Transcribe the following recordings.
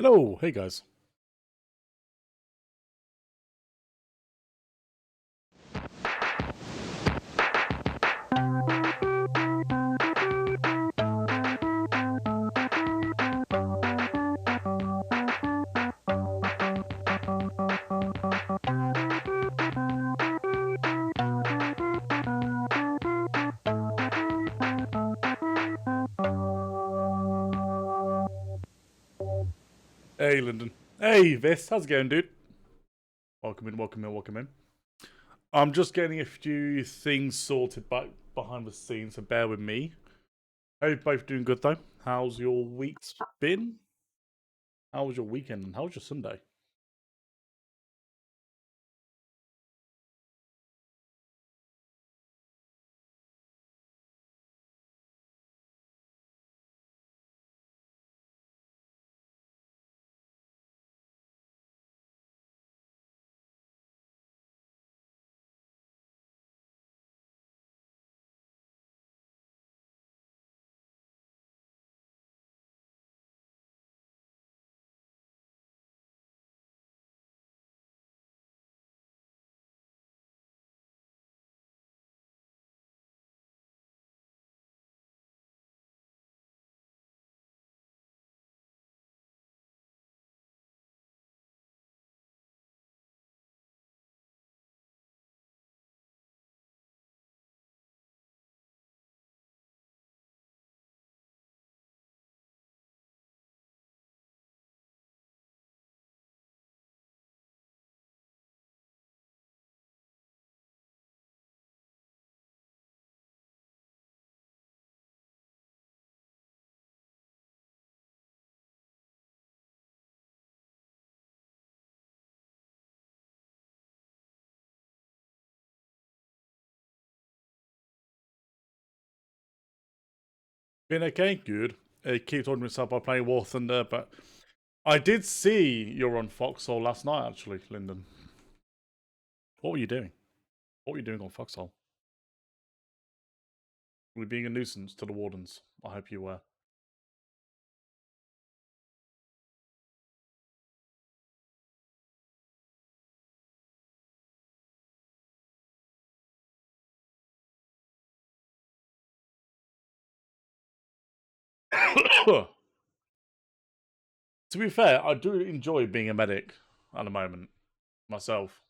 Hello, hey guys. Hey Lyndon. Hey Vis, how's it going, dude? Welcome in, welcome in, welcome in. I'm just getting a few things sorted back behind the scenes, so bear with me. Hope you're both doing good though. How's your week's been? How was your weekend and how was your Sunday? Been okay? Good. I keep talking to myself by playing War Thunder, but I did see you're on Foxhole last night actually, Lyndon. What were you doing? What were you doing on Foxhole? Were you being a nuisance to the Wardens? I hope you were. To be fair, I do enjoy being a medic at the moment myself.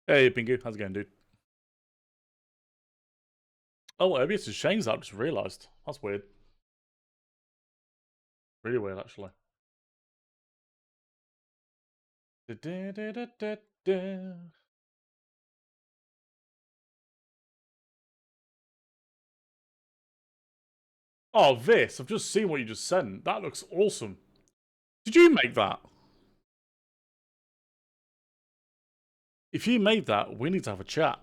Hey, Pingu, how's it going, dude? Oh, OBS has changed that. I just realised. That's weird. Really weird, actually. Oh, this. I've just seen what you just sent. That looks awesome. Did you make that? If you made that, we need to have a chat.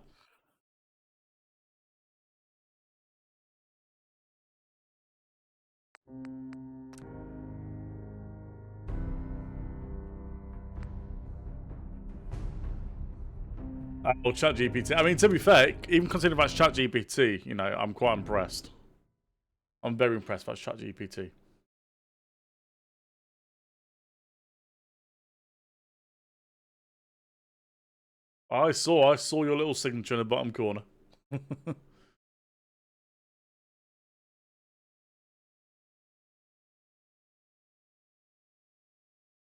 Oh, ChatGPT. I mean, to be fair, even considering that's ChatGPT, you know, I'm quite impressed. I'm very impressed by ChatGPT. I saw your little signature in the bottom corner.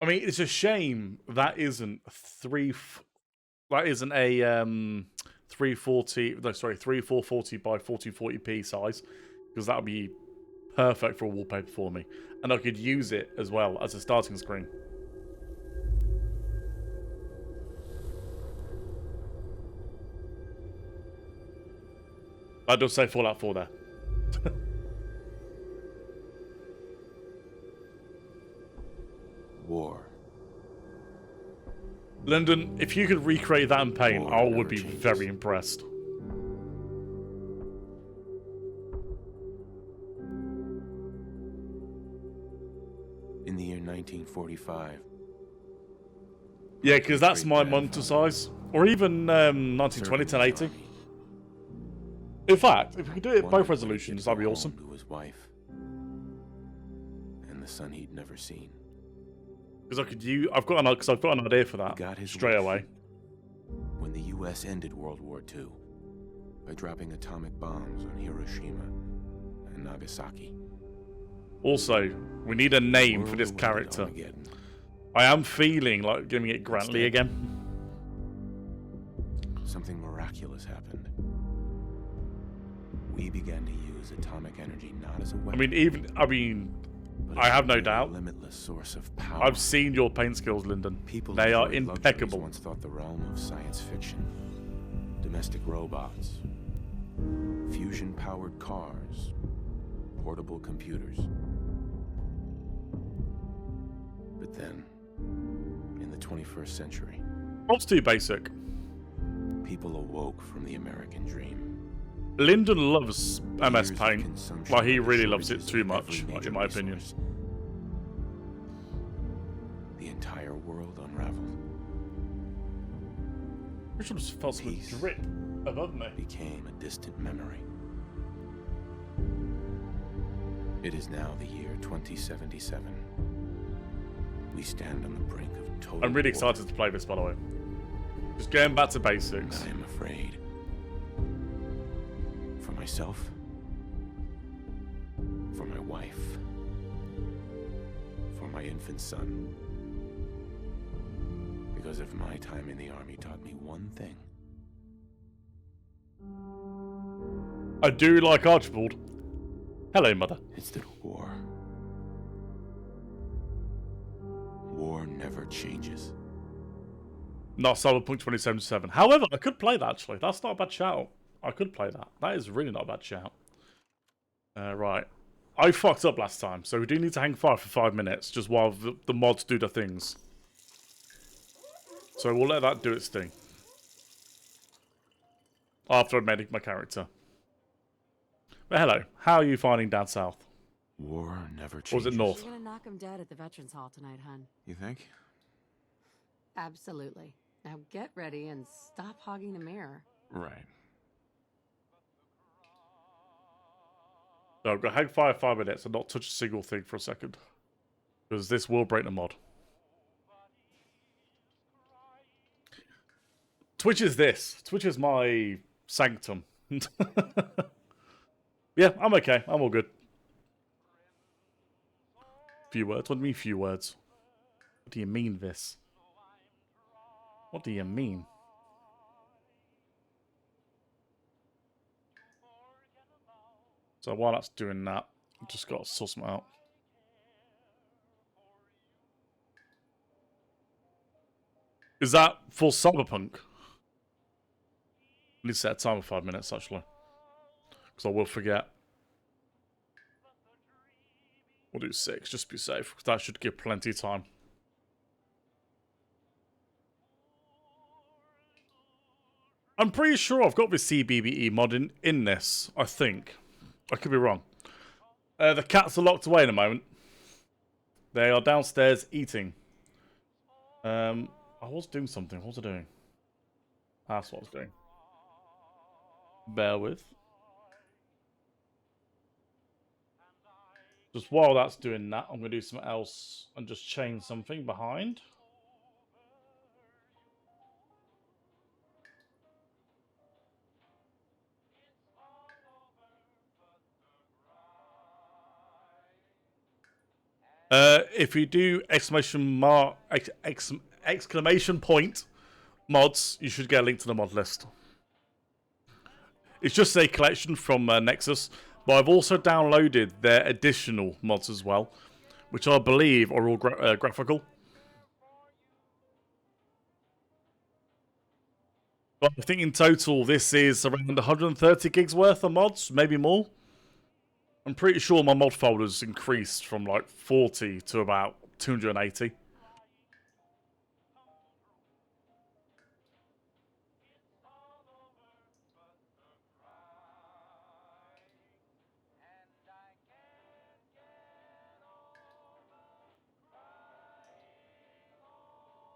I mean, it's a shame that isn't that isn't a 340. No, sorry, 3440 by 1440p size, because that would be perfect for a wallpaper for me, and I could use it as well as a starting screen. That does say Fallout 4 there. War. Lyndon, if you could recreate that in paint, War I never would be changes. very impressed. 1945. Yeah, because that's my Great monitor grandfather. size. Or even 1920, 1080. In fact, if we could do it both resolutions, that'd be awesome. To his wife and the son he'd never seen. Because I've got an idea for that Got his straight wish away. when the U.S. ended World War II by dropping atomic bombs on Hiroshima and Nagasaki. Also, we need a name for this character. Armageddon. I am feeling like giving it Grantley again. Something miraculous happened. We began to use atomic energy not as a weapon. I have no doubt. Limitless source of power. I've seen your paint skills, Lyndon. People They are enjoyed luxuries impeccable. once thought the realm of science fiction. Domestic robots, fusion-powered cars, portable computers. But then, in the 21st century, What's too basic? people awoke from the American dream. Lyndon loves MS Years of Paint. consumption Like, he and really loves it shortages too of much, every major in my opinion. resource. The entire world unraveled. I should have felt some Peace. drip above me. Became a distant memory. It is now the year 2077. We stand on the brink of total I'm really war. excited to play this, by the way. Just going back to And basics. I am afraid. For myself. For my wife. For my infant son. Because if my time in the army taught me one thing, I do like Archibald. Hello, Mother. it's that war never changes. Not Cyberpunk 2077. However, I could play that, actually. That's not a bad shout. I could play that. That is really not a bad shout. Right. I fucked up last time, so we do need to hang fire for 5 minutes, just while the mods do the things. So we'll let that do its thing. After I medic my character. But hello, how are you finding down south? War never changes. Or was it north? We're gonna knock him dead at the Veterans Hall tonight, hun. You think? Absolutely. Now get ready and stop hogging the mirror. Right. No, go hang fire 5 minutes and not touch a single thing for a second. Because this will break the mod. Twitch is this. Twitch is my sanctum. Yeah, I'm okay. I'm all good. Few words? What do you mean few words? What do you mean this? What do you mean? So while that's doing that, I've just got to suss them out. Is that for Cyberpunk? I need to set a timer 5 minutes, actually. Because I will forget. We'll do 6, just to be safe. Because that should give plenty of time. I'm pretty sure I've got the CBBE mod in this, I think. I could be wrong. The cats are locked away in a moment. They are downstairs eating. I was doing something. What was I doing? That's what I was doing. Bear with. Just while that's doing that, I'm going to do something else and just change something behind. If you do exclamation point mods, you should get a link to the mod list. It's just a collection from Nexus, but I've also downloaded their additional mods as well, which I believe are all graphical. But I think in total this is around 130 gigs worth of mods, maybe more. I'm pretty sure my mod folder's increased from like 40 to about 280.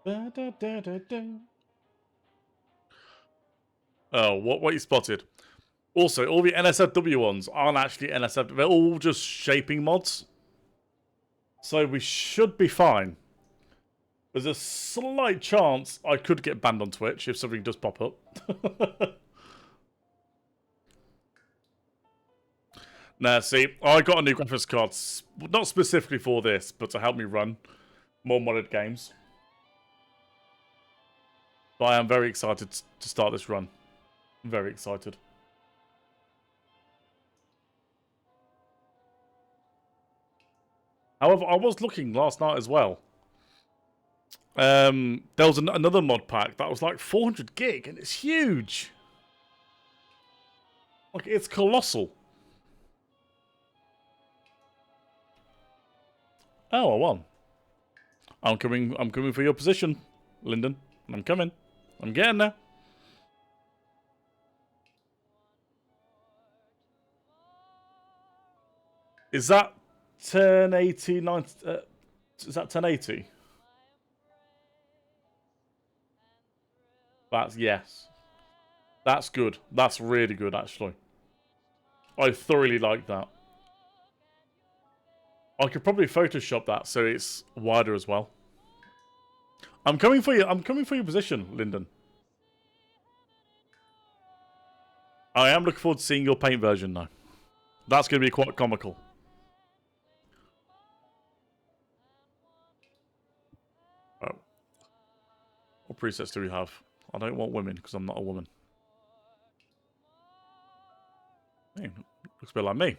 Da, da, da, da, da. Oh, what you spotted. Also, all the NSFW ones aren't actually NSFW. They're all just shaping mods. So we should be fine. There's a slight chance I could get banned on Twitch if something does pop up. Nah, see, I got a new graphics card, not specifically for this, but to help me run more modded games. But I am very excited to start this run. Very excited. However, I was looking last night as well. There was another mod pack that was like 400 gig, and it's huge. Like, it's colossal. Oh, I won. I'm coming for your position, Lyndon. I'm coming. I'm getting there. Is that 1080, 90, is that 1080? That's, yes. That's good. That's really good, actually. I thoroughly like that. I could probably Photoshop that so it's wider as well. I'm coming for you. I'm coming for your position, Lyndon. I am looking forward to seeing your paint version now. That's going to be quite comical. Oh. What presets do we have? I don't want women because I'm not a woman. Hey, looks a bit like me.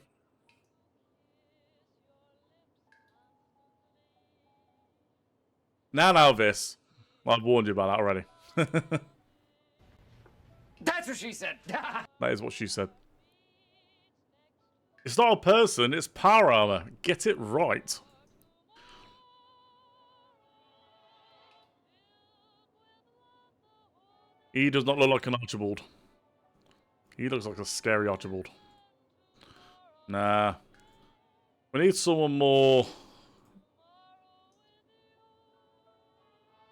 Now this. I've warned you about that already. That's what she said. That is what she said. It's not a person, it's power armor. Get it right. He does not look like an Archibald. He looks like a scary Archibald. Nah. We need someone more...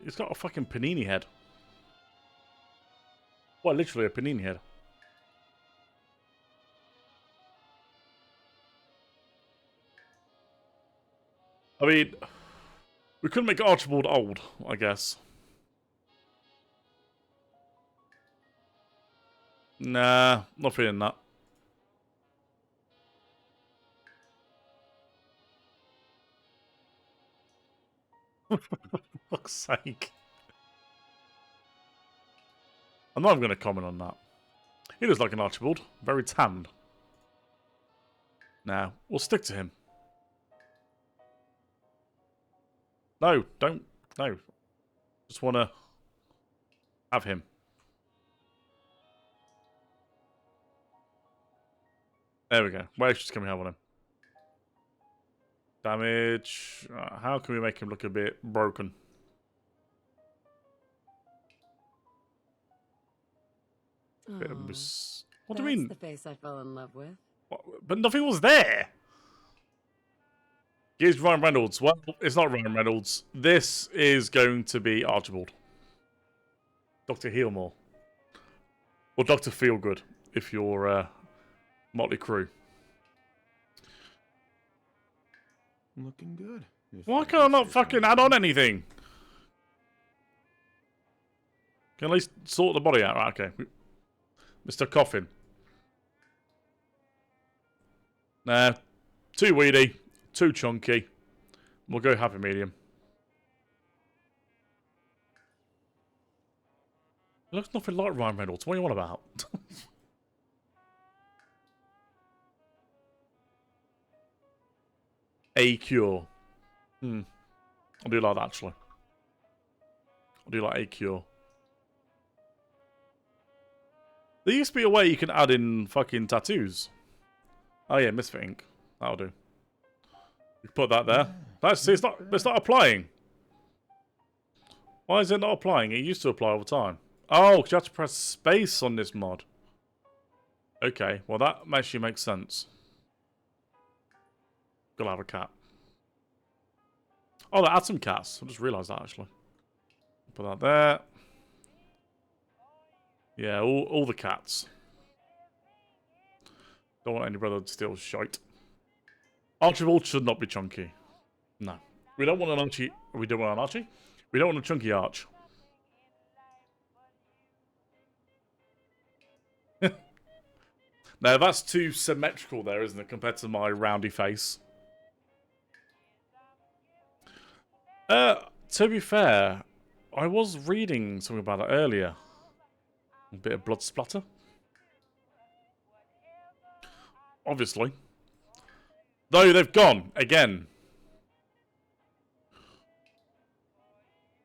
He's got a fucking panini head. Well, literally a panini head. I mean, we couldn't make Archibald old, I guess. Nah, not feeling that. For fuck's sake. I'm not even going to comment on that. He looks like an Archibald. Very tanned. Nah, we'll stick to him. No, don't. No. Just want to have him. There we go. Where's just coming have on him? Damage. How can we make him look a bit broken? Bit of what do you mean? That's the face I fell in love with. What? But nothing was there. Here's Ryan Reynolds. Well, it's not Ryan Reynolds. This is going to be Archibald. Dr. Healmore. Or Dr. Feelgood, if you're Motley Crue. Looking good. Why can I not fucking add on anything? Can I at least sort the body out? Right, okay. Mr. Coffin. Nah. Too weedy. Too chunky. We'll go happy medium. It looks nothing like Ryan Reynolds. What are you on about? A Cure. I do like that, actually. I do like A Cure. There used to be a way you can add in fucking tattoos. Oh yeah, Misfit Ink. That'll do. You put that there. That's it's not applying. Why is it not applying? It used to apply all the time. Oh, because you have to press space on this mod. Okay, well that actually makes sense. Gotta have a cat. Oh, they add some cats. I just realised that actually. Put that there. Yeah, all the cats. Don't want any brother to steal shite. Archibald should not be chunky. No. We don't want an Archie. We don't want an Archie? We don't want a chunky Arch. Now, that's too symmetrical there, isn't it, compared to my roundy face? To be fair, I was reading something about that earlier. A bit of blood splatter. Obviously. Though they've gone, again.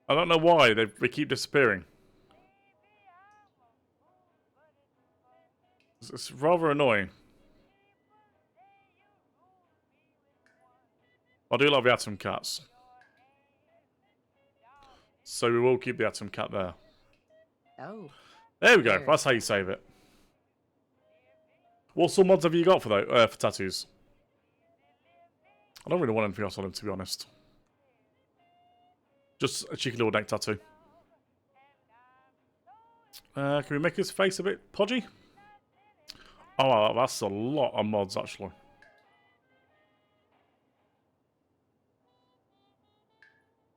I don't know why, they keep disappearing. It's rather annoying. I do love the Atom Cats. So we will keep the Atom Cat there. Oh. There we go. Weird. That's how you save it. What sort of mods have you got for for tattoos? I don't really want anything else on him, to be honest. Just a cheeky little neck tattoo. Can we make his face a bit podgy? Oh, that's a lot of mods, actually.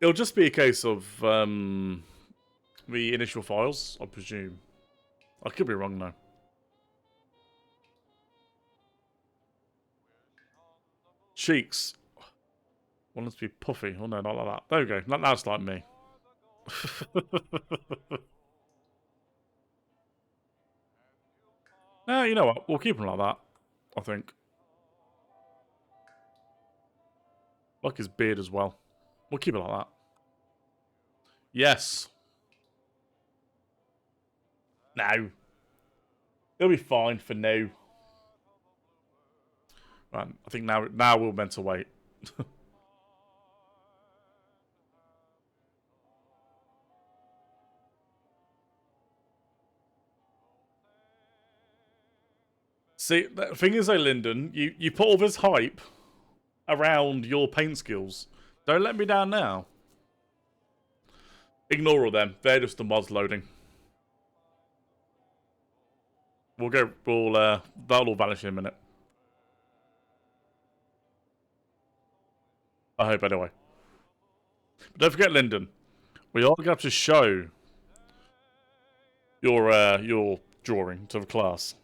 It'll just be a case of the initial files, I presume. I could be wrong, though. Cheeks. Want them to be puffy. Oh, no, not like that. There we go. That's like me. No, you know what? We'll keep them like that, I think. Like his beard as well. We'll keep it like that. Yes. No. It'll be fine for now. Right, I think now we're meant to wait. See, the thing is though, Lyndon, you put all this hype around your paint skills. Don't let me down now. Ignore all them. They're just the mods loading. That'll all vanish in a minute. I hope anyway. But don't forget, Lyndon, we are going to have to show your drawing to the class.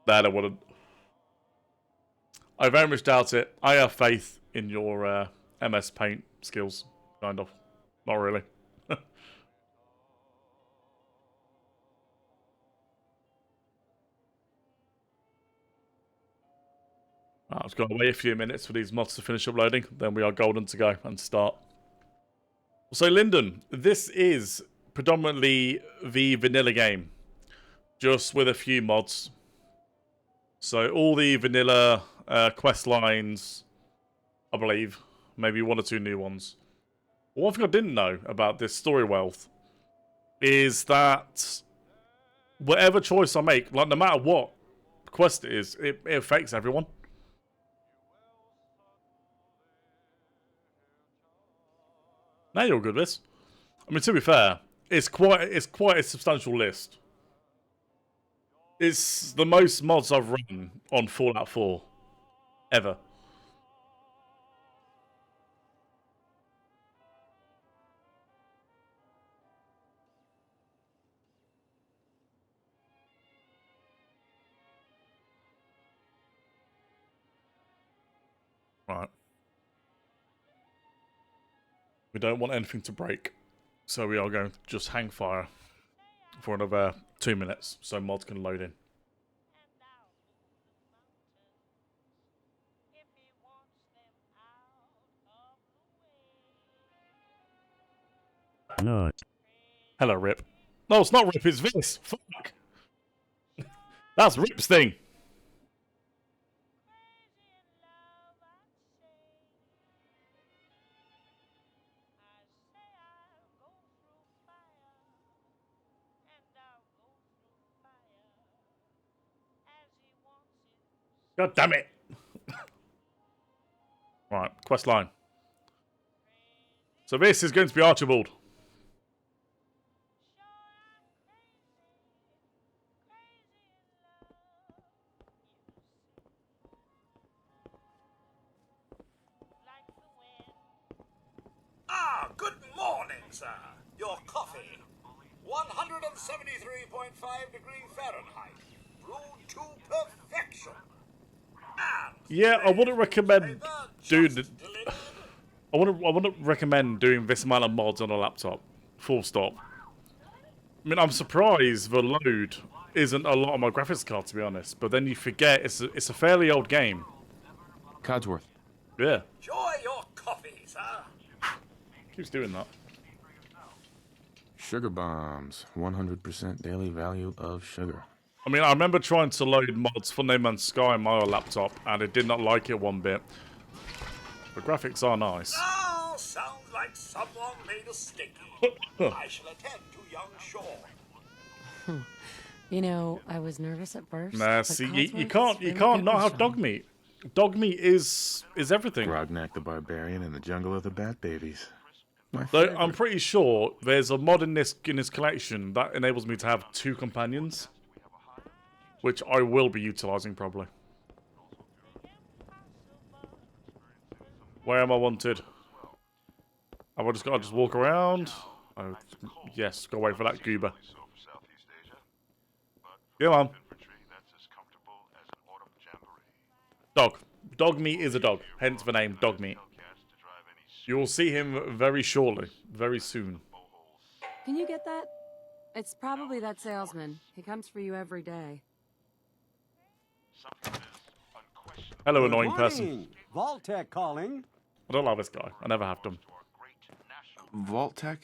That I wouldn't. I very much doubt it. I have faith in your MS Paint skills, kind of. Not really. I've just got to wait a few minutes for these mods to finish uploading. Then we are golden to go and start. So, Lyndon, this is predominantly the vanilla game, just with a few mods. So, all the vanilla quest lines, I believe, maybe one or two new ones. One thing I didn't know about this story wealth is that whatever choice I make, like no matter what quest it is, it affects everyone. Now you're good with this. I mean, to be fair, it's quite a substantial list. It's the most mods I've run on Fallout 4 ever. Right. We don't want anything to break, so we are going to just hang fire for another 2 minutes so mods can load in. No. Hello, Rip. No, it's not Rip, it's this. Fuck. That's Rip's thing. God damn it. quest line. So this is going to be Archibald. Ah, good morning, sir. Your coffee. 173.5 degree Fahrenheit. Brewed to perfection. And Yeah, I wouldn't recommend flavor doing. just delivered. I wouldn't recommend doing this amount of mods on a laptop. Full stop. I mean, I'm surprised the load isn't a lot on my graphics card, to be honest. But then you forget it's a fairly old game. Codsworth. Yeah, Enjoy your coffee, sir. keeps doing that. Sugar bombs. 100% daily value of sugar. I mean, I remember trying to load mods for No Man's Sky on my old laptop, and it did not like it one bit. The graphics are nice. Oh, sounds like someone made a sticky. I shall attend to young Shaw. You know, I was nervous at first. Nah, but see, Codsworth you is can't really good not with have Sean. dog meat. Dog meat is everything. Grognak the Barbarian in the Jungle of the Bat Babies. My Though favorite. I'm pretty sure there's a mod in this collection that enables me to have 2 companions, which I will be utilizing probably. Where am I wanted? Have I just got to just walk around? Oh, yes, go wait for that goober. Come on. Dog. Dog meat is a dog, hence the name Dog Meat. You will see him very shortly, very soon. Can you get that? It's probably that salesman. He comes for you every day. Hello, Good annoying person. morning. Vault-Tec calling. I don't like this guy. I never have done. Vault-Tec?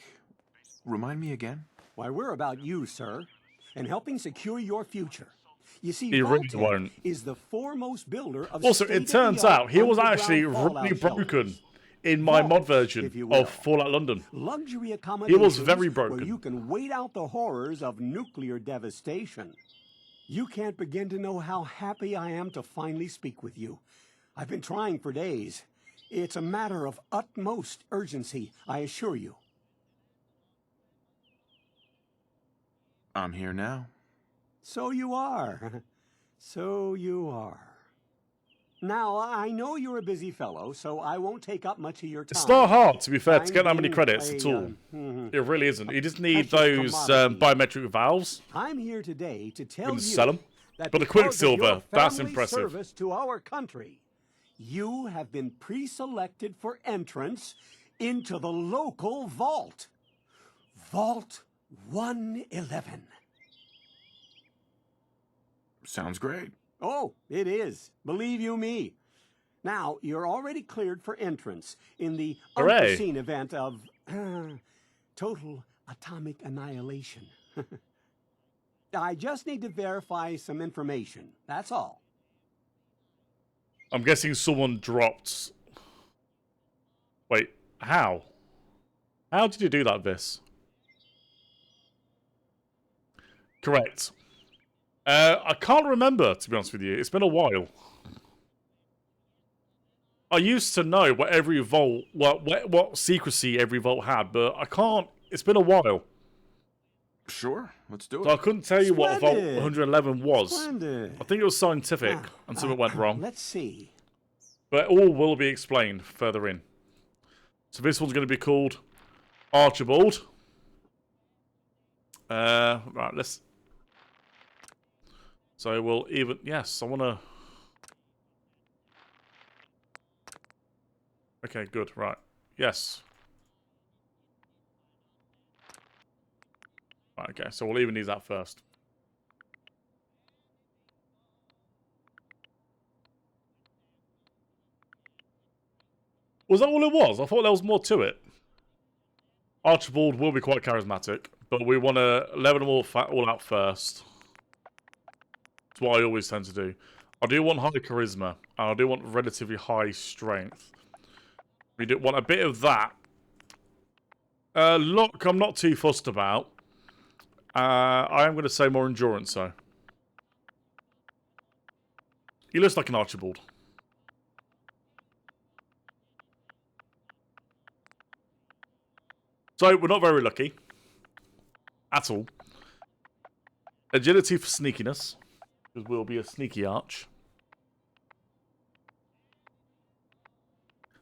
Remind me again? Why, we're about you, sir, and helping secure your future. You see, He really Vault-Tec won't. is the foremost builder of Also, it turns out he was actually really broken in my mod version if you will. of Fallout London. Luxury accommodations He was very where broken. you can wait out the horrors of nuclear devastation. You can't begin to know how happy I am to finally speak with you. I've been trying for days. It's a matter of utmost urgency, I assure you. I'm here now. So you are. So you are. Now, I know you're a busy fellow, so I won't take up much of your time. It's not hard, to be fair, to get that I'm many being credits a, at all. mhm. It really isn't. You just need Precious those commodity. biometric valves. I'm here today to tell Couldn't you sell 'em. that But the because of Quicksilver, your that's family impressive. service to our country, you have been pre-selected for entrance into the local vault. Vault 111. Sounds great. Oh, it is. Believe you me. Now, you're already cleared for entrance in the Hooray. unforeseen event of total atomic annihilation. I just need to verify some information. That's all. I'm guessing someone dropped... Wait, how? How did you do that, Vis? Correct. I can't remember, to be honest with you. It's been a while. I used to know what every vault, what secrecy every vault had, but I can't. It's been a while, Sure, let's do so I it. couldn't tell you what Vault Splendid. 111 was. Splendid. I think it was scientific, Now, and something went wrong. Let's see. But all will be explained further in. So this one's going to be called Archibald. Right, let's... So we'll even... Yes, I want to... Okay, good, right. Yes. Right, okay, so we'll even these out first. Was that all it was? I thought there was more to it. Archibald will be quite charismatic, but we want to level them all out first. That's what I always tend to do. I do want high charisma, and I do want relatively high strength. We do want a bit of that. Luck, I'm not too fussed about. I am going to say more endurance, though. He looks like an Archibald. So we're not very lucky. At all. Agility for sneakiness. Because we'll be a sneaky arch.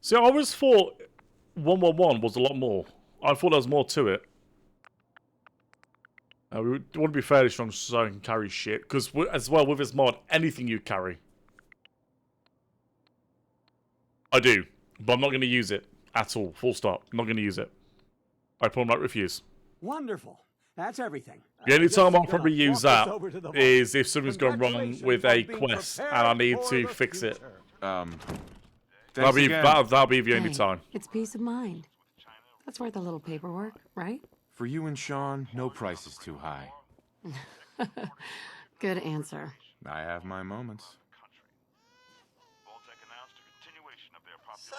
See, I always thought 111 was a lot more. I thought there was more to it. We want to be fairly strong so I can carry shit. Because as well, with this mod, anything you carry. I do. But I'm not going to use it. At all. Full stop. I'm not going to use it. I might refuse. Wonderful. That's everything. The only Just time I'll gonna probably use walk us that over to the vault. is if something's gone wrong Congratulations with on a being quest and prepared I need for to the fix it. future. That'll Thanks be, again. that'll be the only Hey, time. It's peace of mind. That's worth a little paperwork, right? For you and Sean, no price is too high. Good answer. I have my moments. Sir,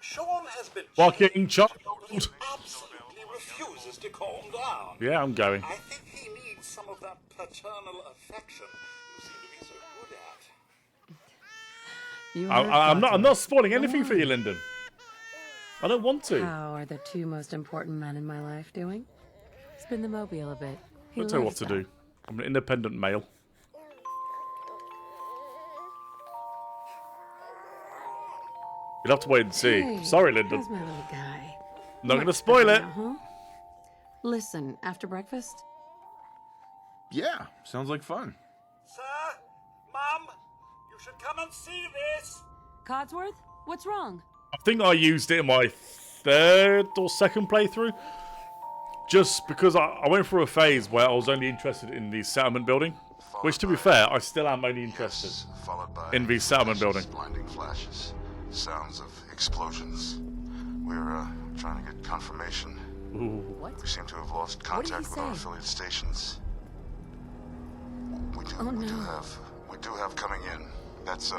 Sean has been Fucking chained, child. but he absolutely refuses to calm down. Yeah, I'm going. I think he needs some of that paternal affection you seem to be so good at. You I'm heard not spoiling anything for you, Lyndon. I don't want to. How are the two most important men in my life doing? Spin the mobile a bit. He I'll tell you what loves to that. do. I'm an independent male. You'll have to wait and see. Hey, Sorry, Lyndon. How's my little guy? Not going to Much spoil better it. now, huh? Listen, after breakfast, Yeah, sounds like fun. Sir, Mum, you should come and see this. Codsworth, what's wrong? I think I used it in my third or second playthrough. Just because I went through a phase where I was only interested in the settlement building. Which, to be fair, I still am only interested. Yes, followed by in the settlement flashes, building. blinding flashes, sounds of explosions. We're trying to get confirmation. Ooh. We seem to have lost did contact he with our say? affiliate stations. We do have coming in. That's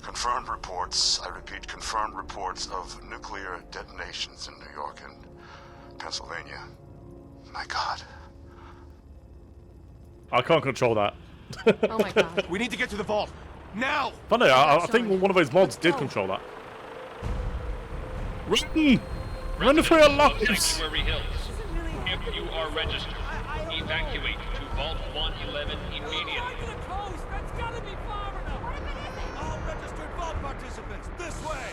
confirmed reports. I repeat, confirmed reports of nuclear detonations in New York and Pennsylvania. My God. I can't control that. Oh my god. We need to get to the vault. Now! Funny, I think Sorry. one of those mods did Let's go. control that. Run! Run for your lives! Sanctuary Hills. If you are registered, evacuate to Vault 111 immediately. All registered vault participants, this way.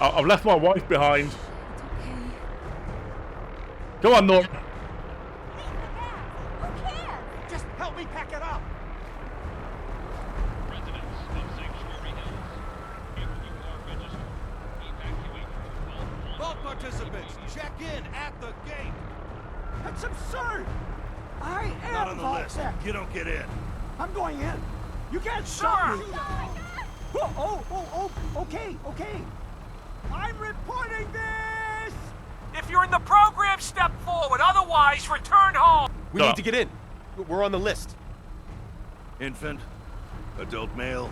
I've left my wife behind. Okay. Go on, Nora. Just help me pack it up. Residents of Sanctuary Hills, if you are registered, evacuate to Vault 111 Vault participants, check in at the gate. That's absurd. I am not on the list. You don't get in. I'm going in. You can't stop me. Okay. I'm reporting this. If you're in the program, step forward. Otherwise, return home. We need to get in. We're on the list. Infant, adult male,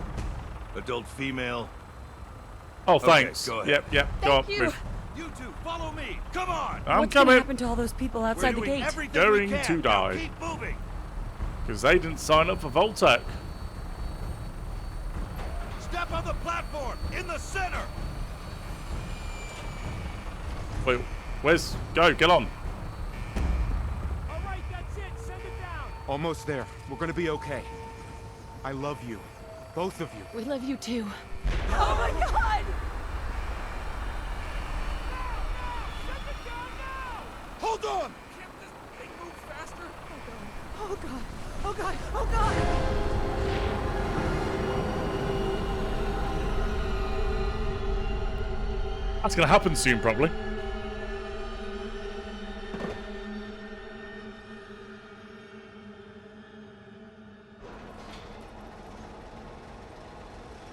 adult female. Oh, Okay, thanks. go ahead. Yep. Go on. Thank you. Move. You two, follow me. Come on. I'm What's gonna coming. happen to all those people outside the We're doing gate? everything Going we can. to Now die. keep moving. Because they didn't sign up for Voltec. Step on the platform in the center. Wait, where's... Go, get on. All right, that's it. Send it down. Almost there. We're gonna be okay. I love you. Both of you. We love you too. Oh my god! Hold on. Oh god! Oh god! Oh god! That's going to happen soon, probably.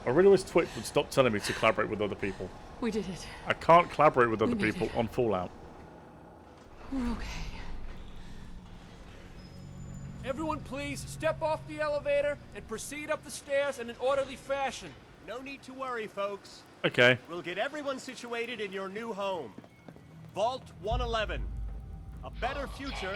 I really wish Twitch would stop telling me to collaborate with other people. We did it. I can't collaborate with other We made people it. on Fallout. We're okay. Everyone please step off the elevator and proceed up the stairs in an orderly fashion. No need to worry, folks. Okay. We'll get everyone situated in your new home. Vault 111. A better future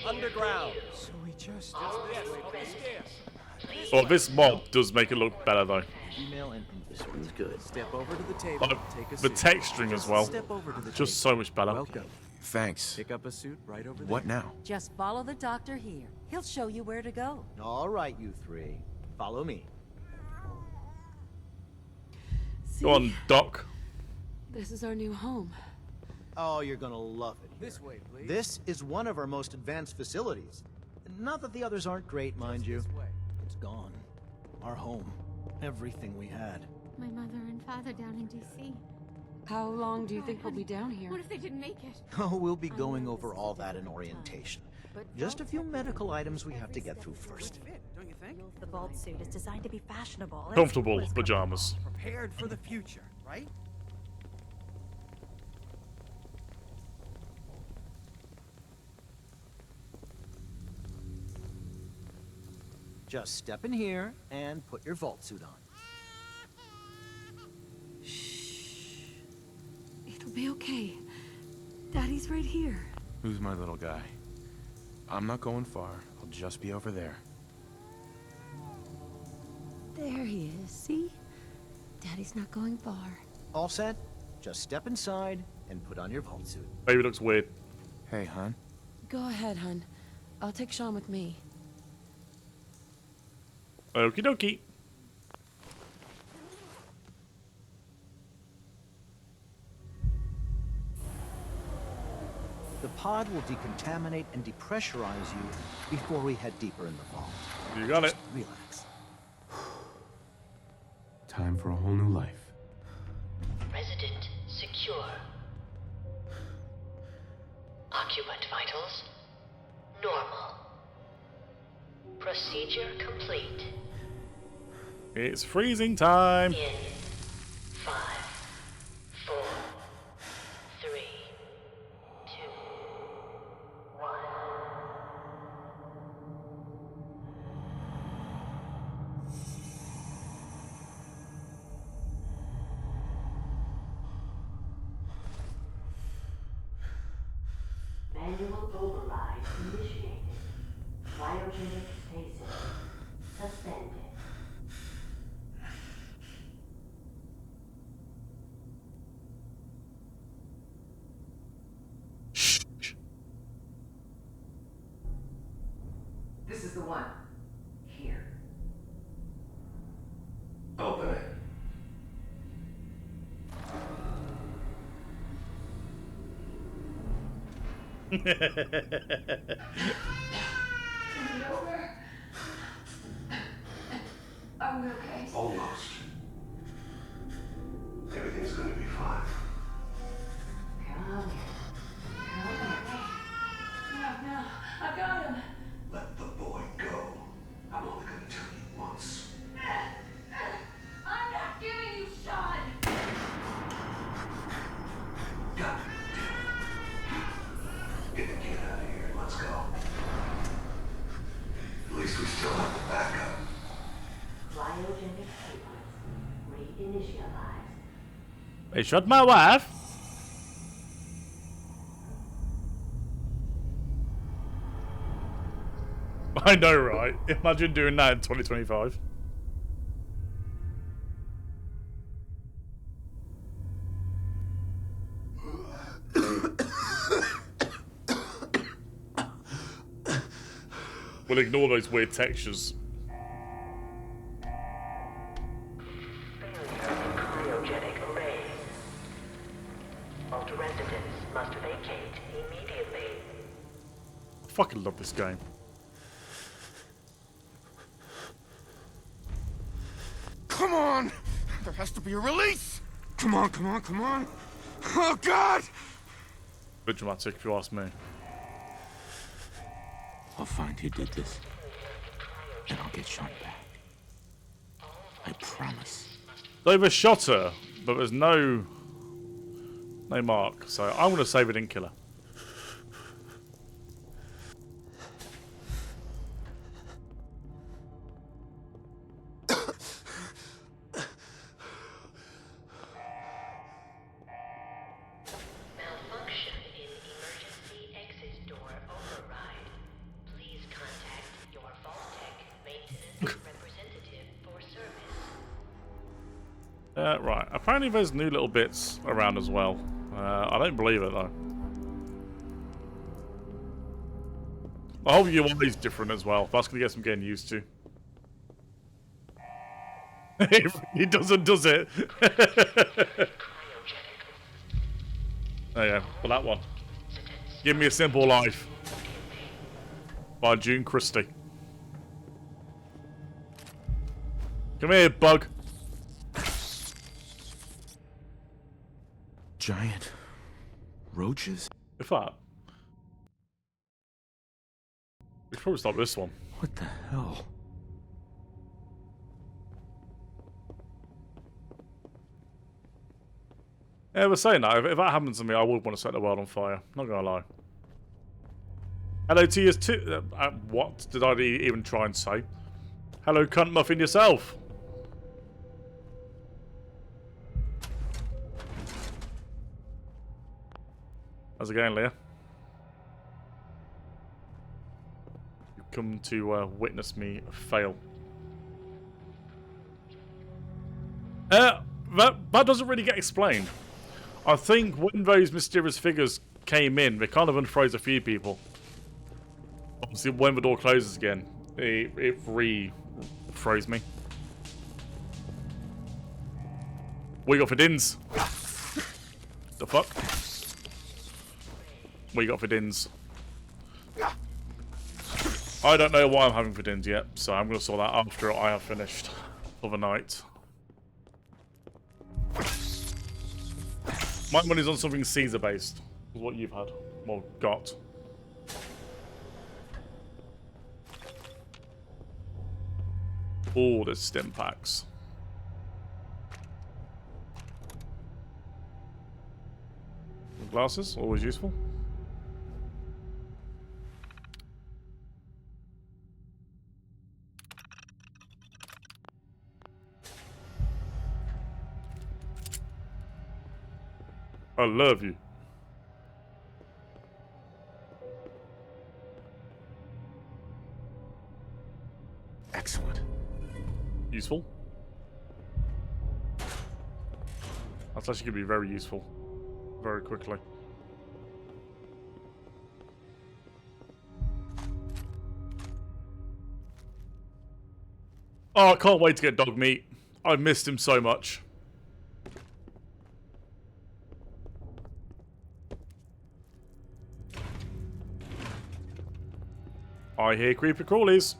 underground. So we just... Yes, up the stairs. Well, this mod does make it look better, though. Email and this one's good. Step over to the table. Like, Take a the seat. texturing as well. Step over to the Just table. so much better. Welcome. Thanks. Pick up a suit right over there. What now? Just follow the doctor here. He'll show you where to go. All right, you three. Follow me. See? Go on, Doc. This is our new home. Oh, you're gonna love it here. This way, please. This is one of our most advanced facilities. Not that the others aren't great, mind you. This way. It's gone. Our home. Everything we had. My mother and father down in D.C. How long do you think we'll be down here? What if they didn't make it? Oh, we'll be going over all that in orientation. Just a few medical items we have to get through first. Don't you think? The vault suit is designed to be fashionable. Comfortable pajamas. Prepared for the future, right? Just step in here and put your vault suit on. It'll be okay. Daddy's right here. Who's my little guy? I'm not going far. I'll just be over there. There he is, see? Daddy's not going far. All set? Just step inside and put on your vault suit. Baby looks weird. Hey, hon. Go ahead, hun. I'll take Sean with me. Okie dokie. The pod will decontaminate and depressurize you before we head deeper in the vault. You got it. Relax. Time for a whole new life. Resident secure. Occupant vitals normal. Procedure complete. It's freezing time. In 5, 4, 3, 2, 1. Manual override initiated. Cryogenic stasis suspended. This is the one. Here. Open it. Is it over? Are we okay? Almost. Everything's gonna be fine. Come on. No, I've got him. Let the boy go. I'm only gonna tell you once. I'm not giving you Sean. God damn it. Get the kid out of here. Let's go. At least we still have the backup. Cryogenic sequence reinitialized. They shot my wife. I know, right? Imagine doing that in 2025. We'll ignore those weird textures. Cryogenic array. All residents must vacate immediately. I fucking love this game. Come on! There has to be a release! Come on, come on, come on! Oh, God! Bit dramatic, if you ask me. I'll find who did this. And I'll get Sean back. I promise. They overshot her, but there's no mark. So I'm gonna save it in killer. Malfunction in emergency exit door override. Please contact your Vault-Tec maintenance representative for service. Right. Apparently there's new little bits around as well. I don't believe it though. The whole UI is different as well. That's gonna get some getting used to. It doesn't, does it? There you go. For that one. Give Me a Simple Life. By June Christie. Come here, bug. Giant roaches? If that. We should probably start with this one. What the hell? Yeah, we're saying that. If that happens to me, I would want to set the world on fire. Not gonna lie. Hello to you too. What did I even try and say? Hello, cunt muffin yourself. How's it going, Leah? You come to witness me fail. That doesn't really get explained. I think when those mysterious figures came in, they kind of unfroze a few people. Obviously, when the door closes again, it re-froze me. What you got for dins? The fuck? What you got for dins? I don't know what I'm having for dins yet, so I'm going to sort that after I have finished for the night. My money's on something Caesar-based, is what you've had. Well, got. Oh, there's stim packs. Glasses, always useful. I love you. Excellent. Useful. That's actually going to be very useful. Very quickly. Oh, I can't wait to get dog meat. I've missed him so much. I hear creeper crawlies.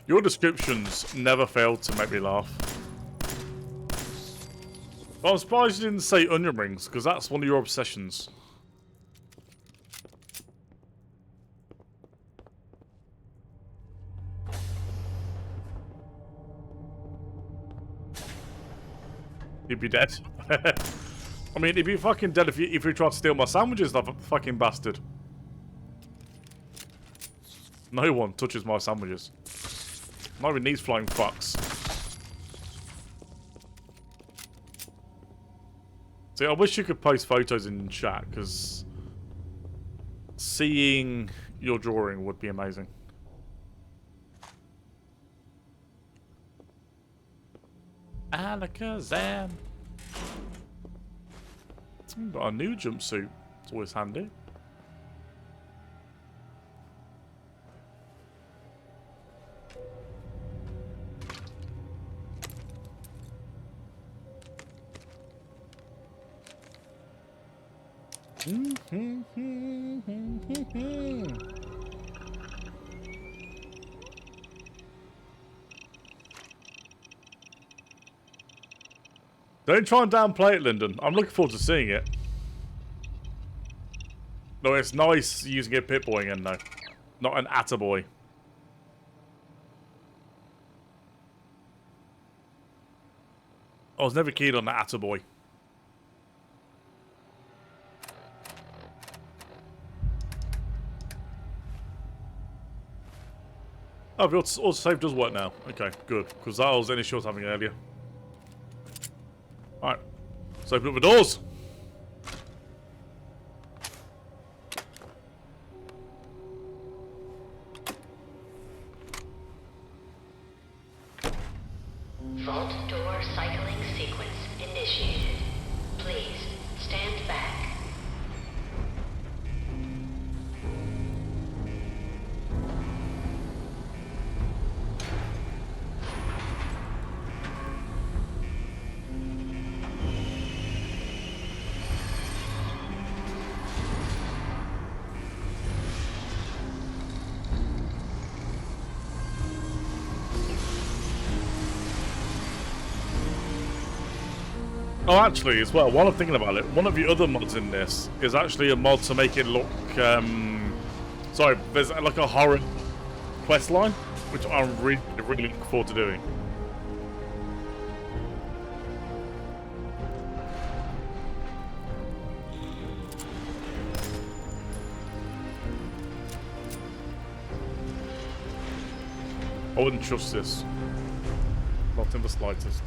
Your descriptions never failed to make me laugh. Well, I'm surprised you didn't say onion rings, because that's one of your obsessions. He'd be dead. I mean, he'd be fucking dead if you tried to steal my sandwiches, that fucking bastard. No one touches my sandwiches. Not even these flying fucks. See, I wish you could post photos in chat, because seeing your drawing would be amazing. Alakazam. Got a new jumpsuit. It's always handy. Don't try and downplay it, Lyndon. I'm looking forward to seeing it. No, it's nice using a Pip-Boy again, though. Not an Attaboy. I was never keen on the Attaboy. Oh, the autosave does work now. Okay, good. Because that was an issue I was having earlier. Alright. Let's open up the doors. initiated. Please stand back. Oh, actually, as well, while I'm thinking about it, one of the other mods in this is actually a mod to make it look, sorry, there's like a horror quest line, which I'm really looking forward to doing. I wouldn't trust this. Not in the slightest.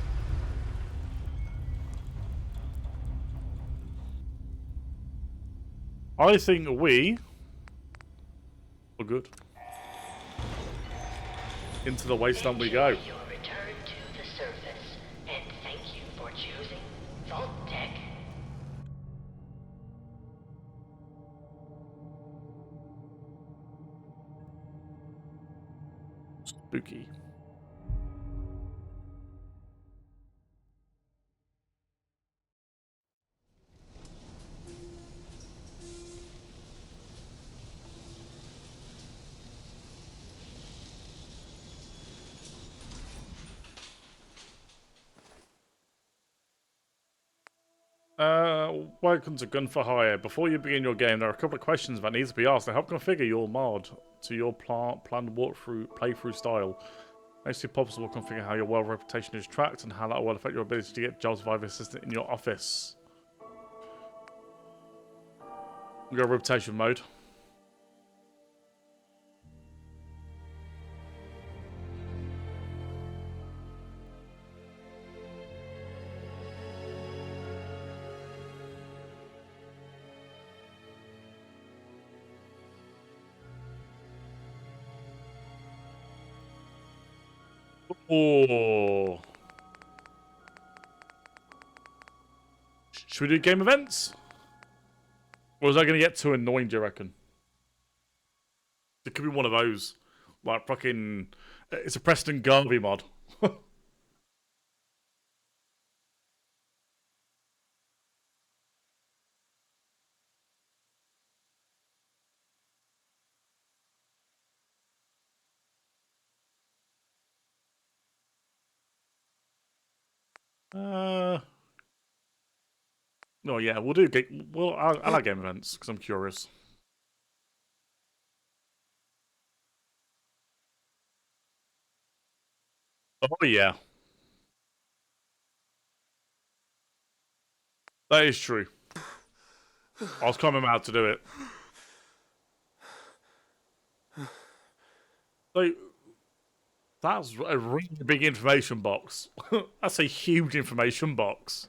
I think we are good. Into the wasteland we go. Your return to the surface, and thank you for choosing Vault Tech. Spooky. Welcome to Gun for Hire. Before you begin your game, there are a couple of questions that needs to be asked to help configure your mod to your planned playthrough style. Makes it possible to configure how your world reputation is tracked and how that will affect your ability to get jobs via the assistant in your office. We got reputation mode. Oh. Should we do game events? Or is that going to get too annoying, do you reckon? It could be one of those. Like fucking... It's a Preston Garvey mod. Oh yeah, we'll do. I like game events because I'm curious. Oh yeah, that is true. I was coming out to do it. So that's a really big information box. That's a huge information box.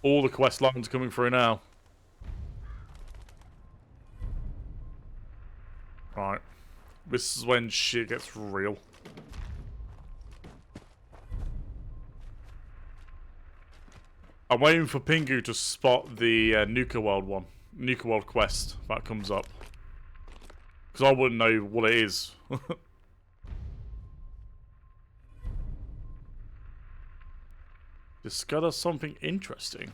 All the quest lines coming through now. Right. This is when shit gets real. I'm waiting for Pingu to spot the Nuka World one. Nuka World quest that comes up. Because I wouldn't know what it is. Discover something interesting.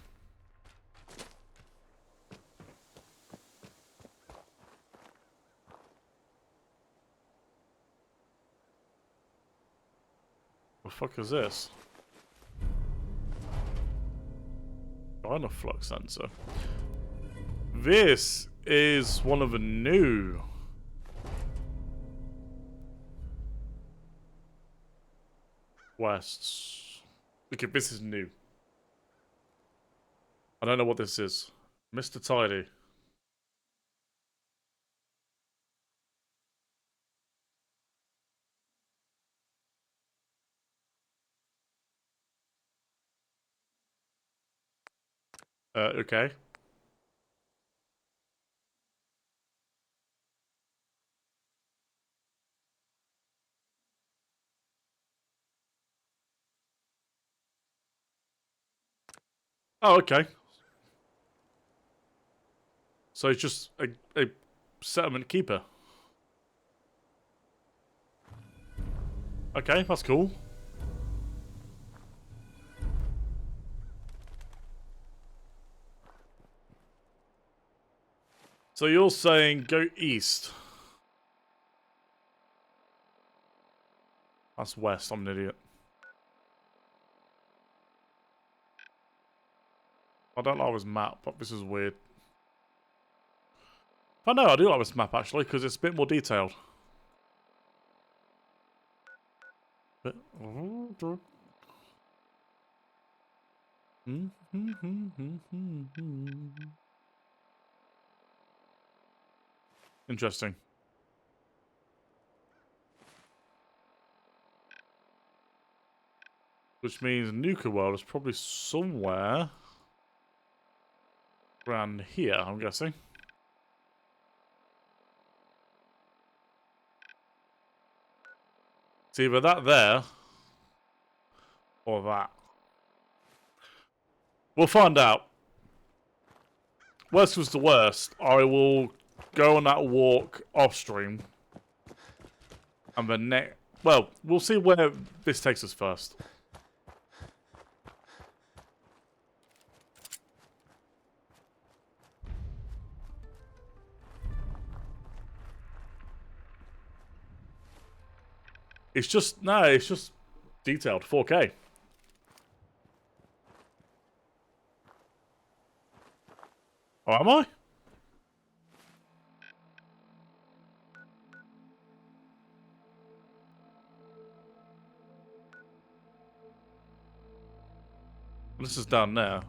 What the fuck is this? Dynaflux sensor. This is one of the new quests. Okay, this is new. I don't know what this is. Mr. Tidy. Okay. Oh, okay. So it's just a settlement keeper. Okay, that's cool. So you're saying go east. That's west, I'm an idiot. I don't like this map, but this is weird. I know, I do like this map actually, because it's a bit more detailed. But... Interesting. Which means Nuka World is probably somewhere around here, I'm guessing. It's either that there or that. We'll find out. Worst was the worst. I will go on that walk off stream. And then well, we'll see where this takes us first. It's just detailed 4K. Oh, am I? This is down there.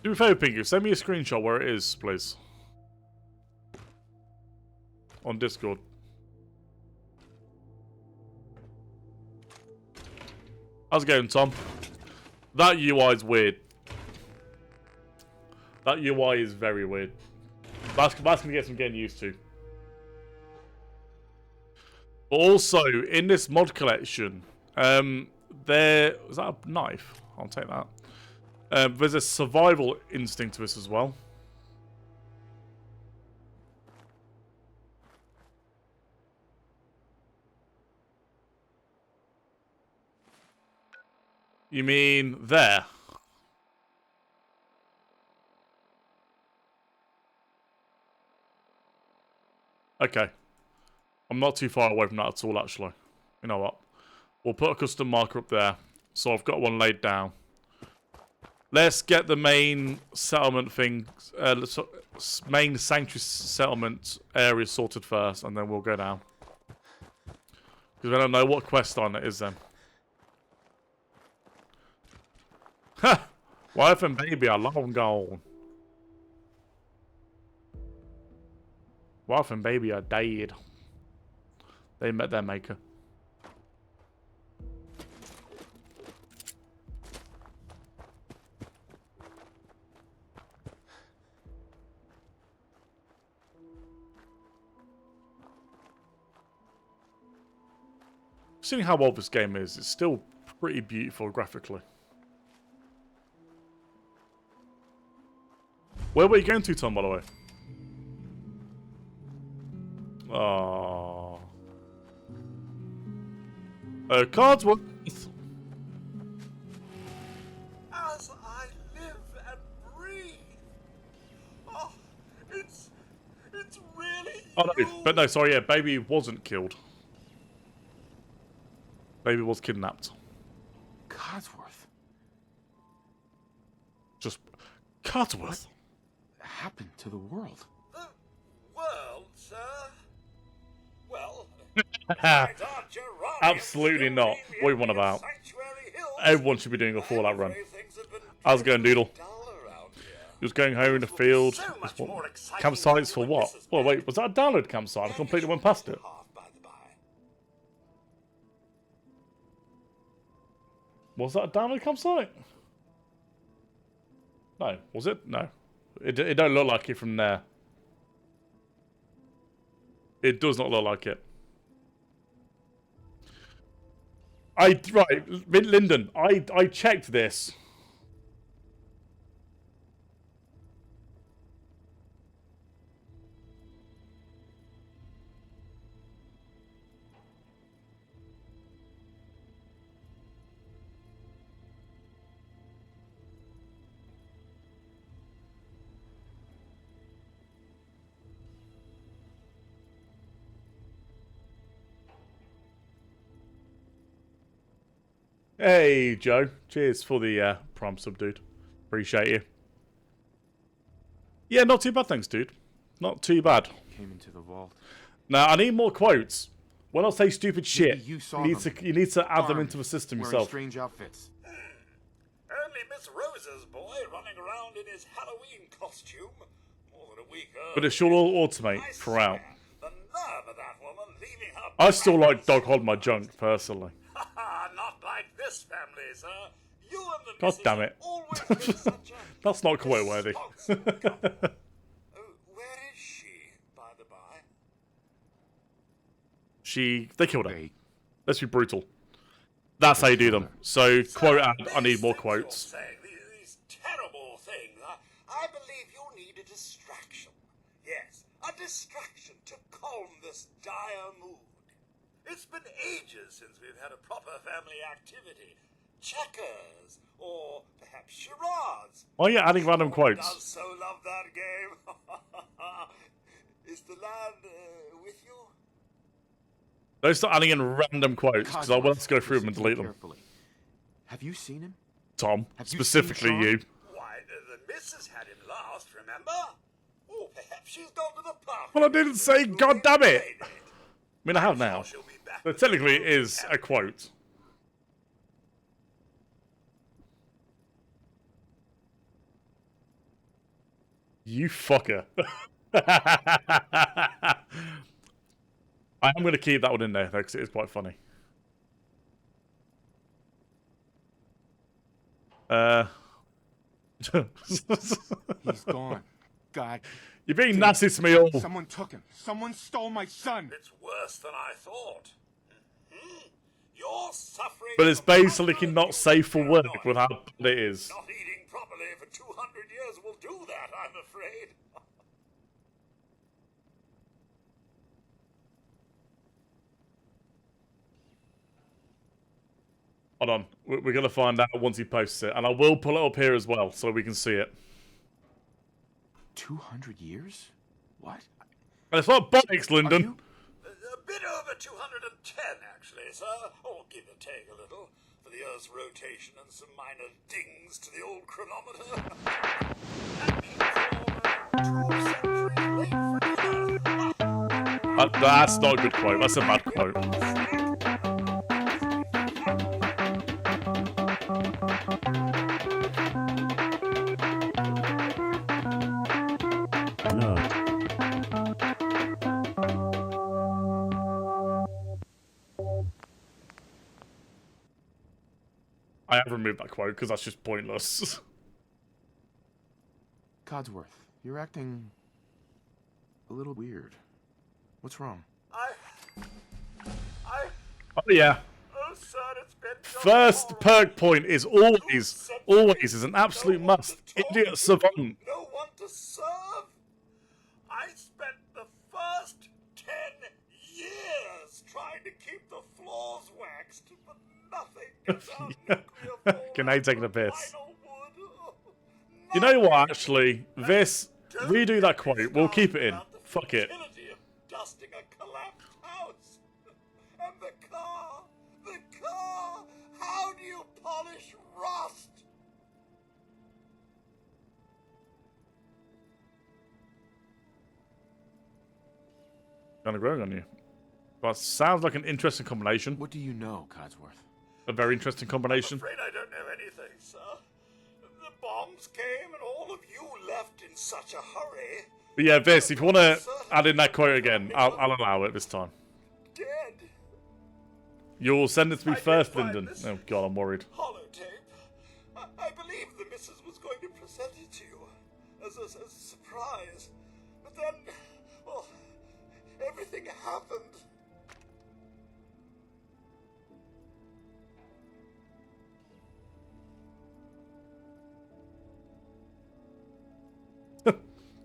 Do me a favour, Pingu. Send me a screenshot where it is, please. On Discord. How's it going, Tom? That UI is weird. That UI is very weird. That's going to get some getting used to. But also, in this mod collection, there... Is that a knife? I'll take that. There's a survival instinct to this as well. You mean there? Okay. I'm not too far away from that at all, actually. You know what? We'll put a custom marker up there. So I've got one laid down. Let's get the main settlement thing, main sanctuary settlement area sorted first, and then we'll go down. Because I don't know what quest on it is then. Ha! Wife and baby are long gone. Wife and baby are dead. They met their maker. Seeing how old this game is, it's still pretty beautiful graphically. Where were you going to, Tom, by the way? Oh. Codsworth. As I live and breathe. Oh, it's really. Oh no, but no, sorry, yeah, baby wasn't killed. Baby was kidnapped. Codsworth. Just Codsworth. What happened to the world? The world, sir. Well, absolutely not. What are you on about? Everyone should be doing a Fallout run. How's it going, Doodle? Just going home in the field. Campsites for what? Oh wait, was that a download campsite? I completely went past it. Was that a download campsite? No, was it? No. It don't look like it from there. It does not look like it. Right, Lyndon, I checked this. Hey, Joe. Cheers for the Prime sub, dude. Appreciate you. Yeah, not too bad, thanks, dude. Not too bad. Came into the vault. Now, I need more quotes. When I say stupid shit, you you need to add them into the system wearing yourself. strange outfits. Only Miss Rosa's boy running around in his Halloween costume. More than a week early. But it should all automate throughout. The nerve of that woman leaving her. I still like Dog Hold My Junk, personally. Not like this family, sir. You and the God damn it. always been such a That's not quite worthy. Where is she, by the by? They killed her. Let's be brutal. That's how you do them. So, quote ad, I need more quotes. Saying these terrible things. I believe you need a distraction. Yes, a distraction to calm this dire mood. It's been ages since we've had a proper family activity. Checkers, or perhaps charades. Oh yeah, adding random quotes. Does so love that game. Is the lad with you? Don't start adding in random quotes, because I will have to go through them and delete them. Have you seen him? Tom, specifically you. Why, the missus had him last, remember? Oh, perhaps she's gone to the park. Well, I didn't say, God damn it! I mean, I have now. So technically, it is a quote. You fucker. I am going to keep that one in there, though, because it is quite funny. He's gone. God. You're being nasty to me all. Someone took him. Someone stole my son. It's worse than I thought. You're suffering. But it's basically not safe for work with how bad it is. Not eating properly for 200 years will do that, I'm afraid. Hold on. We're going to find out once he posts it. And I will pull it up here as well so we can see it. 200 years? What? And it's not bollocks, Lyndon. A bit over 210, actually, sir. Or give or take a little. For the Earth's rotation and some minor dings to the old chronometer. That's not a good quote. That's a bad quote. I have removed that quote because that's just pointless. Codsworth, you're acting a little weird. What's wrong? Oh yeah. Oh, sir, it's been First perk point is always is an absolute must. Idiot savant. no one to serve. I spent the first 10 years trying to keep the floors waxed, but nothing gets out nuclear. Can I take a piss? You know what, actually? This, redo that quote. We'll keep it in. Fuck it. Dusting a collapsed house. And the car. How do you polish rust? Kind of growing on you. But sounds like an interesting combination. What do you know, Codsworth? A very interesting combination. I'm afraid I don't know anything, sir. The bombs came and all of you left in such a hurry. But yeah, Viss, if you want to add in that quote again, I'll allow it this time. Dead. You'll send it to me first, Lyndon. Oh god, I'm worried. Holotape. I believe the missus was going to present it as a surprise. But then, well, everything happened.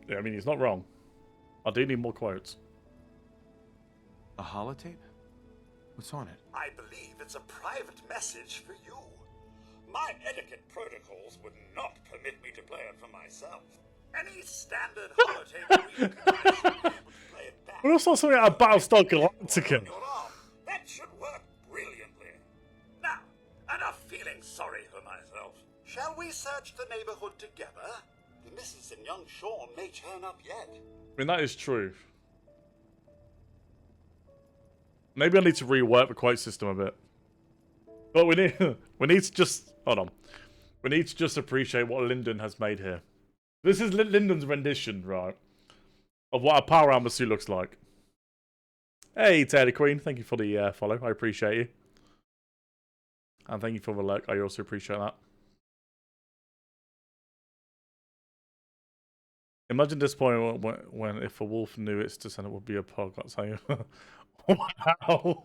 Yeah, I mean, he's not wrong. I do need more quotes. A holotape? What's on it? I believe it's a private message for you. My etiquette protocols would not permit me to play it for myself. Any standard holotape reader should be able to play it back. But also something about Battlestar Galactica. That should work brilliantly. Now, enough feeling sorry for myself. Shall we search the neighborhood together? The missus and young Sean may turn up yet. I mean, that is true. Maybe I need to rework the quote system a bit. But we need to just hold on. We need to just appreciate what Lyndon has made here. This is Lyndon's rendition, right, of what a Power Armor suit looks like. Hey, Taylor Queen, thank you for the follow. I appreciate you. And thank you for the like. I also appreciate that. Imagine this point when if a wolf knew its descendant would be a pug. That's how you... Wow.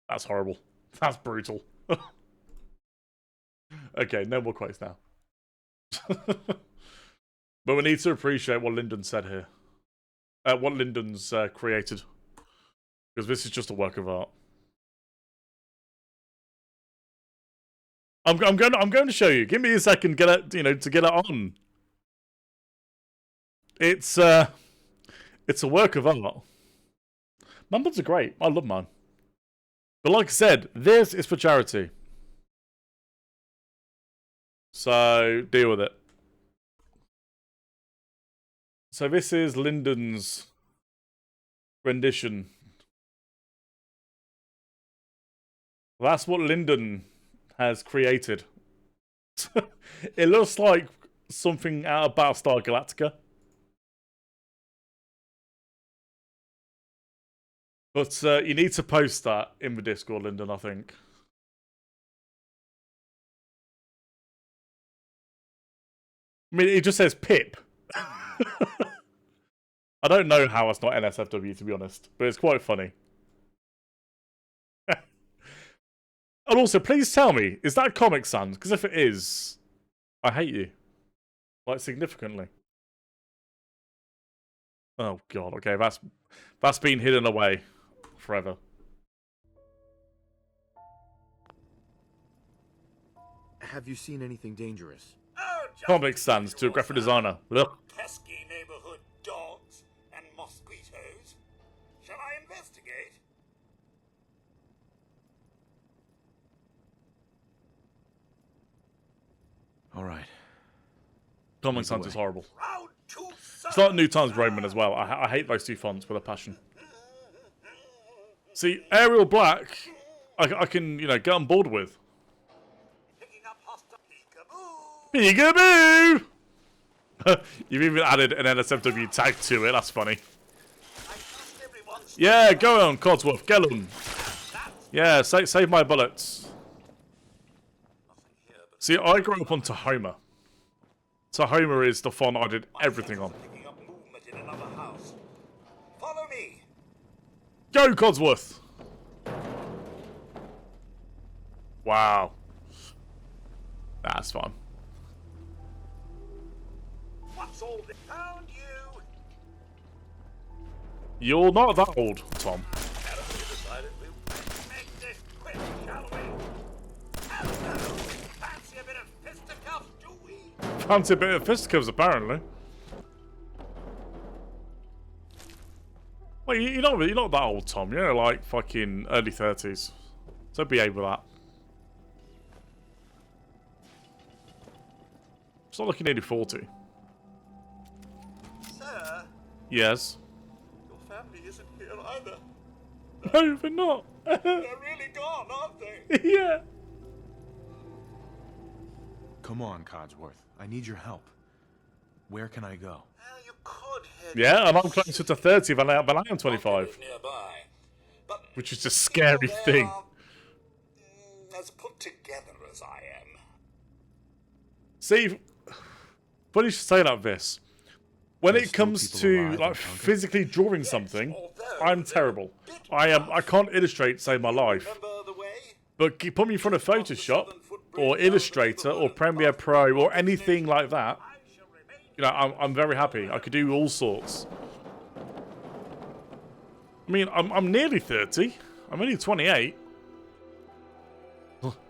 That's horrible. That's brutal. Okay, no more quotes now. But we need to appreciate what Lyndon said here. What Lyndon's created. Because this is just a work of art. I'm going to show you. Give me a second, get it, to get it on. It's a work of art. Mumbles are great. I love mine. But like I said, this is for charity. So deal with it. So this is Lyndon's rendition. That's what Lyndon has created. It looks like something out of Battlestar Galactica. But you need to post that in the Discord, Lyndon, I think. I mean, it just says Pip. I don't know how it's not NSFW, to be honest, but it's quite funny. And also, please tell me, is that Comic Sans? Because if it is, I hate you. Like, significantly. Oh, God. Okay, that's been hidden away forever. Have you seen anything dangerous? Oh, Comic Sans to a graphic designer. Look. Pesky neighborhood dogs and mosquitoes. Shall I investigate? All right. Comic Sans is horrible. It's like New Times Roman as well. I hate those two fonts with a passion. See, Arial Black, I can, get on board with. Peekaboo! You've even added an NSFW tag to it. That's funny. Yeah, go on, Codsworth. Get on. Yeah, save my bullets. See, I grew up on Tahoma. Tahoma is the font I did everything on. Follow me. Go, Codsworth! Wow. That's fun. What's all this? Found you. You're not that old, Tom. Make this quick, shall we? Hello. Fancy a bit of fisticuffs, do we? Fancy a bit of fisticuffs, apparently. Well, you're not that old, Tom. You're like fucking early 30s. So behave with that. It's not looking nearly 40. Sir, Yes. your family isn't here either. No, they're not. They're really gone, aren't they? Yeah. Come on, Codsworth. I need your help. Where can I go? You could head Yeah, and I'm closer to 30 than I am 25. nearby. But Which is a scary thing. as put together as I am. See, funny you should say that, Vis. When it comes to like physically drawing something, I'm terrible. I can't illustrate to save my life. But put me in front of Photoshop or Illustrator or Premiere Pro or anything like that, you know, I'm very happy. I could do all sorts. I mean, I'm nearly 30. I'm only 28.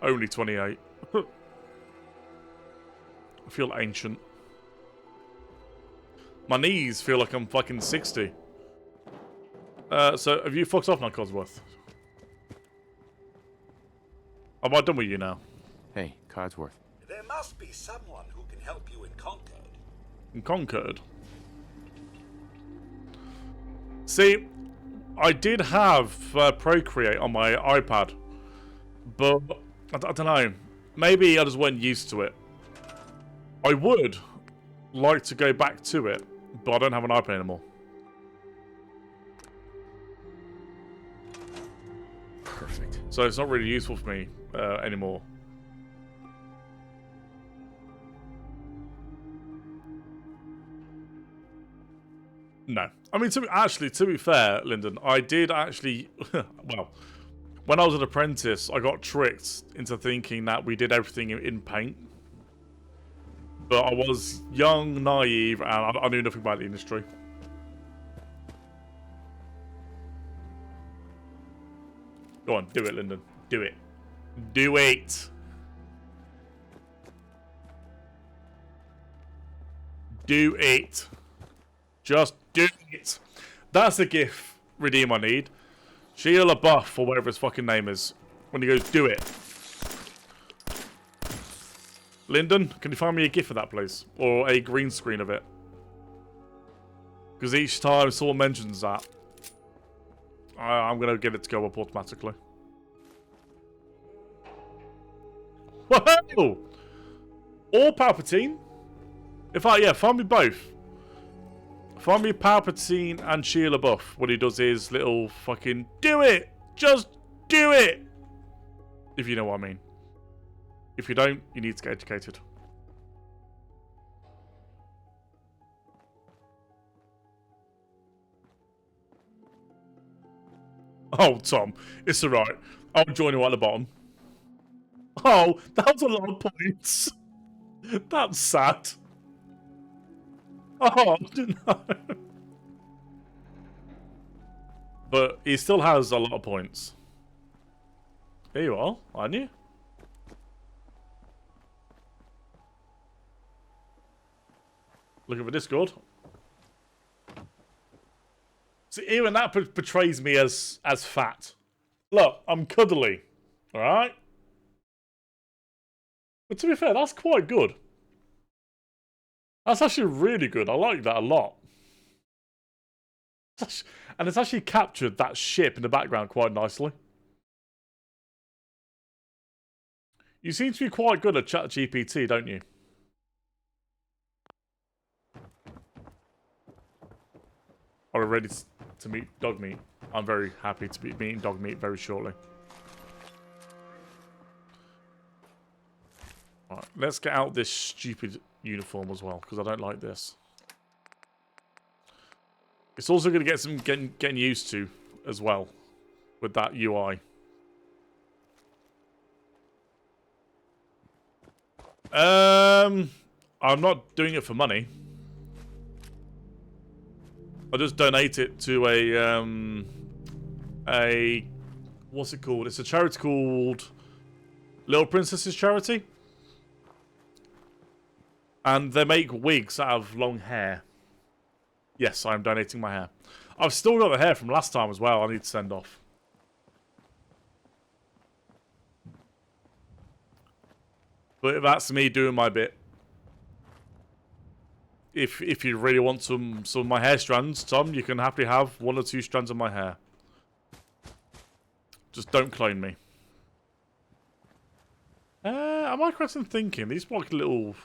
Only 28. I feel ancient. My knees feel like I'm fucking 60. So, have you fucked off now, Codsworth? Am I done with you now? Hey, Codsworth. There must be someone who can help you in Concord. In Concord? See, I did have Procreate on my iPad, but I don't know. Maybe I just wasn't used to it. I would like to go back to it, but I don't have an iPad anymore. Perfect. So it's not really useful for me anymore. No. I mean, to be fair, Lyndon, I did actually... well, when I was an apprentice, I got tricked into thinking that we did everything in Paint. But I was young, naive, and I knew nothing about the industry. Go on, do it, Lyndon. Do it. Do it! Do it. Just do it. That's the GIF redeem I need. Shia LaBeouf, or whatever his fucking name is. When he goes, do it. Lyndon, can you find me a GIF of that, please? Or a green screen of it? Because each time someone mentions that, I'm going to get it to go up automatically. Whoa! Or Palpatine. In fact, yeah, find me both. Find me Palpatine and Shia LaBeouf. What he does is little fucking do it! Just do it! If you know what I mean. If you don't, you need to get educated. Oh, Tom, it's alright. I'll join you at the bottom. Oh, that was a lot of points. That's sad. Oh, no. But he still has a lot of points. Here you are, aren't you? Looking for Discord. See, even that portrays me as fat. Look, I'm cuddly. Alright? But to be fair, that's quite good. That's actually really good. I like that a lot. And it's actually captured that ship in the background quite nicely. You seem to be quite good at ChatGPT, don't you? Are we ready to meet Dogmeat? I'm very happy to be meeting Dogmeat very shortly. Alright, let's get out this stupid uniform as well, because I don't like this. It's also going to get some getting used to as well with that UI. I'm not doing it for money. I just donate it to a what's it called? It's a charity called Little Princess's Charity. And they make wigs out of long hair. Yes, I'm donating my hair. I've still got the hair from last time as well. I need to send off. But that's me doing my bit. If you really want some of my hair strands, Tom, you can happily have 1 or 2 strands of my hair. Just don't clone me. Am I correct in thinking these are like a little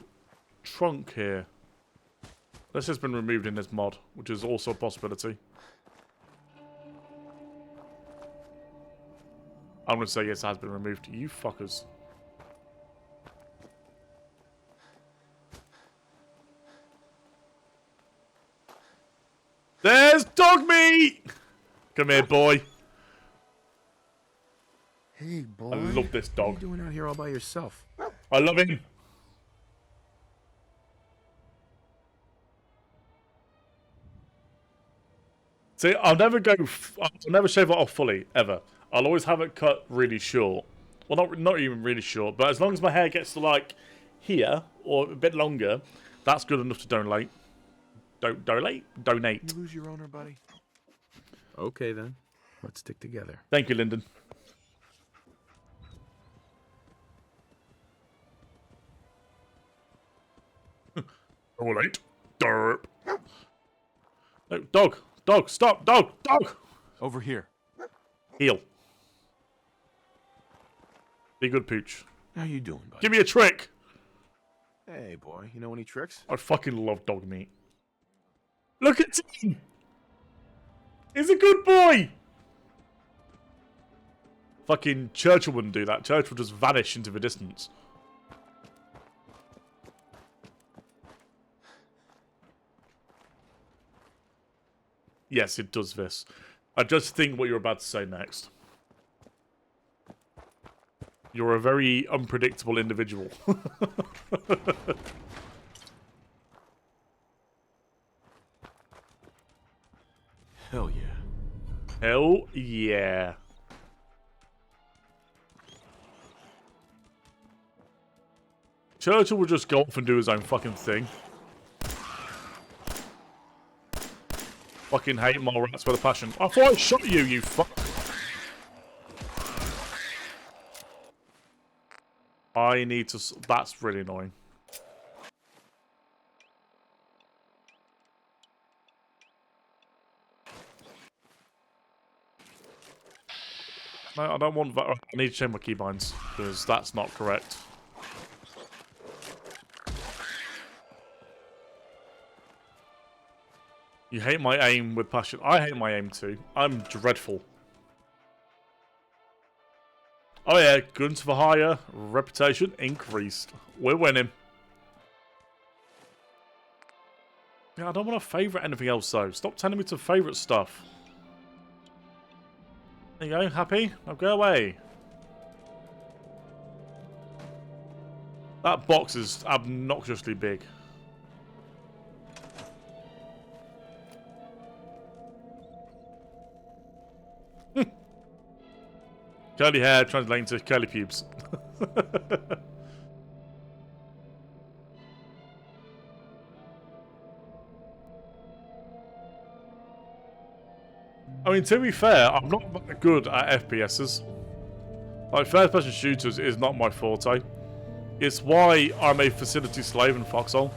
trunk here? This has been removed in this mod, which is also a possibility. I'm going to say yes, it has been removed. You fuckers. There's dog meat! Come here, boy. Hey, boy. I love this dog. What are you doing out here all by yourself? I love him. See, I'll never shave it off fully, ever. I'll always have it cut really short. Well, not even really short, but as long as my hair gets to, like, here, or a bit longer, that's good enough to donate. Donate? You lose your owner, buddy? Okay, then. Let's stick together. Thank you, Lyndon. Donate. Derp. No, dog. Dog, stop. Dog. Dog. Over here. Heel. Be good, Pooch. How you doing, buddy? Give me a trick. Hey, boy. You know any tricks? I fucking love dog meat. Look at him. He's a good boy. Fucking Churchill wouldn't do that. Churchill would just vanish into the distance. Yes, it does this. I just think what you're about to say next. You're a very unpredictable individual. Hell yeah. Hell yeah. Churchill would just go off and do his own fucking thing. Fucking hate mole rats with a passion. I thought I shot you, you fuck. I need to... That's really annoying. No, I don't want that. I need to change my keybinds, because that's not correct. You hate my aim with passion. I hate my aim too. I'm dreadful. Oh yeah, guns for hire, reputation increased. We're winning. Yeah, I don't want to favourite anything else though. Stop telling me to favourite stuff. There you go, happy? Now go away. That box is obnoxiously big. Curly hair translating to curly pubes. I mean, to be fair, I'm not that good at FPSs. Like, first-person shooters is not my forte. It's why I'm a facility slave in Foxhole.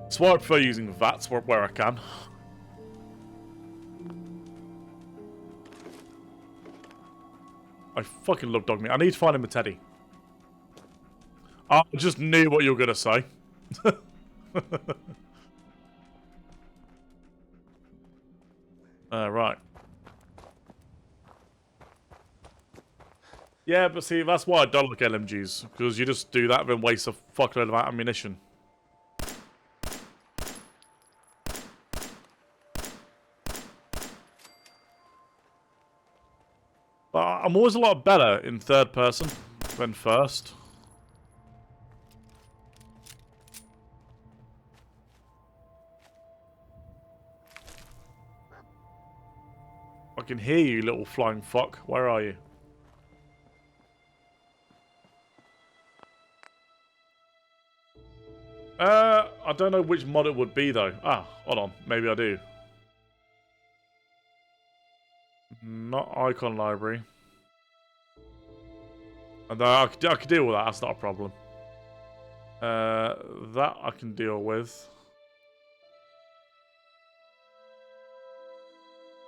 That's why I prefer using VATS where I can. I fucking love dog meat. I need to find him a teddy. I just knew what you were going to say. Right. Yeah, but see, that's why I don't like LMGs. Because you just do that and then waste a fuckload of ammunition. But I'm always a lot better in third person than first. I can hear you, little flying fuck. Where are you? I don't know which mod it would be though. Ah, hold on. Maybe I do. Not icon library. And I can deal with that. That's not a problem. That I can deal with.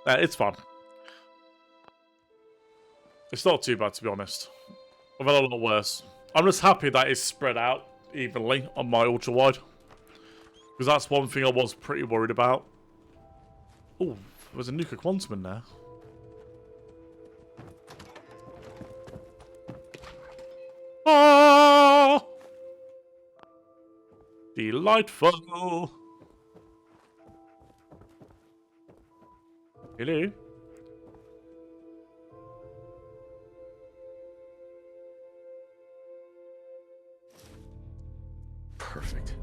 It's fun. It's not too bad, to be honest. I've had a lot worse. I'm just happy that it's spread out evenly on my ultra wide, because that's one thing I was pretty worried about. Oh, there's a nuclear quantum in there. Delightful. Hello. Perfect.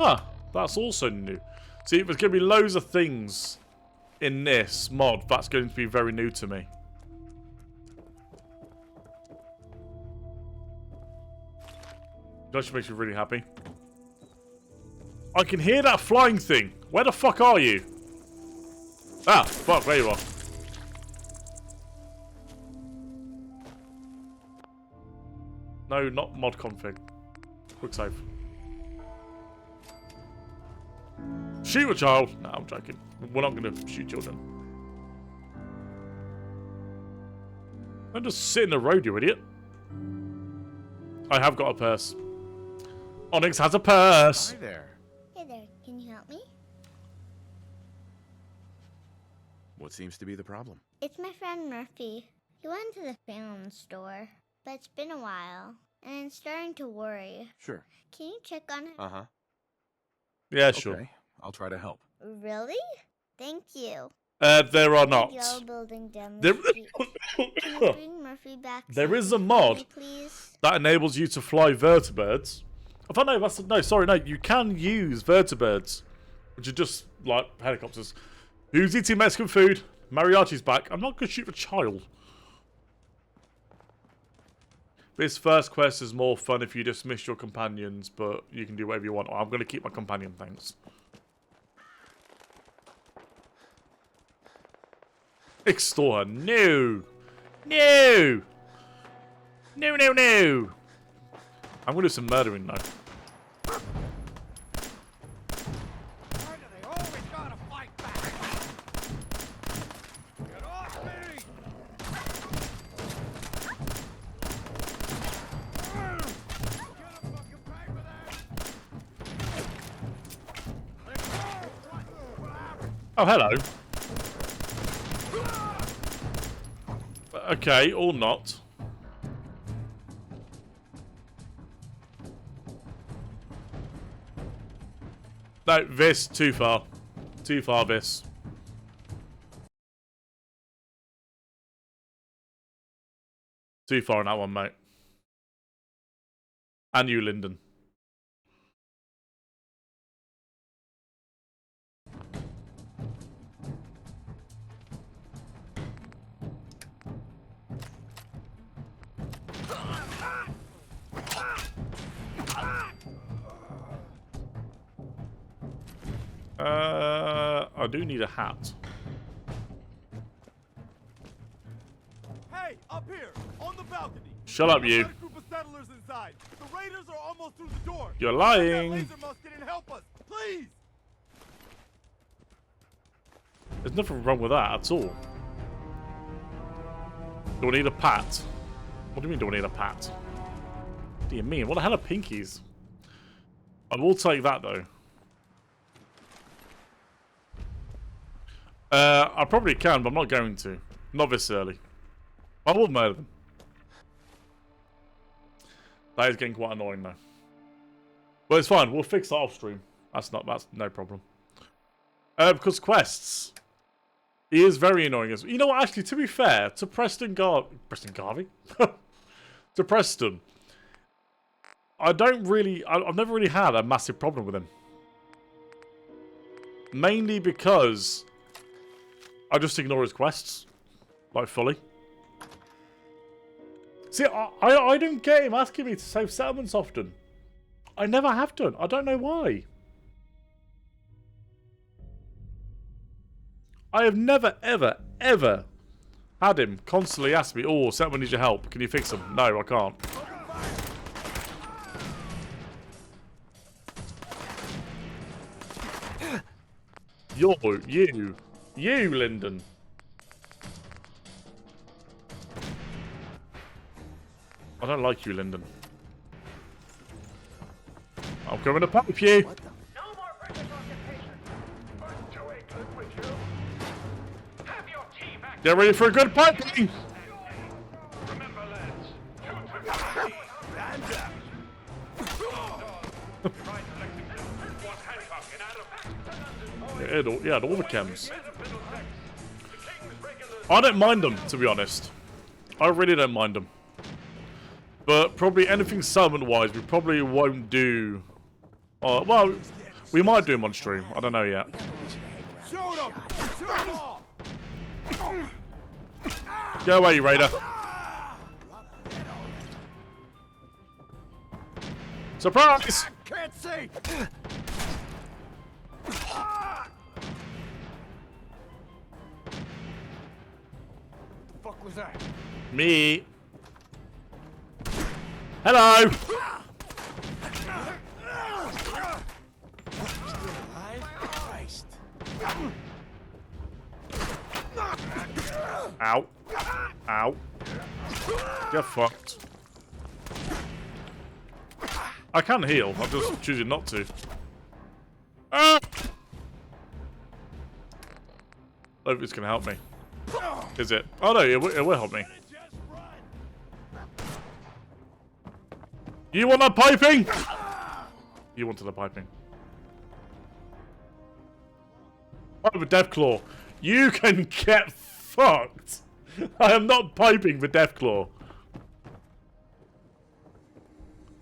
Ah, that's also new. See, there's going to be loads of things in this mod that's going to be very new to me. That just makes me really happy. I can hear that flying thing. Where the fuck are you? Ah, fuck, there you are. No, not mod config. Quick save. Shoot a child! No, I'm joking. We're not going to shoot children. Don't just sit in the road, you idiot. I have got a purse. Onyx has a purse. Hi there. Hey there, can you help me? What seems to be the problem? It's my friend Murphy. He went to the Phantom store, but it's been a while, and I'm starting to worry. Sure. Can you check on him? Uh-huh. Yeah, sure. Okay, I'll try to help. Really? Thank you. There are not. Yellow building down There, the street. Can you bring Murphy back? there is a soon for mod me, please? that enables you to fly vertibirds. I thought no, you can use vertibirds, which are just like helicopters. Who's eating Mexican food? Mariachi's back. I'm not gonna shoot the child. This first quest is more fun if you dismiss your companions, but you can do whatever you want. I'm gonna keep my companion, thanks. Extort her. No! No! No, no, no! I'm gonna do some murdering, though. Oh, hello. Okay, or not. No, this, too far. Too far, this. Too far on that one, mate. And you, Lyndon. I do need a hat. Hey, up here, on the balcony. Shut up, you. There's a group of settlers inside. The raiders are almost through the door. You're lying. Laser must get in and help us, please. There's nothing wrong with that at all. Do I need a pat? What do you mean, do I need a pat? What do you mean? What the hell are pinkies? I will take that, though. I probably can, but I'm not going to. Not this early. I will murder them. That is getting quite annoying, though. But it's fine. We'll fix that off stream. That's no problem. Because quests. He is very annoying. You know what? Actually, to be fair, to Preston Garvey? To Preston. I've never really had a massive problem with him. Mainly because I just ignore his quests. Like, fully. See, I don't get him asking me to save settlements often. I never have done. I don't know why. I have never, ever, ever had him constantly ask me, oh, settlement needs your help. Can you fix them? No, I can't. You, Lyndon. I don't like you, Lyndon. I'm coming to pipe you. Get ready for a good piping. Remember, lads, He had all the chems. I don't mind them, to be honest. I really don't mind them. But probably anything summon-wise, we probably won't do... well, we might do them on stream. I don't know yet. Go away, Raider. Surprise! Can't see. Fuck was that? Me. Hello. Ow. Ow. Get fucked. I can heal, I'm just choosing not to. Ah! I hope it's gonna help me. Is it? Oh no, it will help me. You want that piping? You wanted the piping. Oh, with Deathclaw. You can get fucked. I am not piping for Deathclaw.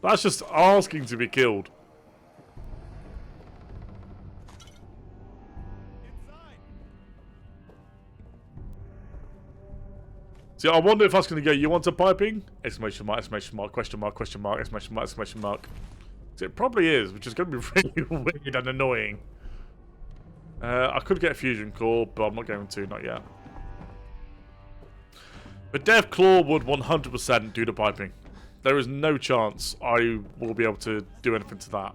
That's just asking to be killed. See, I wonder if that's going to go, you want a piping? Exclamation mark, exclamation mark, question mark, question mark, exclamation mark, exclamation mark. See, it probably is, which is going to be really weird and annoying. I could get a fusion core, but I'm not going to, not yet. But Deathclaw would 100% do the piping. There is no chance I will be able to do anything to that.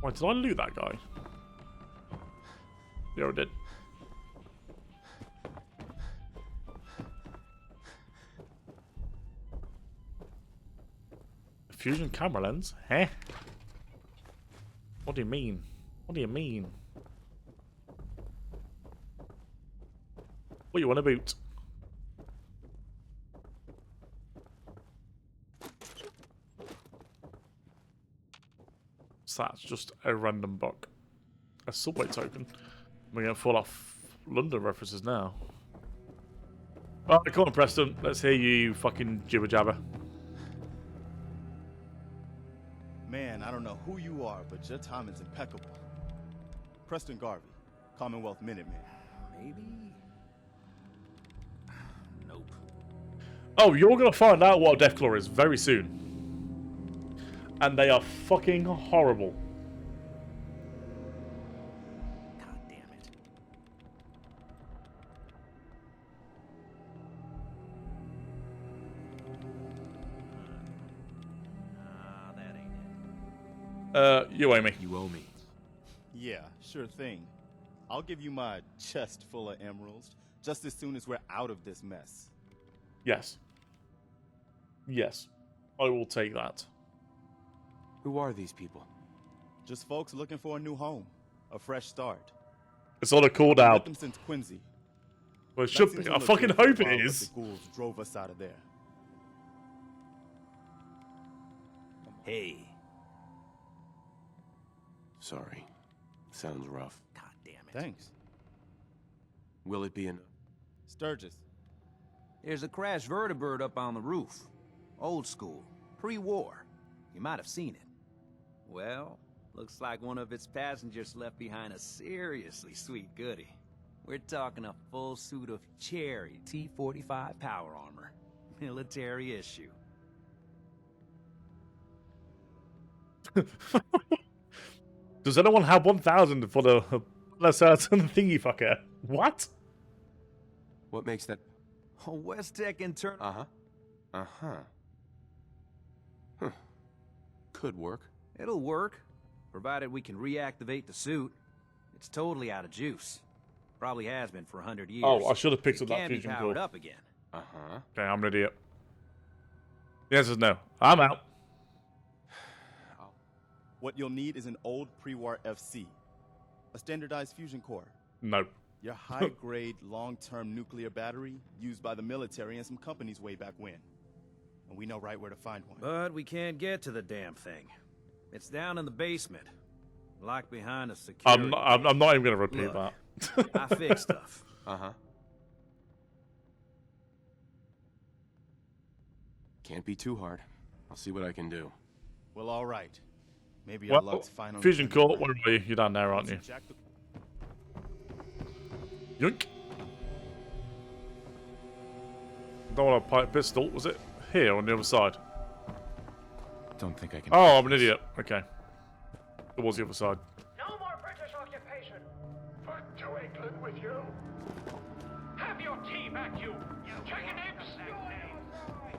Wait, did I loot that guy? Yeah, I did. Fusion camera lens? Huh? What do you mean? What do you mean? What you want to boot? So that's just a random buck. A subway token. We're going to fall off London references now. Alright, come on, Preston. Let's hear you fucking jibber jabber. Man, I don't know who you are, but your timing's impeccable. Preston Garvey, Commonwealth Minuteman. Maybe? Nope. Oh, you're going to find out what a Deathclaw is very soon. And they are fucking horrible. God damn it. That ain't it. You owe me. You owe me. Yeah, sure thing. I'll give you my chest full of emeralds just as soon as we're out of this mess. Yes. Yes. I will take that. Who are these people? Just folks looking for a new home, a fresh start. It's on a call I've down. met them since Quincy. Well, it should be. I fucking hope it is. The ghouls drove us out of there. Hey. Sorry. Sounds rough. God damn it. Thanks. Will it be in... Sturgis. There's a crashed vertibird up on the roof. Old school. Pre-war. You might have seen it. Well, looks like one of its passengers left behind a seriously sweet goodie. We're talking a full suit of cherry T-45 power armor. Military issue. Does anyone have 1,000 for the certain thingy fucker? What? What makes that... A West Tech intern... Uh-huh. Uh-huh. Huh. Could work. It'll work, provided we can reactivate the suit. It's totally out of juice. Probably has been for 100 years. Oh, I should have picked up that Can be fusion powered core. up again. Uh-huh. Okay, I'm an idiot. The answer is no. I'm out. What you'll need is an old pre-war FC. A standardized fusion core. No. Your high-grade, long-term nuclear battery used by the military and some companies way back when. and we know right where to find one. But we can't get to the damn thing. It's down in the basement, locked behind a security. I'm not even going to repeat Look, that. I fix stuff. Uh-huh. Can't be too hard. I'll see what I can do. Well, all right. Maybe our Well, luck's finally... Fusion Core, where are you? You're down there, aren't you? Yoink. Don't want a pipe pistol. Was it here on the other side? Don't think I can... Oh, I'm an idiot. Okay. It was the other side. No more British occupation. Back to England with you. Have your tea back, you jackanapes.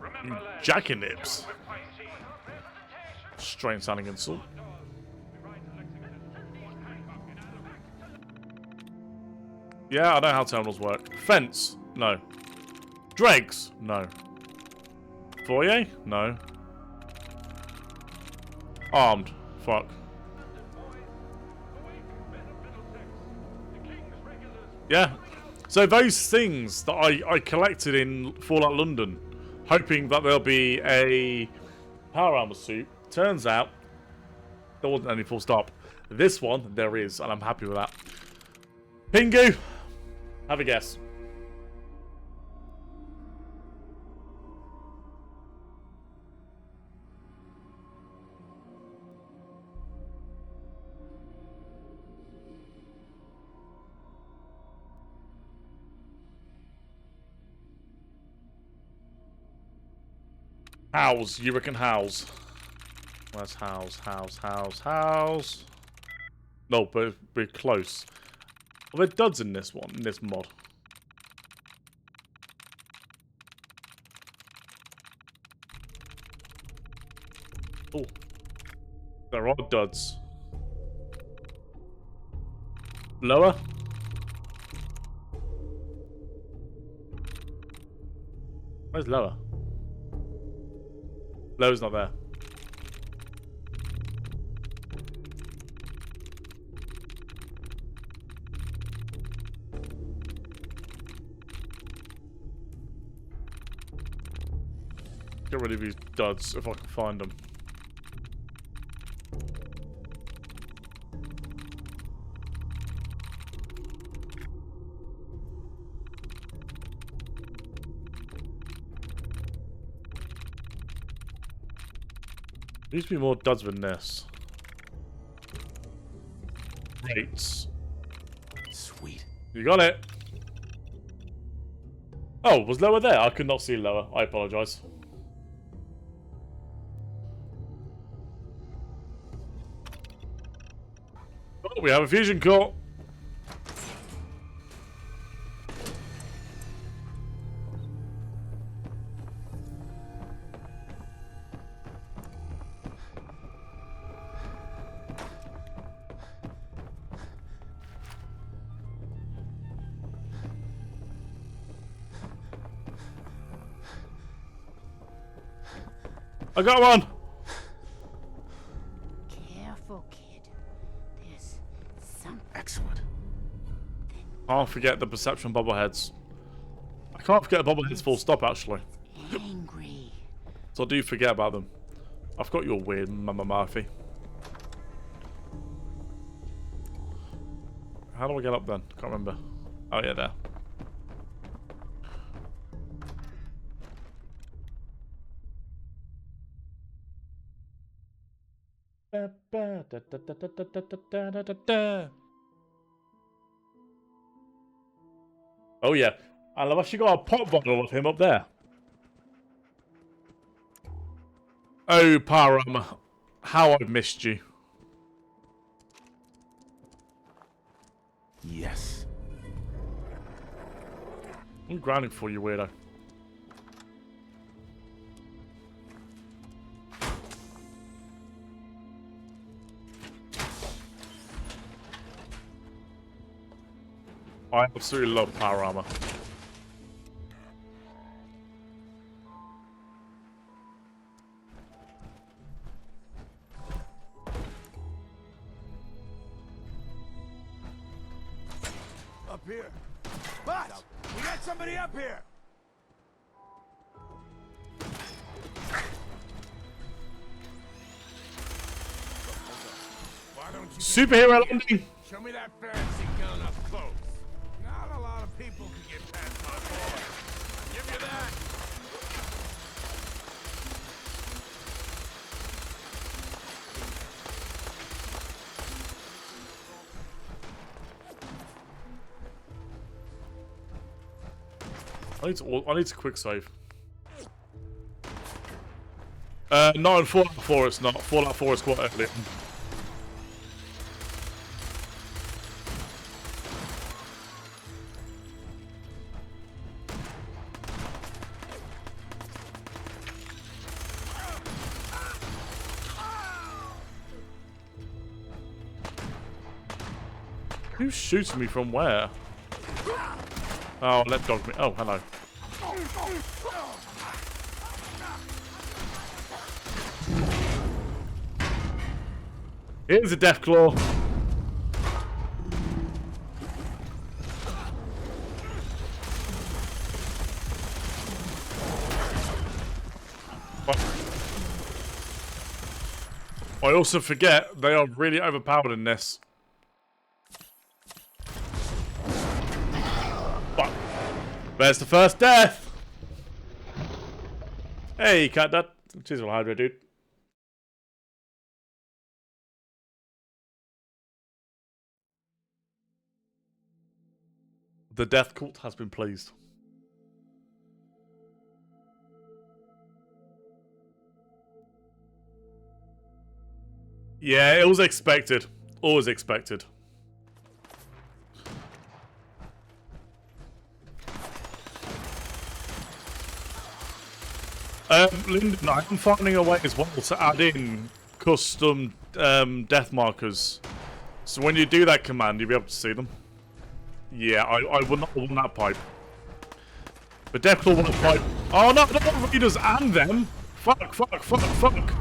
Remember, lads, Jackanapes. Strange sounding insult. Yeah, I know how terminals work. Fence? No. Dregs? No. Foyer? No. Armed? Fuck. Yeah. So those things that I collected in Fallout London, hoping that there'll be a power armor suit, turns out there wasn't any full stop. This one, there is, and I'm happy with that. Pingu, have a guess. House, you reckon house? Where's house? No, but we're close. Are there duds in this one, in this mod? Oh. There are duds. Lower? Where's lower? Lower's not there. Get rid of these duds if I can find them. There used to be more duds than this. Rates. Sweet. You got it. Oh, was lower there? I could not see lower. I apologise. Oh, we have a fusion core. I got one! Careful, kid. There's something. Excellent. Can't forget the perception bobbleheads. I can't forget the bobbleheads full stop, actually. Angry. So I do forget about them. I've got your weird Mama Murphy. How do I get up then? Can't remember. Oh yeah, there. Oh yeah, and I've actually got a pop bottle of him up there. Oh, Param, how I've missed you. Yes. I'm grounding for you, weirdo. I absolutely love power armor. Up here. But we got somebody up here. Superhero landing. Show me that fancy gun up close. Not a lot of people can get past my boy. I'll give you that. I need to quick save. Not in Fallout 4 it's not. Fallout 4 is quite early. Who's shooting me from where? Oh, let dog me. Oh, hello. Here's a Deathclaw. But I also forget they are really overpowered in this. But there's the first death. Hey, cat dad. Cheers, little Hydra dude. The death cult has been pleased. Yeah, it was expected. Always expected. Lyndon, I'm finding a way as well to add in custom death markers. So when you do that command, you'll be able to see them. Yeah, I will not want that pipe. But Deathclaw want a pipe. Oh no, not readers and them. Fuck, fuck, fuck, fuck.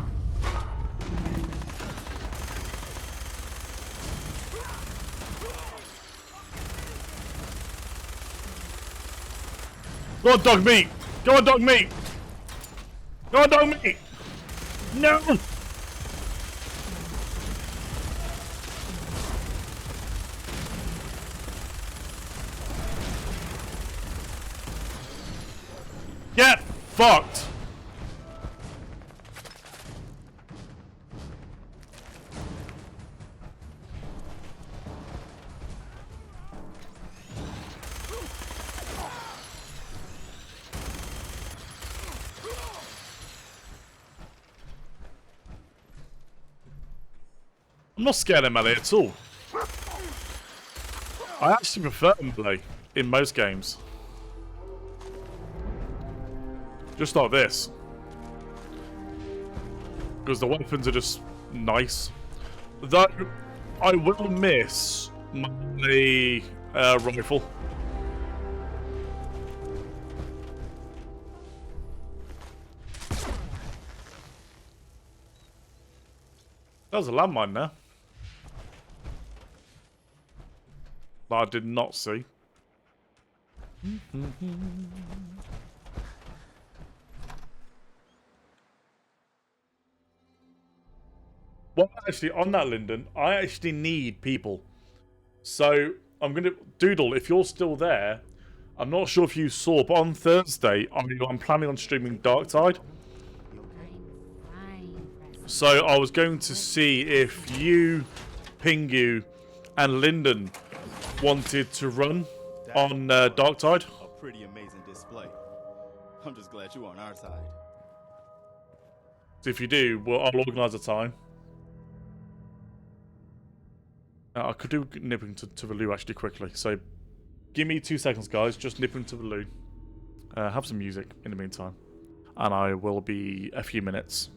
Go on, dog meat. Go on, dog meat. Go on, dog meat. No. Get fucked! I'm not scared of melee at all. I actually prefer melee in most games. Just like this. Because the weapons are just nice. Though, I will miss my rifle. That was a landmine there. That I did not see. Well, actually, on that, Lyndon, I actually need people. So, I'm going to... Doodle, if you're still there, I'm not sure if you saw, but on Thursday, I'm planning on streaming Darktide. So, I was going to see if you, Pingu, and Lyndon wanted to run on Darktide. A pretty amazing display. I'm just glad you're on our side. So if you do, well, I'll organise a time. I could do nipping to the loo actually quickly. So give me 2 seconds, guys. Just nipping to the loo. Have some music in the meantime. And I will be a few minutes.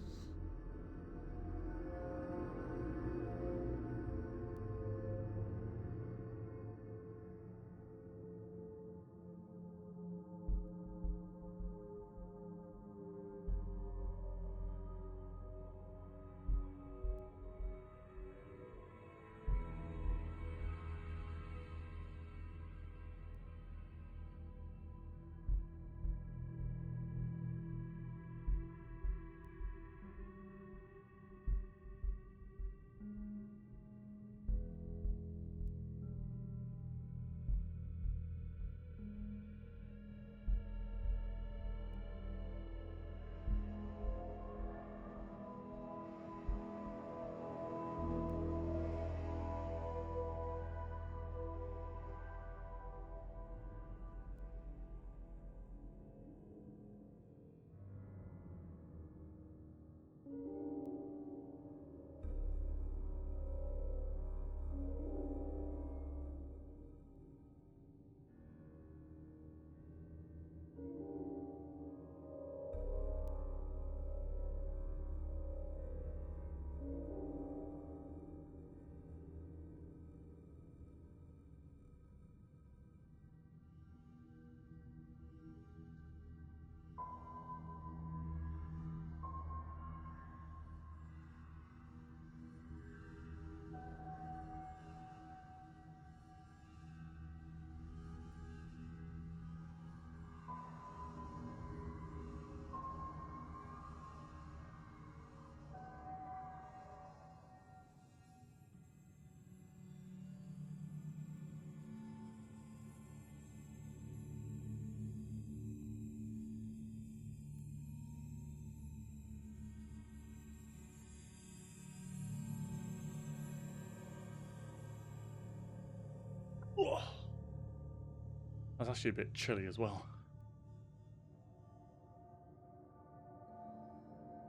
That's actually a bit chilly as well.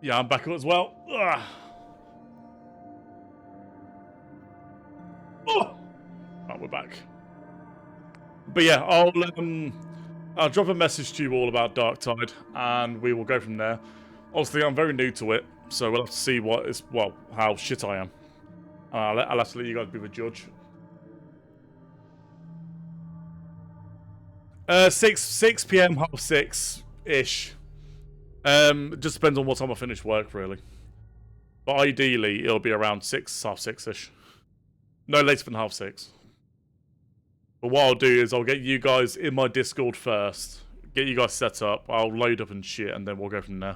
Yeah, I'm back up as well. Ugh. Oh! Right, we're back. But yeah, I'll drop a message to you all about Darktide, and we will go from there. Obviously, I'm very new to it, so we'll have to see how shit I am. I'll have to let you guys be the judge. 6 p.m, 6:30-ish. It just depends on what time I finish work, really. But ideally, it'll be around 6:30-ish. No later than 6:30. But what I'll do is I'll get you guys in my Discord first. Get you guys set up. I'll load up and shit, and then we'll go from there.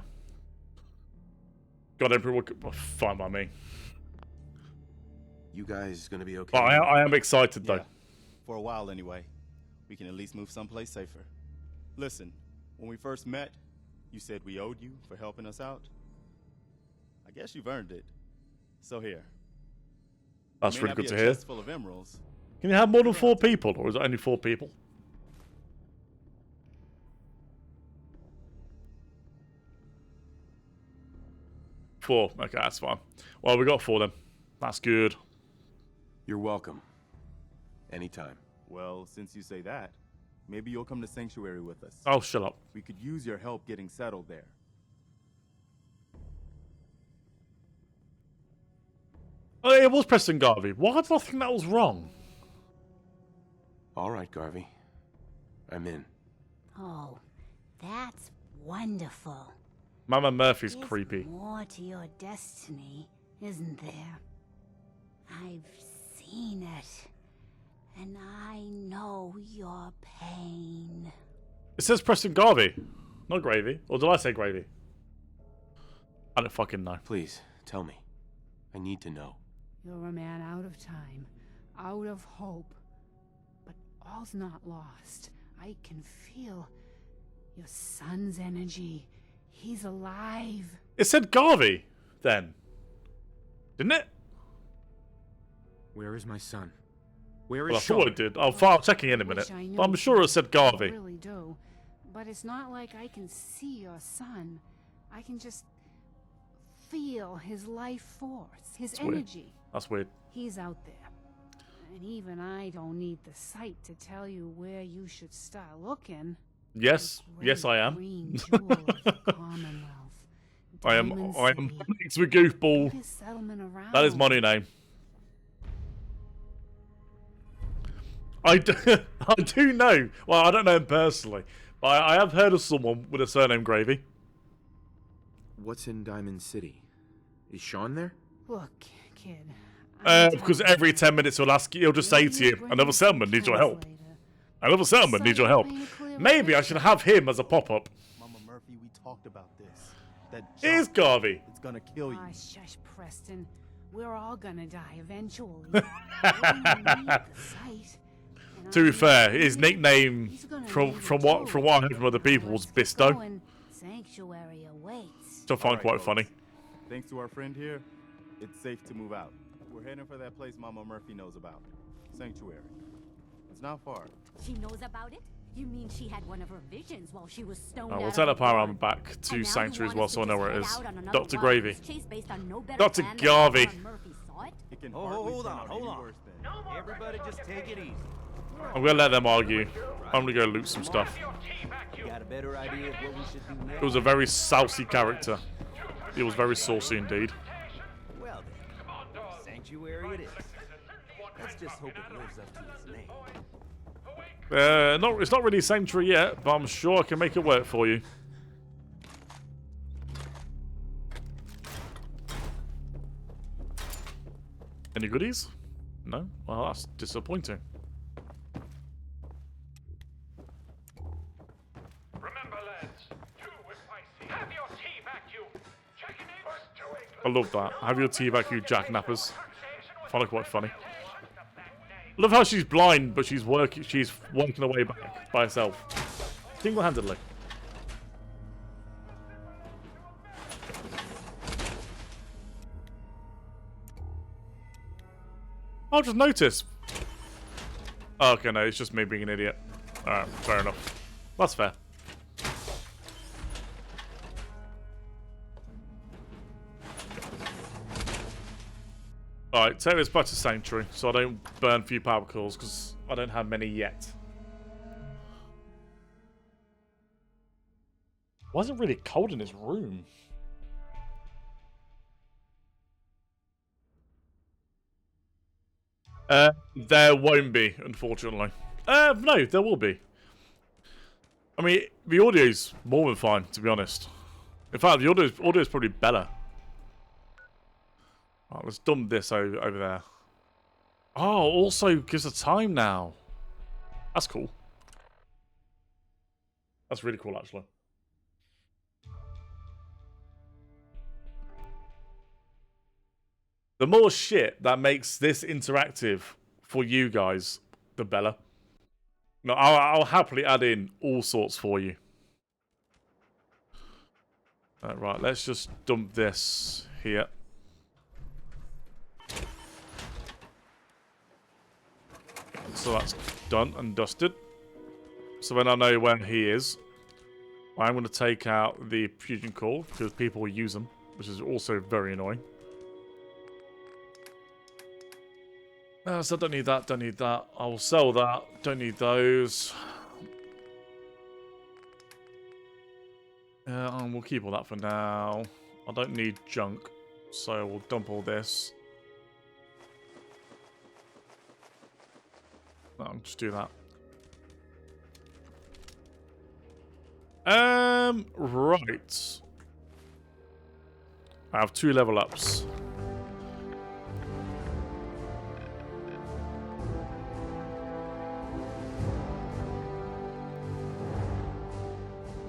God, Emperor, fine by me. You guys gonna be okay? But I am excited, though. Yeah. For a while, anyway. We can at least move someplace safer. Listen, when we first met, you said we owed you for helping us out. I guess you've earned it. So here. That's really good to hear. Full of emeralds. Can you have more than 4 people, or is it only 4 people? 4. Okay, that's fine. Well, we got 4 then. That's good. You're welcome. Anytime. Well, since you say that, maybe you'll come to Sanctuary with us. Oh, shut up. We could use your help getting settled there. Oh, it was Preston Garvey. Why did I think that was wrong? All right, Garvey. I'm in. Oh, that's wonderful. Mama Murphy's There's creepy. more to your destiny, isn't there? I've seen it, and I know your pain. It says Preston Garvey, not Gravy. Or did I say Gravy? I don't fucking know. Please, tell me. I need to know. You're a man out of time, out of hope. But all's not lost. I can feel your son's energy. He's alive. It said Garvey, then. Didn't it? Where is my son? Where Well, I is thought Sean? it did. I'll check in a minute. But I'm sure it said Garvey. I really do. But it's not like I can see your son. I can just feel his life force, his That's weird. energy. That's weird. He's out there. And even I don't need the sight to tell you where you should start looking. Yes, yes, I am. Green jewel of the Commonwealth. I am next to a goofball. Biggest settlement around. That is my new name. I do know. Well, I don't know him personally, but I have heard of someone with a surname Gravy. What's in Diamond City? Is Sean there? Look, kid. Because every 10 minutes he'll just say to you, another settlement needs your help. Another settlement needs your help. Maybe I should have him as a pop-up. Mama Murphy, we talked about this. That Here's Garvey. It's gonna kill you. Ah, shush, Preston. We're all gonna die eventually. We need the sight. To be fair, his nickname, from what I heard from other people, was Bisto. Sanctuary awaits. Which I find quite folks. funny. Thanks to our friend here, it's safe to move out. We're heading for that place Mama Murphy knows about. Sanctuary. It's not far. She knows about it? You mean she had one of her visions while she was stoned We'll out tell on her power the I'm back And to now Sanctuary as you well, want so I us to know where it just is. head out on another Dr. wild Gravy. goose chase based on no better Dr. plan than Garvey. Mama Murphy saw it? It can Oh, hardly hold turn on, out hold any on. worse than. Everybody just take it easy. I'm gonna let them argue. I'm gonna go loot some stuff. You got a better idea of what we should do next? It was a very saucy character. It was very saucy indeed. Well then, Sanctuary it is. Let's just hope it lives up to its name. It's not really Sanctuary yet, but I'm sure I can make it work for you. Any goodies? No? Well, that's disappointing. Remember, lads, do if I see. Have your tea vacuum. Checking in. First to England. I love that. Have your tea back, you jacknappers. I find it quite funny. I love how she's blind, but she's working her way back by herself. Single-handedly. I just noticed. Oh, okay, no, it's just me being an idiot. Alright, fair enough. That's fair. Alright, take this back to Sanctuary so I don't burn a few power cores because I don't have many yet. Why is it really cold in this room? There won't be, unfortunately. No, there will be. I mean, the audio's more than fine, to be honest. In fact, the audio's probably better. Right, let's dump this over there. Oh, also gives a time now. That's cool. That's really cool, actually. The more shit that makes this interactive for you guys, the better. No, I'll happily add in all sorts for you. Right, let's just dump this here. So that's done and dusted. So then I know where he is. I'm going to take out the fusion core because people will use them, which is also very annoying. So I don't need that, don't need that. I will sell that, don't need those. And we'll keep all that for now. I don't need junk, so we'll dump all this. I'll just do that. Right. I have 2 level ups.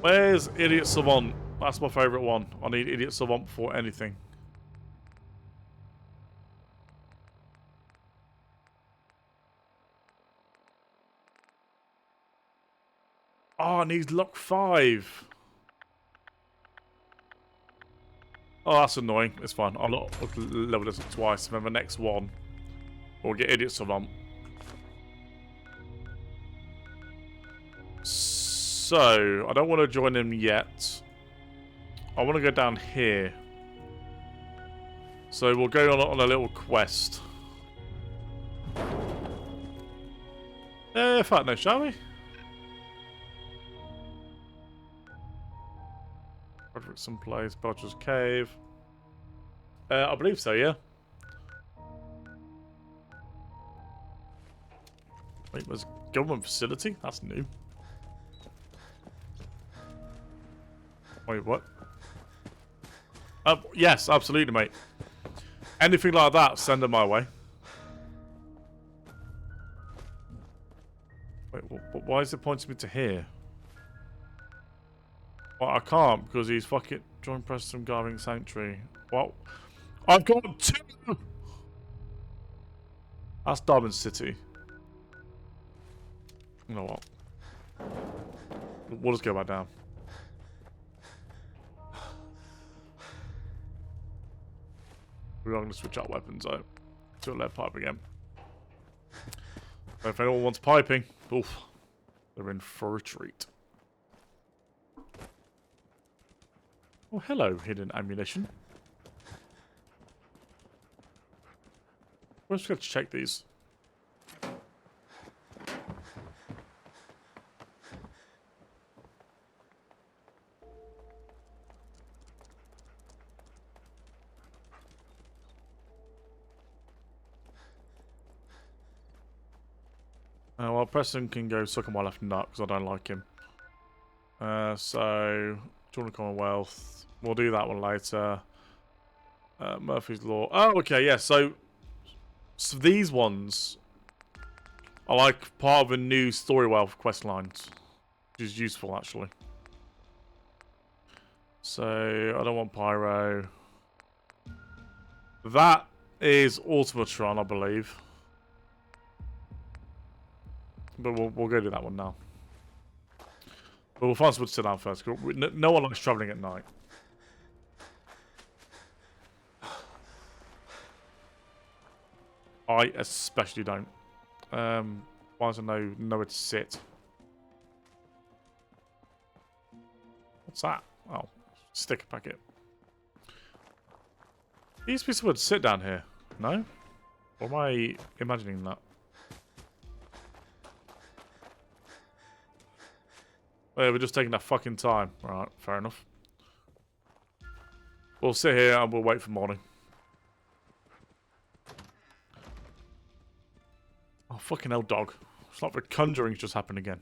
Where's Idiot Savant? That's my favourite one. I need Idiot Savant before anything. Oh, it needs luck 5. Oh, that's annoying. It's fine. I'll level this twice. And then the next one, we'll get Idiot Savant. So, I don't want to join him yet. I want to go down here. So, we'll go on a little quest. In fact, no, shall we? Frederickson Place, Bodger's Cave. I believe so, yeah. Wait, there's a government facility? That's new. Wait, what? Yes, absolutely, mate. Anything like that, send them my way. Wait, why is it pointing me to here? Well, I can't because he's fucking join Preston Garving Sanctuary. Well, I've got 2. That's Darwin City. You know what? We'll just go back down. We're going to switch out weapons though to a lead pipe again. So if anyone wants piping, oof, they're in for a treat. Oh, hello, hidden ammunition. We're just going to check these. Well, Preston can go suck on my left nut because I don't like him. So, Jordan Commonwealth. We'll do that one later. Murphy's Law. Oh, okay, yeah. So these ones are like part of a new Storywell quest lines, which is useful actually. So I don't want Pyro. That is Automatron, I believe. But we'll go do that one now. But we'll find someone to sit down first. No one likes travelling at night. I especially don't. Why is there nowhere to sit? What's that? Oh, sticker packet. There used to be someone to sit down here. No? Or am I imagining that? Oh, yeah, we're just taking that fucking time. Right, fair enough. We'll sit here and we'll wait for morning. Oh, fucking hell, dog. It's like the Conjuring's just happened again.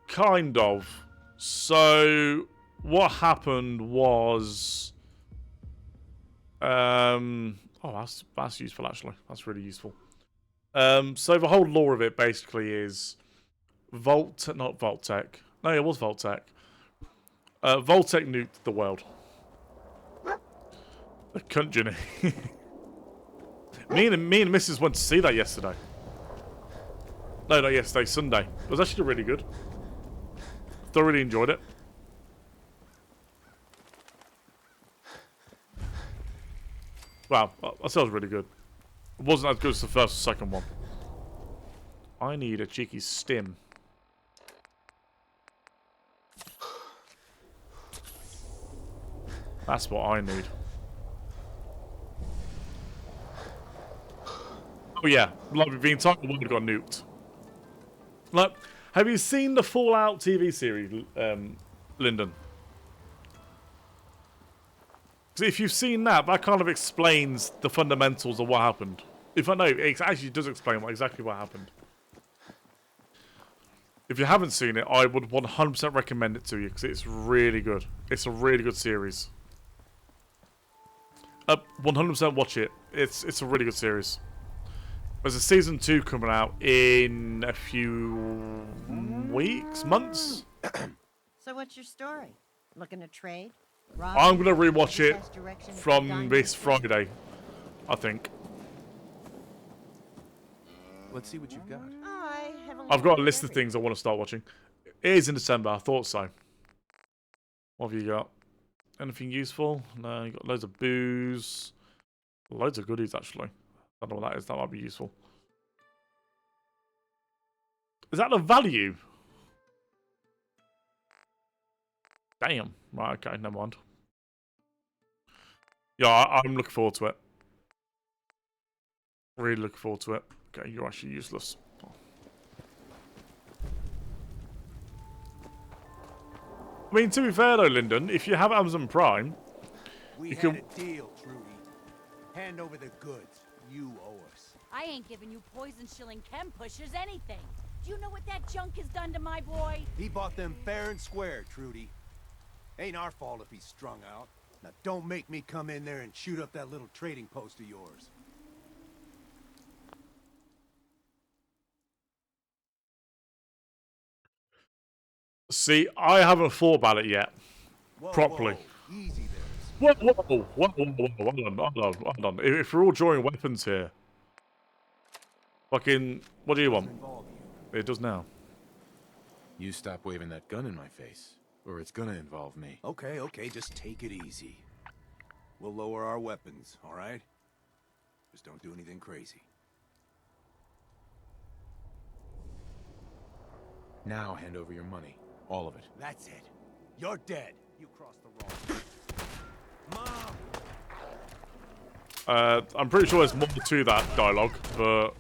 Kind of. So, what happened was... oh, that's useful, actually. That's really useful. So, the whole lore of it, basically, is... not Vault-Tec. No, it was Vault-Tec. Vault-Tec nuked the world. The cunt, Me and Mrs. went to see that yesterday. No, not yesterday, Sunday. It was actually really good. Thoroughly enjoyed it. Wow, that sounds really good. It wasn't as good as the first or second one. I need a cheeky stim. That's what I need. Oh yeah, like the entire world got nuked. Like, have you seen the Fallout TV series, Lyndon? So if you've seen that, that kind of explains the fundamentals of what happened. If I know, it actually does explain exactly what happened. If you haven't seen it, I would 100% recommend it to you because it's really good. It's a really good series. 100% watch it. It's a really good series. There's a season 2 coming out in a few weeks, months. So what's your story? Looking to trade? I'm gonna rewatch it from this Friday, I think. Let's see what you've got. I've got a list of things I want to start watching. It is in December. I thought so. What have you got? Anything useful? No, you got loads of booze. Loads of goodies, actually. I don't know what that is. That might be useful. Is that the value? Damn. Right, okay, never mind. Yeah, I'm looking forward to it. Really looking forward to it. Okay, you're actually useless. I mean, to be fair though, Lyndon, if you have Amazon Prime, we you had can... a deal, Trudy. Hand over the goods. You owe us. I ain't giving you poison-shilling chem pushers anything. Do you know what that junk has done to my boy? He bought them fair and square, Trudy. Ain't our fault if he's strung out. Now don't make me come in there and shoot up that little trading post of yours. See, I haven't thought about it yet. Properly. Whoa, easy there. Hold on. If we're all drawing weapons here. Fucking, what do you want? It does now. You stop waving that gun in my face, or it's gonna involve me. Okay, just take it easy. We'll lower our weapons, alright? Just don't do anything crazy. Now hand over your money. All of it. That's it. You're dead. You crossed the wrong... Mom! I'm pretty sure there's more to that dialogue, but...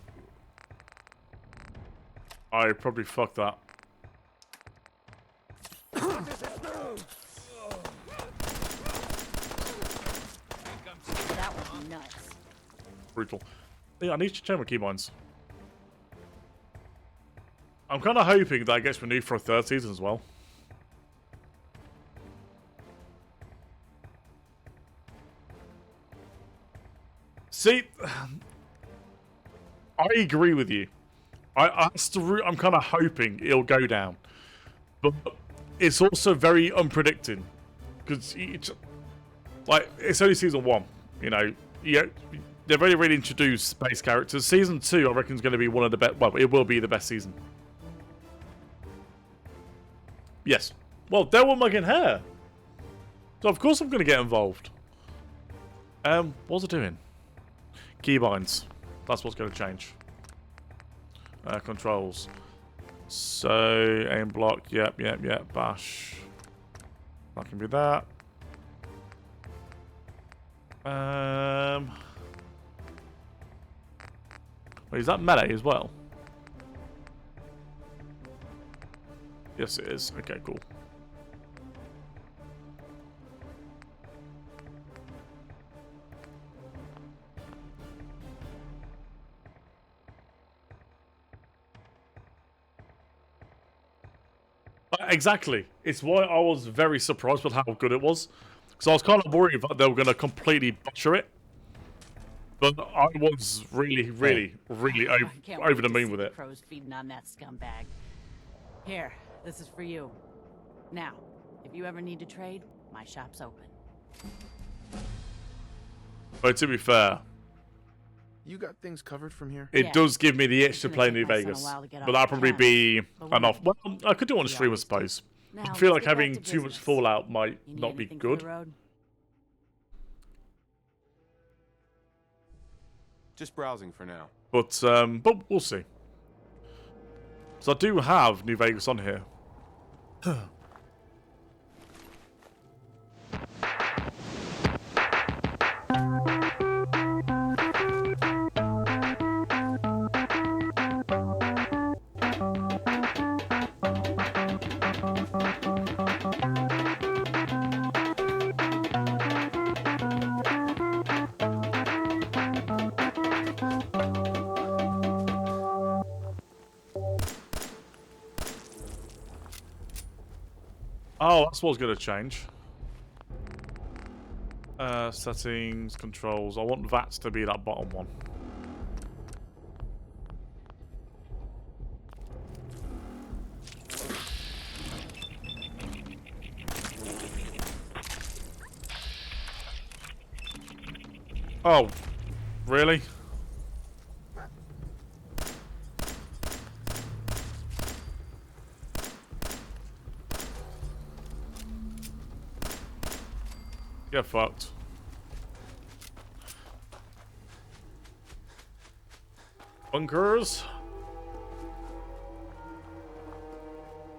I probably fucked that. That was nuts. Brutal. Yeah, I need to change my keybinds. I'm kind of hoping that gets renewed for a third season as well. See, I agree with you. I'm kind of hoping it'll go down, but it's also very unpredicting because like it's only season 1. You know, they've only really introduced space characters. Season 2, I reckon, is going to be one of the best. Well, it will be the best season. Yes. Well, they're all mugging hair. So of course I'm going to get involved. What's it doing? Keybinds. That's what's going to change. Controls. So, aim block, yep, bash. That can be that. Wait, is that melee as well? Yes, it is. Okay, cool. Exactly. It's why I was very surprised with how good it was. Because I was kind of worried that they were going to completely butcher it. But I was really over the moon with it. Crows feeding on that scumbag. Here, this is for you. Now, if you ever need to trade, my shop's open. But to be fair, you got things covered from here? It does give me the itch to play New Vegas. But that'll probably be enough. Well, I could do it on stream, I suppose. I feel like having too much Fallout might not be good. Just browsing for now. But we'll see. So I do have New Vegas on here. Oh, that's what's going to change. Settings, controls. I want VATS to be that bottom one. Oh, really? Get fucked. Bunkers.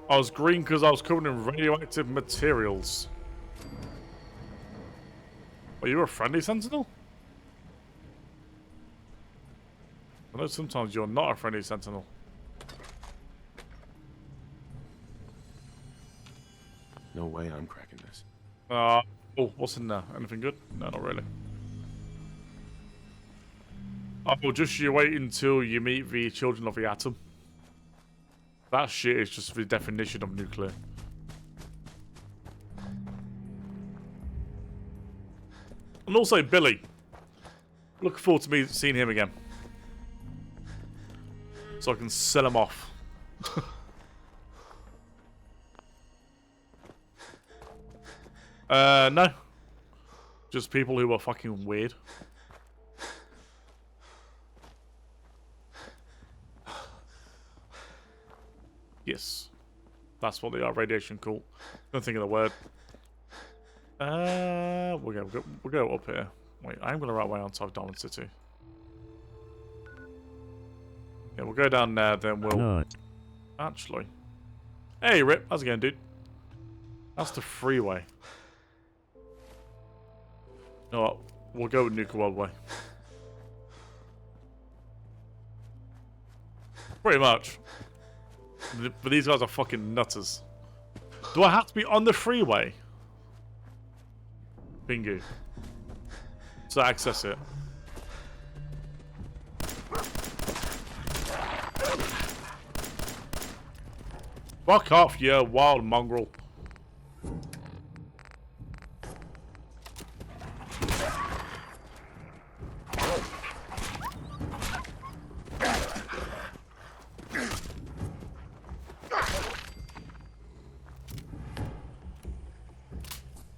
I was green because I was covered in radioactive materials. Are you a friendly sentinel? I know sometimes you're not a friendly sentinel. No way I'm cracking this. Oh, what's in there? Anything good? No, not really. Oh, just you wait until you meet the children of the atom. That shit is just the definition of nuclear. And also Billy. Looking forward to me seeing him again. So I can sell him off. No. Just people who are fucking weird. Yes. That's what they are, radiation cool. Don't think of the word. We'll go up here. Wait, I'm going the right way on top of Diamond City. Yeah, we'll go down there, then we'll... No. Actually. Hey, Rip. How's it going, dude? That's the freeway. You know what? We'll go with Nuka World Way. Pretty much. But these guys are fucking nutters. Do I have to be on the freeway? Bingo. To access it. Fuck off, you wild mongrel.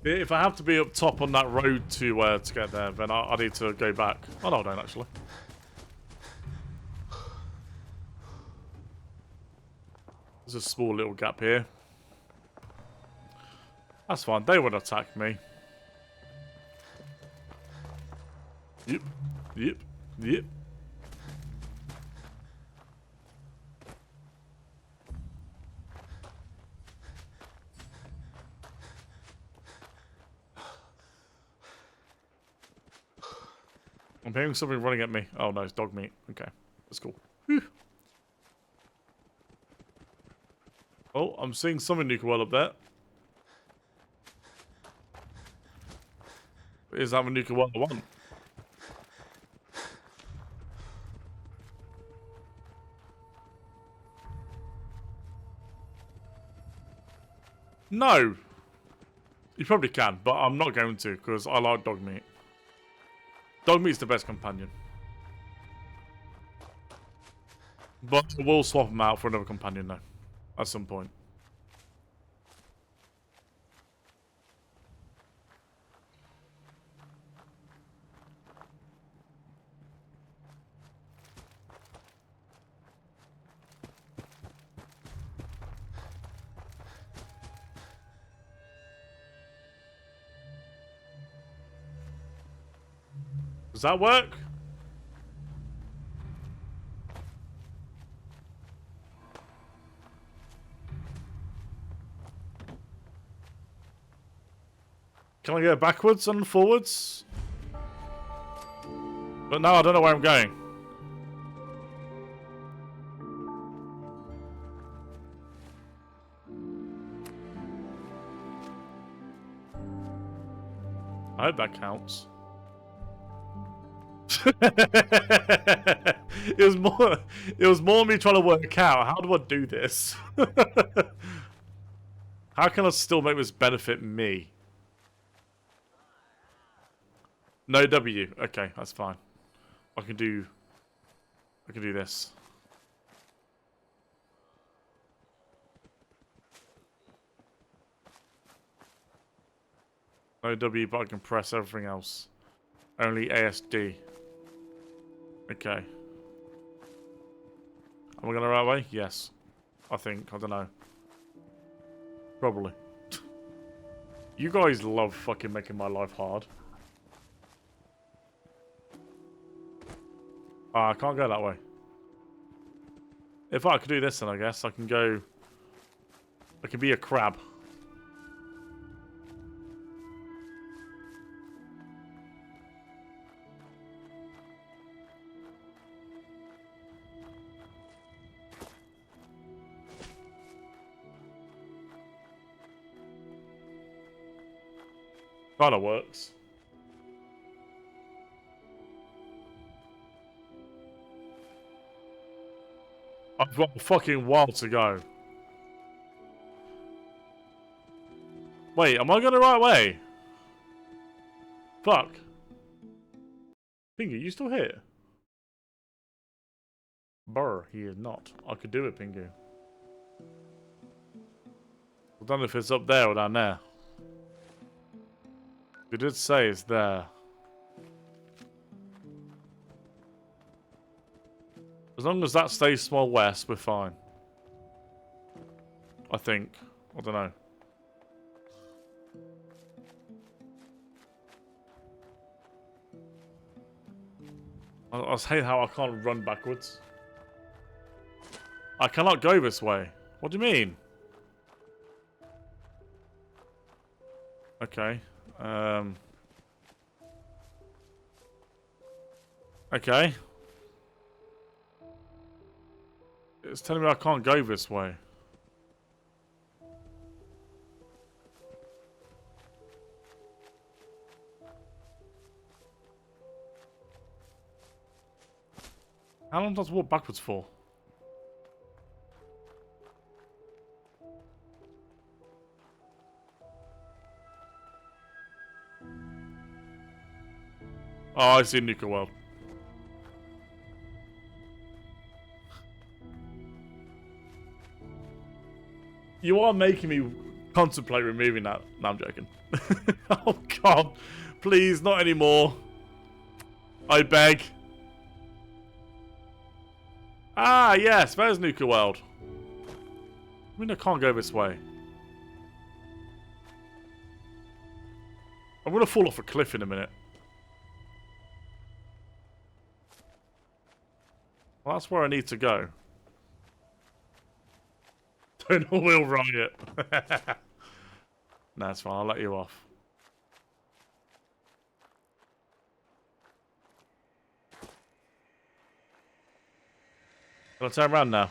If I have to be up top on that road to get there, then I need to go back. Oh no, I don't actually. There's a small little gap here. That's fine. They won't attack me. Yep. Yep. Yep. I'm hearing something running at me. Oh no, it's dog meat. Okay, that's cool. Whew. Oh, I'm seeing something nuclear well up there. Is that the nuclear well I want? No! You probably can, but I'm not going to, because I like dog meat. Dog meat's the best companion. But we'll swap them out for another companion, though. At some point. Does that work? Can I go backwards and forwards? But now I don't know where I'm going. I hope that counts. It was more me trying to work out how do I do this? How can I still make this benefit me? No W. Okay, that's fine. I can do this. No W, but I can press everything else. Only ASD. Okay. Am I going the right way? Yes. I think. I don't know. Probably. You guys love fucking making my life hard. Ah, I can't go that way. If I could do this then I guess I can go... I can be a crab. Kinda works. I've got a fucking while to go. Wait, am I going the right way? Fuck. Pingu, you still here? Brr, he is not. I could do it, Pingu. I don't know if it's up there or down there. You did say it's there. As long as that stays small west, we're fine. I think. I don't know. I hate how I can't run backwards. I cannot go this way. What do you mean? Okay. Okay. It's telling me I can't go this way. How long does it walk backwards for? Oh, I see nuclear world. You are making me contemplate removing that. No, I'm joking. Oh, God. Please, not anymore. I beg. Ah, yes. There's nuclear world. I mean, I can't go this way. I'm going to fall off a cliff in a minute. Well, that's where I need to go. Don't know, we'll riot. Nah, that's fine. I'll let you off. Can I turn around now?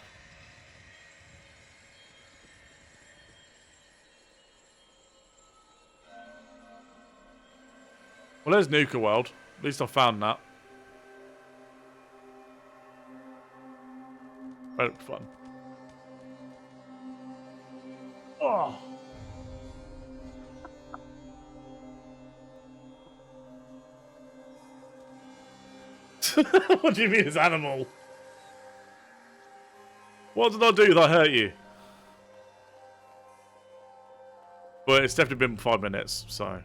Well, there's Nuka World. At least I found that. That looked fun. Oh. What do you mean it's animal? What did I do that hurt you? But it's definitely been 5 minutes, so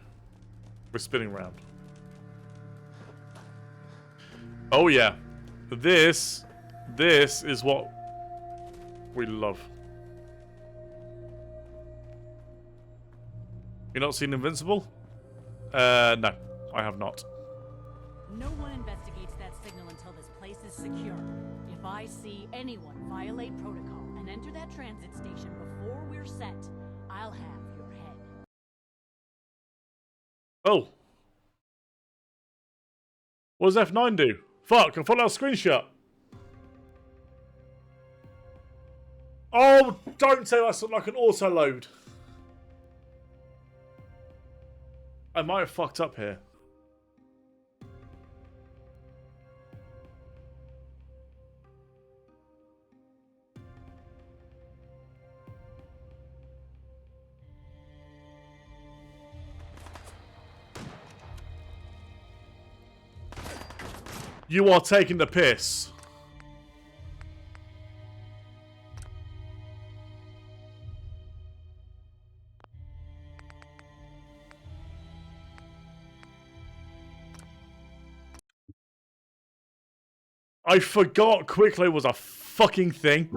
we're spinning around. Oh yeah, this is what we love. You not seen Invincible? No, I have not. No one investigates that signal until this place is secure. If I see anyone violate protocol and enter that transit station before we're set, I'll have your head. Oh. What does F9 do? Fuck, I thought that was a screenshot. Oh, don't say that's like an auto load. I might have fucked up here. You are taking the piss. I forgot quick load was a fucking thing.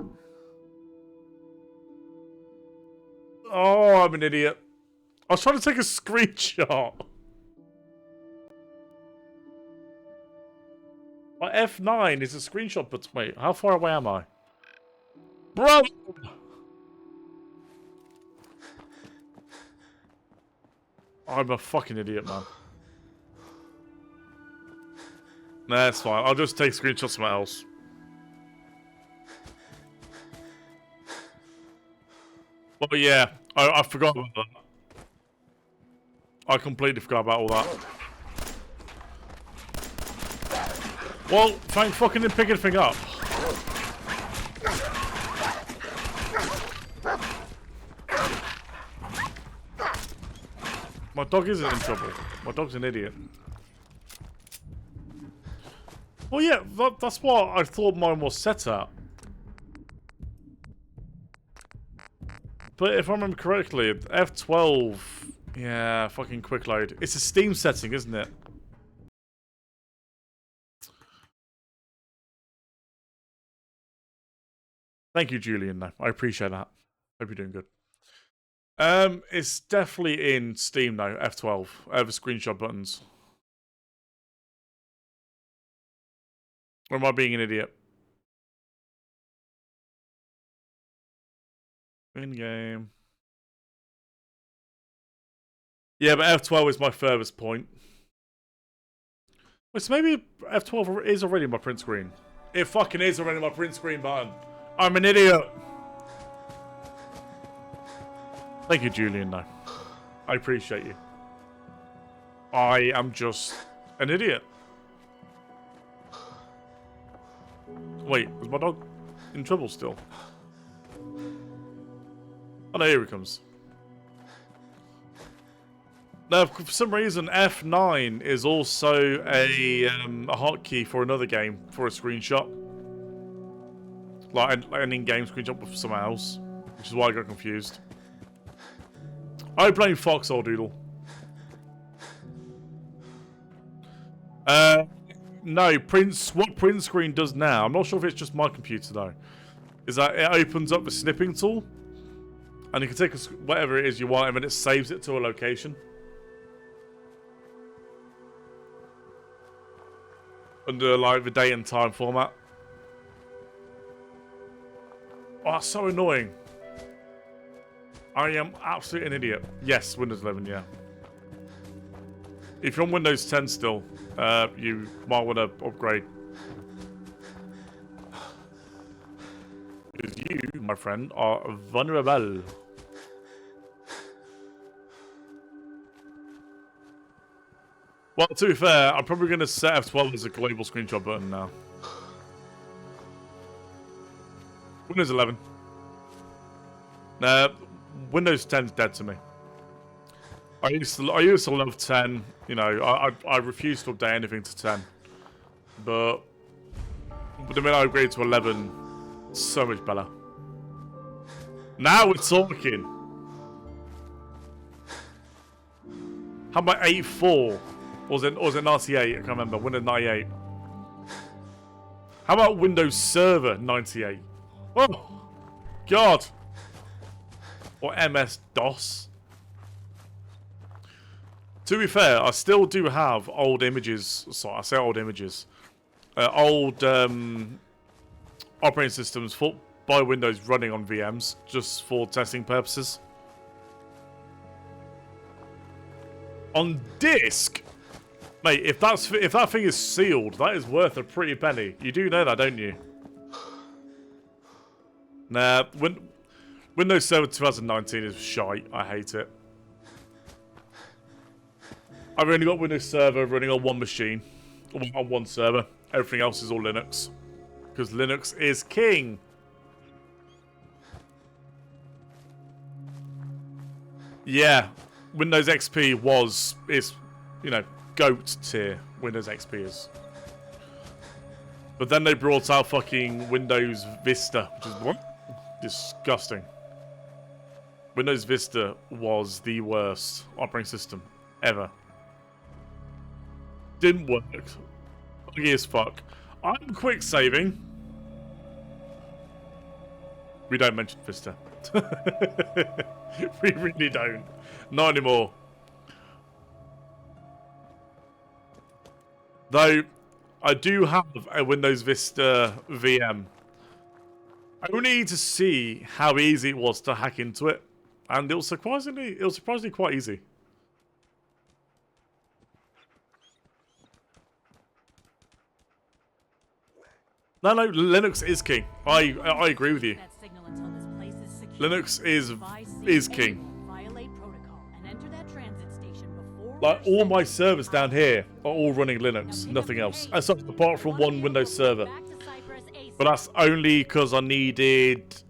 Oh, I'm an idiot. I was trying to take a screenshot. My F9 is a screenshot, but wait, how far away am I? Bro! I'm a fucking idiot, man. Nah, that's fine. I'll just take screenshots somewhere else. Well, yeah, I forgot about that. I completely forgot about all that. Well, thank fucking didn't pick anything up. My dog isn't in trouble. My dog's an idiot. Well, yeah, that's what I thought mine was set at. But if I remember correctly, F12... Yeah, fucking quick load. It's a Steam setting, isn't it? Thank you, Julian, though. I appreciate that. Hope you're doing good. It's definitely in Steam, though, F12. The screenshot buttons. Or am I being an idiot? In-game. Yeah, but F12 is my furthest point. Wait, so maybe F12 is already my print screen. It fucking is already my print screen button. I'm an idiot. Thank you, Julian, though. I appreciate you. I am just an idiot. Wait, is my dog in trouble still? Oh no, here he comes. Now, for some reason, F9 is also a hotkey for another game, for a screenshot. Like an in-game screenshot with someone else, which is why I got confused. I blame Foxhole Doodle. No, what print screen does now, I'm not sure if it's just my computer though, is that it opens up the snipping tool, and you can take whatever it is you want, and then it saves it to a location. Under like the date and time format. Oh, that's so annoying. I am absolutely an idiot. Yes, Windows 11, yeah. If you're on Windows 10 still, you might want to upgrade. my friend, are vulnerable. Well, to be fair, I'm probably going to set F12 as a global screenshot button now. Windows 11. Windows 10 is dead to me. I used to love 10. You know, I refuse to update anything to 10. But the minute I upgrade to 11, it's so much better. Now we're talking. How about 8.4? Or was it 98? I can't remember. Windows 98. How about Windows Server 98? Oh, God. Or MS-DOS. To be fair, I still do have old images. Sorry, I say old images. Old operating systems by Windows running on VMs just for testing purposes. On disk, mate. If that thing is sealed, that is worth a pretty penny. You do know that, don't you? Nah, Windows Server 2019 is shite. I hate it. I've only got Windows Server running on one machine, on one server. Everything else is all Linux, because Linux is king. Yeah, Windows XP is, you know, GOAT tier. Windows XP is. But then they brought out fucking Windows Vista, which is what? Disgusting. Windows Vista was the worst operating system ever. Didn't work. Buggy as fuck. I'm quick saving. We don't mention Vista. We really don't. Not anymore. Though, I do have a Windows Vista VM. Only to see how easy it was to hack into it. And it was surprisingly quite easy. No, Linux is king. I agree with you. Linux is king. Like, all my servers down here are all running Linux, nothing else. Apart from one Windows server. But that's only because I needed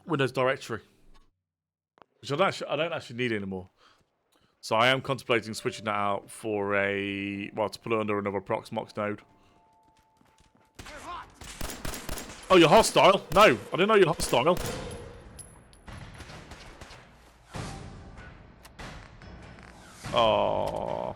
Windows Directory, which I don't actually need anymore. So I am contemplating switching that out for to put it under another Proxmox node. Oh, you're hostile? No, I didn't know you're hostile. Oh.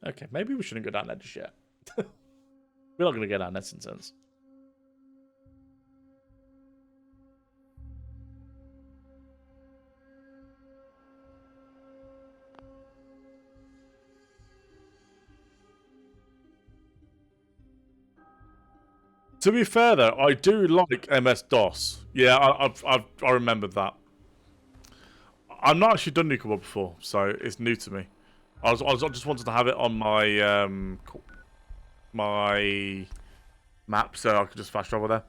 Okay, maybe we shouldn't go down there just yet. We're not going to go down this instance. To be fair, though, I do like MS-DOS. Yeah, I remembered that. I've not actually done Nuka World before, so it's new to me. I just wanted to have it on my my map, so I could just fast travel there.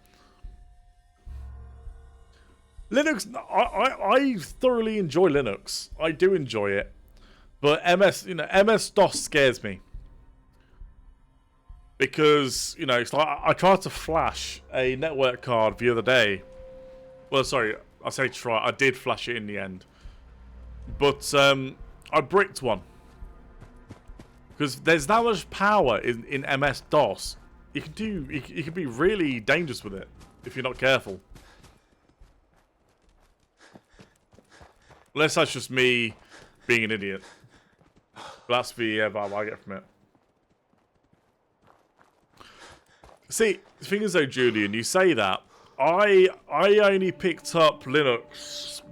Linux, I thoroughly enjoy Linux. I do enjoy it, but MS-DOS scares me. Because, you know, it's like I tried to flash a network card the other day. Well, sorry, I say try. I did flash it in the end. But I bricked one. Because there's that much power in MS-DOS. You can be really dangerous with it if you're not careful. Unless that's just me being an idiot. But that's the vibe I get from it. See, the thing is though, Julian, you say that. I only picked up Linux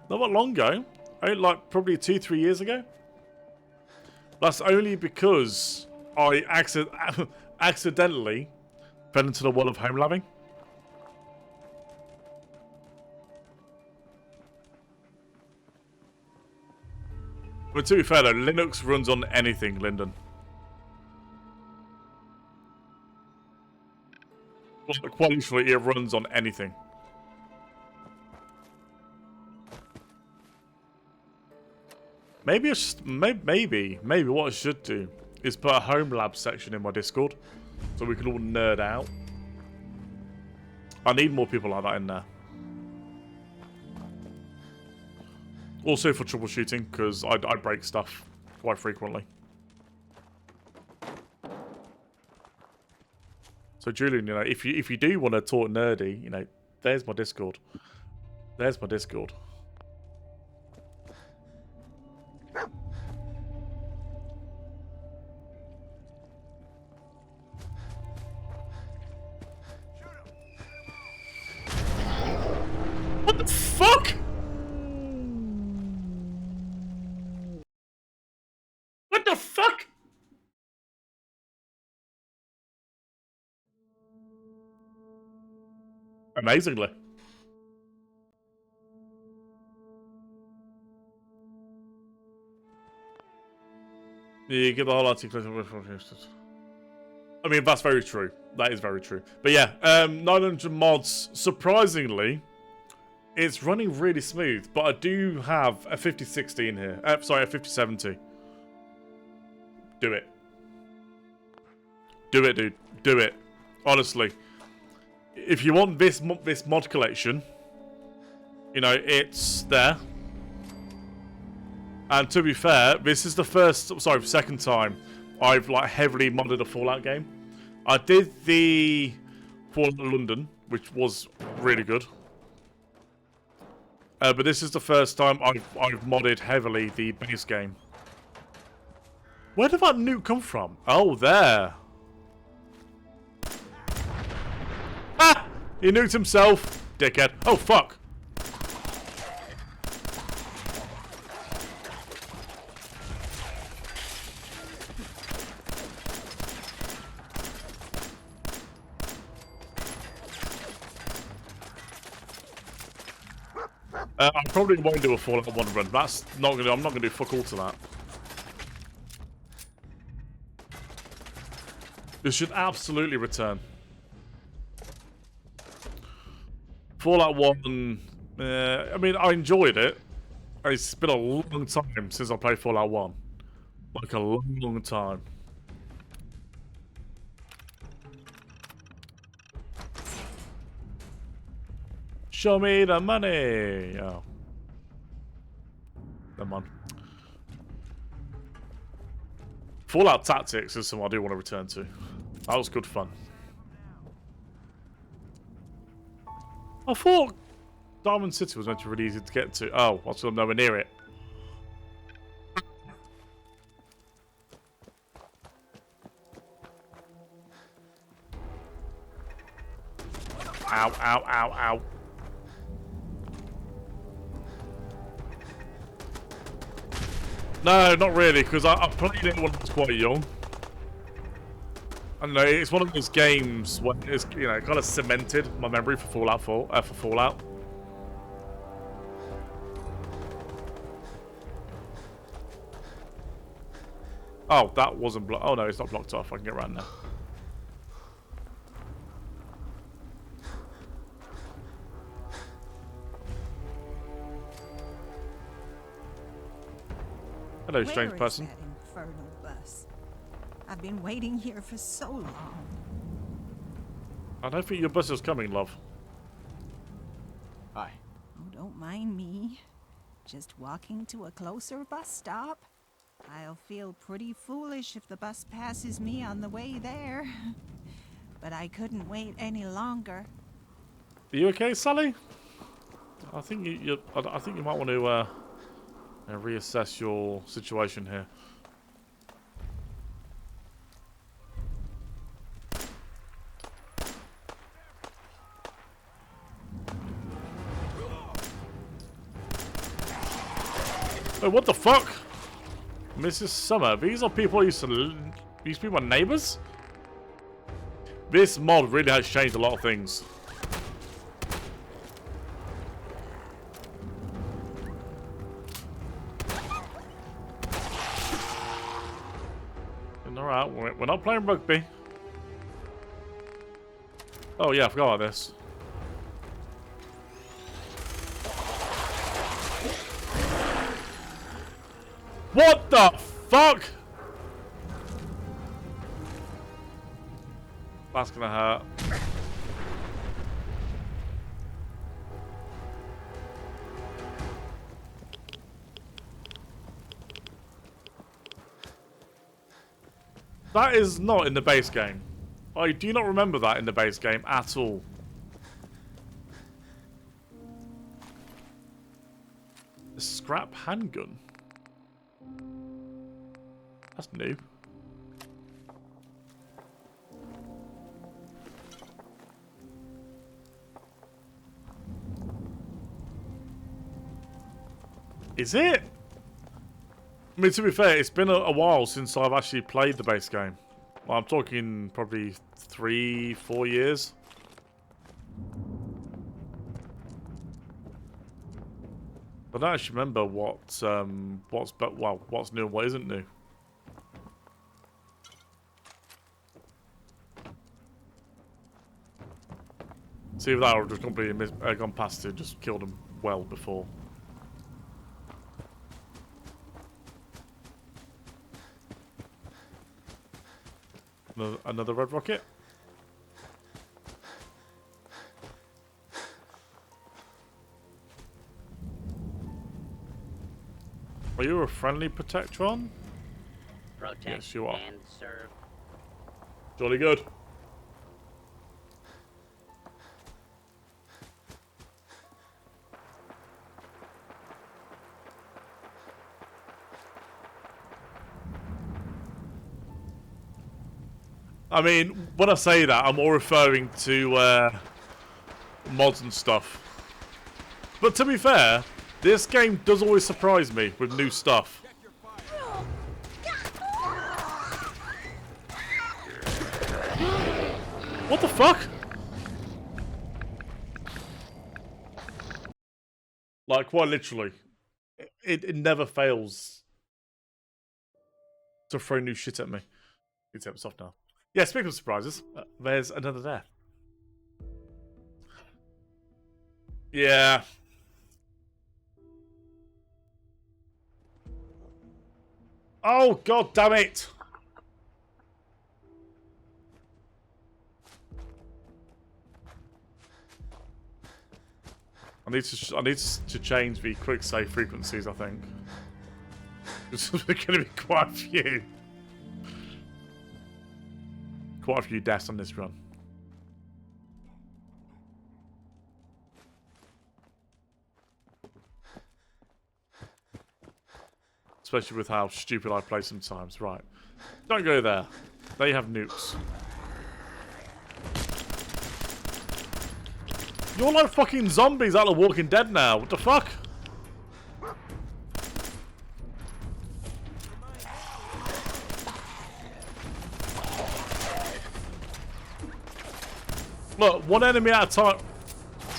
not that long ago. Like probably 2-3 years ago. That's only because I accidentally fell into the wall of home loving. But to be fair though, Linux runs on anything, Lyndon. Quite literally, it runs on anything. Maybe what I should do is put a home lab section in my Discord so we can all nerd out. I need more people like that in there. Also for troubleshooting, because I break stuff quite frequently. So Julian, you know, if you do want to talk nerdy, you know, there's my Discord. There's my Discord. What the fuck? What the fuck? Amazingly. You get the whole article. I mean, that's very true. That is very true. But yeah, 900 mods, surprisingly, it's running really smooth. But I do have a 5060 in here. Sorry, a 5070. Do it. Do it, dude. Do it. Honestly. If you want this mod collection, you know, it's there. And to be fair, this is the second time I've like heavily modded a Fallout game. I did the Fallout London, which was really good. But this is the first time I've modded heavily the base game. Where did that nuke come from? Oh, there. Ah! He nuked himself, dickhead. Oh, fuck. I probably won't do a Fallout 1 run. That's not gonna. I'm not gonna do fuck all to that. This should absolutely return. Fallout 1. I mean, I enjoyed it. It's been a long time since I played Fallout 1. Like a long, long time. Show me the money! Oh. Come on. Fallout Tactics is something I do want to return to. That was good fun. I thought Diamond City was meant to be really easy to get to. Oh, I was nowhere near it. Ow, ow, ow, ow. No, not really, because I played it when I was quite young. I don't know, it's one of those games when it's, you know, kind of cemented my memory for Fallout 4, for Fallout. Oh, that wasn't blocked. Oh no, it's not blocked off. I can get around now. Hello, strange person. Where is that infernal bus? I've been waiting here for so long. I don't think your bus is coming, love. Hi. Oh, don't mind me. Just walking to a closer bus stop. I'll feel pretty foolish if the bus passes me on the way there. But I couldn't wait any longer. Are you okay, Sally? I think I think you might want to reassess your situation here. Oh, what the fuck? Mrs. Summer, these are people I used to used to be my neighbors? This mod really has changed a lot of things. Alright, we're not playing rugby. Oh yeah, I forgot about this. What the fuck? That's gonna hurt. That is not in the base game. I do not remember that in the base game at all. A scrap handgun? That's new. Is it? I mean, to be fair, it's been a while since I've actually played the base game. Well, I'm talking probably 3-4 years. I don't actually remember what's new and what isn't new. See if that would have completely gone past it, just killed him well before. Another red rocket. Are you a friendly Protectron? Protect yes, you are. and serve. Jolly good. I mean, when I say that, I'm more referring to mods and stuff. But to be fair, this game does always surprise me with new stuff. What the fuck? Like, quite literally. It never fails to throw new shit at me. It's soft now. Yeah, speaking of surprises, there's another there. Yeah. Oh, god damn it! I need to change the quick save frequencies, I think. There's going to be quite a few. Quite a few deaths on this run. Especially with how stupid I play sometimes. Right. Don't go there. They have nukes. You're like fucking zombies out of Walking Dead now. What the fuck? Look, one enemy at a time.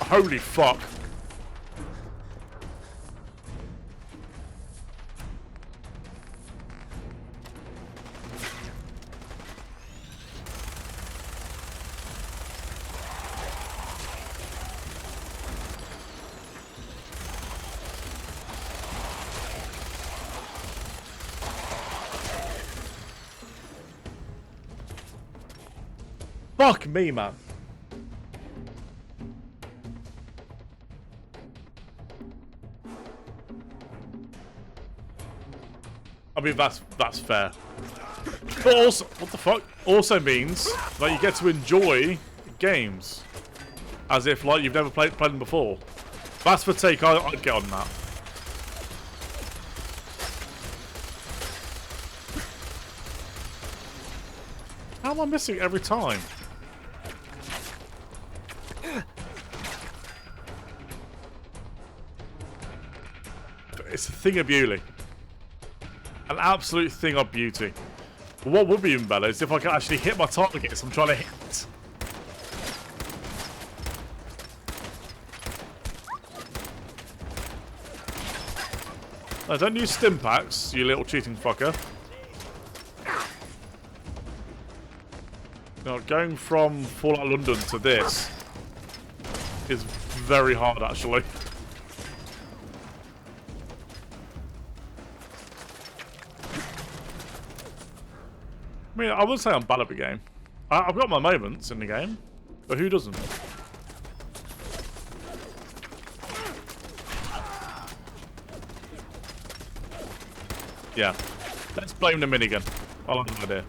Holy fuck. Fuck me, man. I mean, that's fair. But also, what the fuck? Also means that you get to enjoy games as if like you've never played them before. That's the take I'd get on that. How am I missing every time? It's a thing of beauty. An absolute thing of beauty. But what would be even better is if I could actually hit my targets I'm trying to hit. No, don't use stim packs, you little cheating fucker. Now, going from Fallout London to this is very hard, actually. I mean, I wouldn't say I'm bad at the game. I've got my moments in the game, but who doesn't? Yeah. Let's blame the minigun. I like the idea.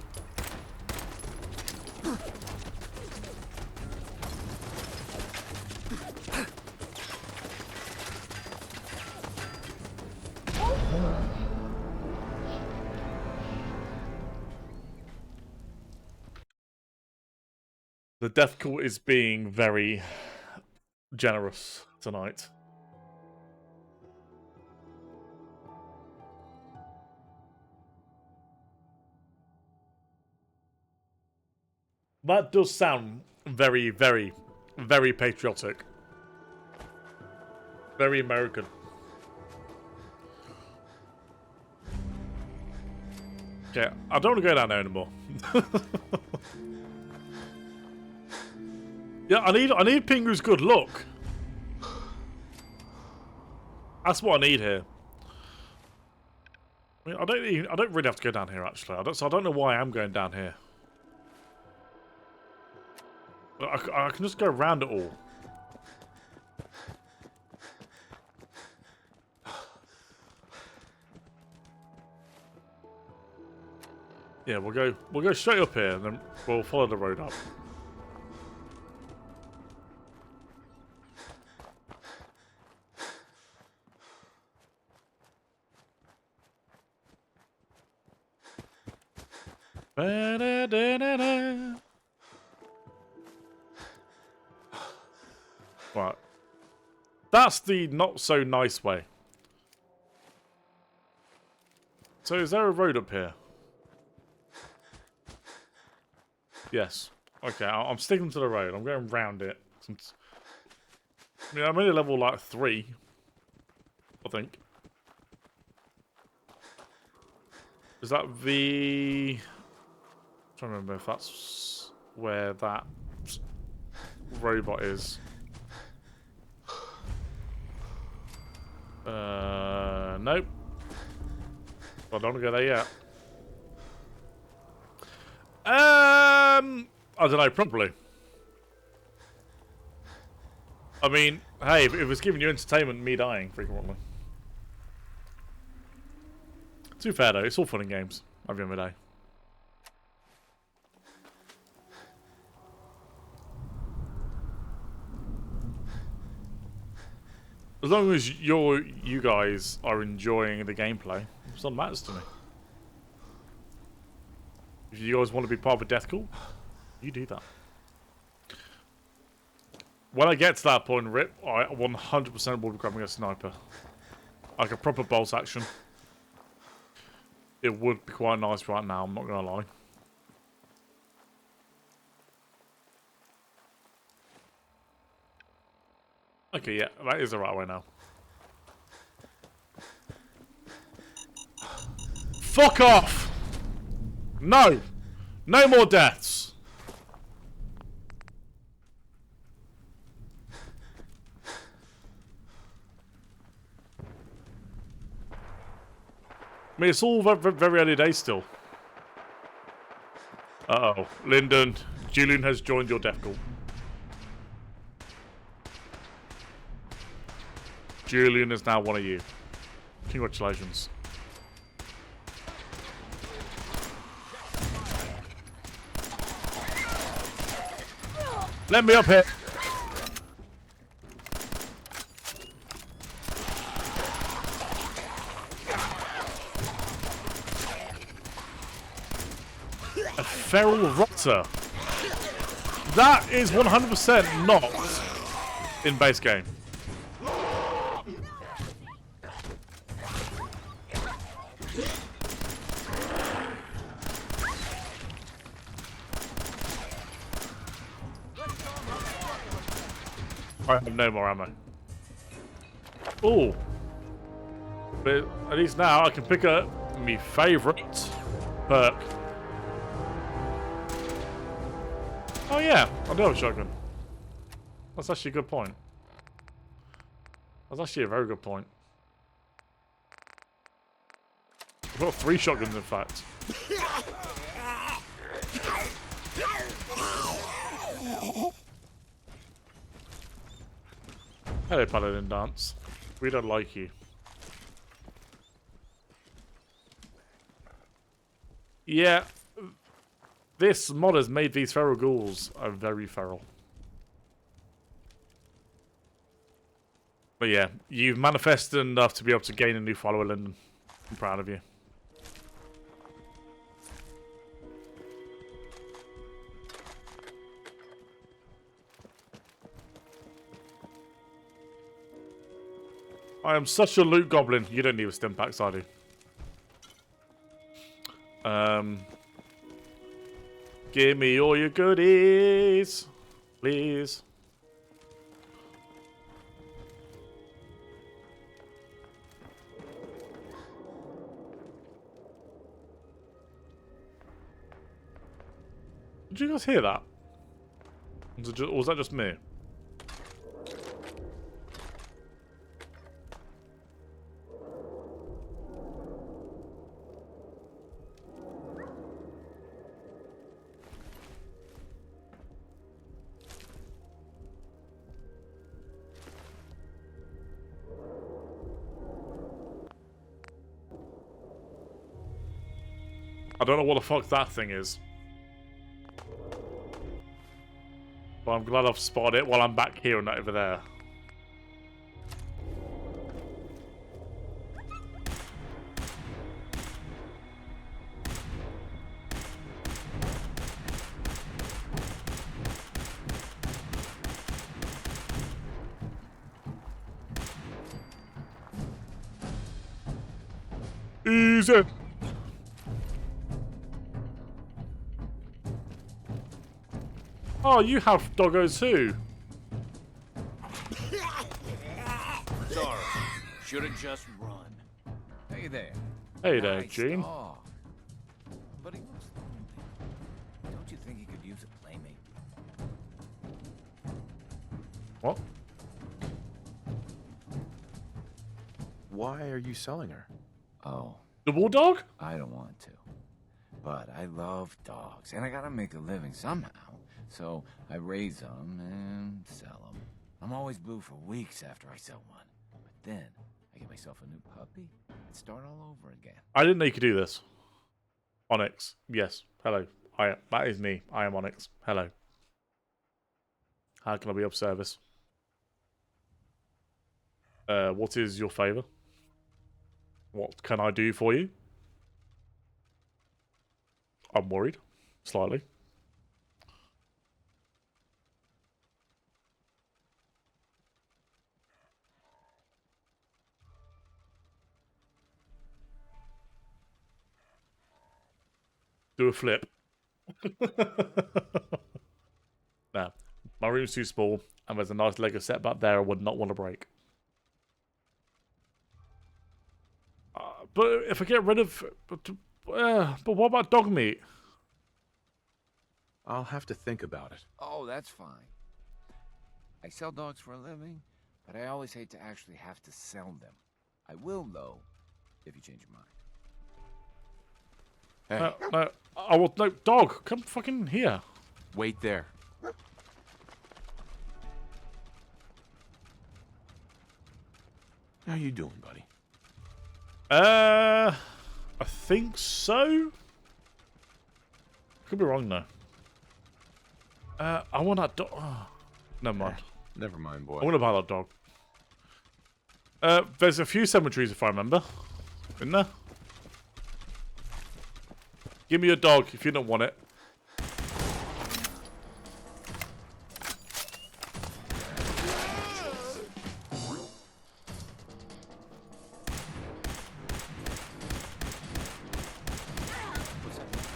The death cult is being very generous tonight. That does sound very, very, very patriotic. Very American. Okay, I don't want to go down there anymore. Yeah, I need Pingu's good luck. That's what I need here. I mean, I don't really have to go down here actually. So I don't know why I'm going down here. But I can just go around it all. Yeah, we'll go straight up here and then we'll follow the road up. Right. That's the not so nice way. So is there a road up here? Yes. Okay, I'm sticking to the road. I'm going round it. I mean, I'm only level like 3. I think. Is that the... I'm trying to remember if that's where that robot is. Nope. I don't want to go there yet. I don't know, probably. I mean, hey, if it's giving you entertainment, me dying frequently. Too fair though, it's all fun and games at the end of the day. As long as you guys are enjoying the gameplay, it's all that matters to me. If you guys want to be part of a death call, you do that. When I get to that point, Rip, I 100% will be grabbing a sniper. Like a proper bolt action. It would be quite nice right now, I'm not going to lie. Okay, yeah, that is the right way now. Fuck off! No! No more deaths! I mean, it's all very early days still. Uh-oh. Lyndon, Julian has joined your death call. Julian is now one of you. Congratulations. Let me up here. A feral rotter. That is 100% not in base game. I have no more ammo. Ooh. But at least now I can pick up my favourite perk. Oh yeah, I do have a shotgun. That's actually a good point. That's actually a very good point. I've got 3 shotguns in fact. Hello, Paladin Dance. We don't like you. Yeah, this mod has made these feral ghouls very feral. But yeah, you've manifested enough to be able to gain a new follower, Lyndon. I'm proud of you. I am such a loot goblin. You don't need a stim packs, I do. Give me all your goodies, please. Did you guys hear that? Or was that just me? I don't know what the fuck that thing is. But I'm glad I've spotted it while I'm back here and not over there. Easy. Oh, you have doggos too. Sorry, should have just run. Hey there. Hey there, Nice Gene. dog. But he looks lonely. Don't you think he could use a playmate? What? Why are you selling her? Oh. The bulldog? I don't want to. But I love dogs, and I gotta make a living somehow. So I raise them and sell them. I'm always blue for weeks after I sell one. But then I get myself a new puppy and start all over again. I didn't know you could do this. Onyx. Yes. Hello. That is me. I am Onyx. Hello. How can I be of service? What is your favour? What can I do for you? I'm worried. Slightly. Do a flip. Nah. My room's too small, and there's a nice Lego set back there I would not want to break. But if I get rid of... But what about dog meat? I'll have to think about it. Oh, that's fine. I sell dogs for a living, but I always hate to actually have to sell them. I will, though, if you change your mind. Hey. No, I will... No, dog, come fucking here. Wait there. How you doing, buddy? I think so. Could be wrong though. I want that dog. Oh, never mind. Never mind, boy. I want to buy that dog. There's a few cemeteries if I remember. Isn't there? Give me your dog if you don't want it.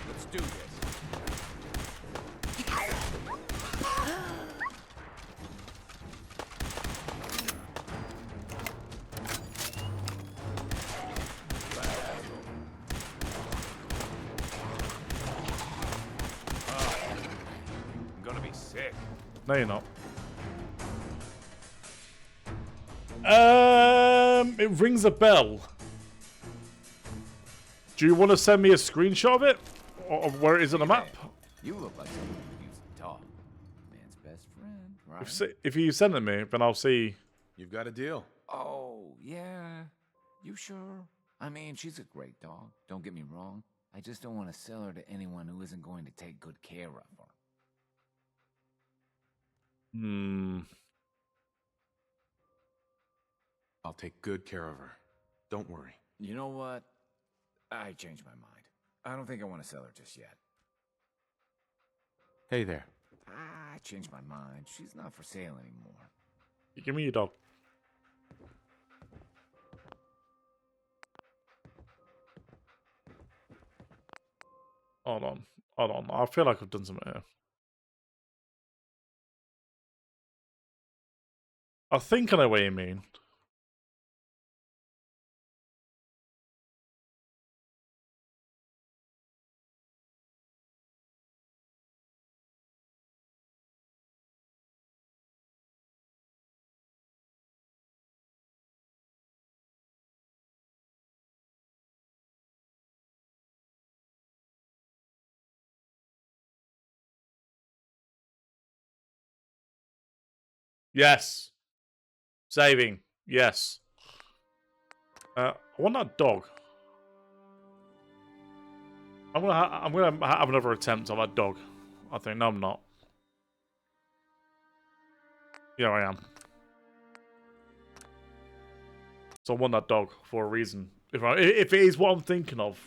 Let's do this. me sick. No, you're not. It rings a bell. Do you want to send me a screenshot of it? Or of where it is on the map? You look like someone who could use a talk. Man's best friend, right? If you send it me, then I'll see. You've got a deal. Oh, yeah. You sure? I mean, she's a great dog. Don't get me wrong. I just don't want to sell her to anyone who isn't going to take good care of her. I'll take good care of her. Don't worry. You know what? I changed my mind. I don't think I want to sell her just yet. Hey there. I changed my mind. She's not for sale anymore. Give me your dog. Hold on. Hold on. I feel like I've done something here. I think I know what you mean. Yes. Saving. Yes. I want that dog. I'm gonna have another attempt on that dog. I think. No, I'm not. Yeah, I am. So I want that dog for a reason. If it is what I'm thinking of,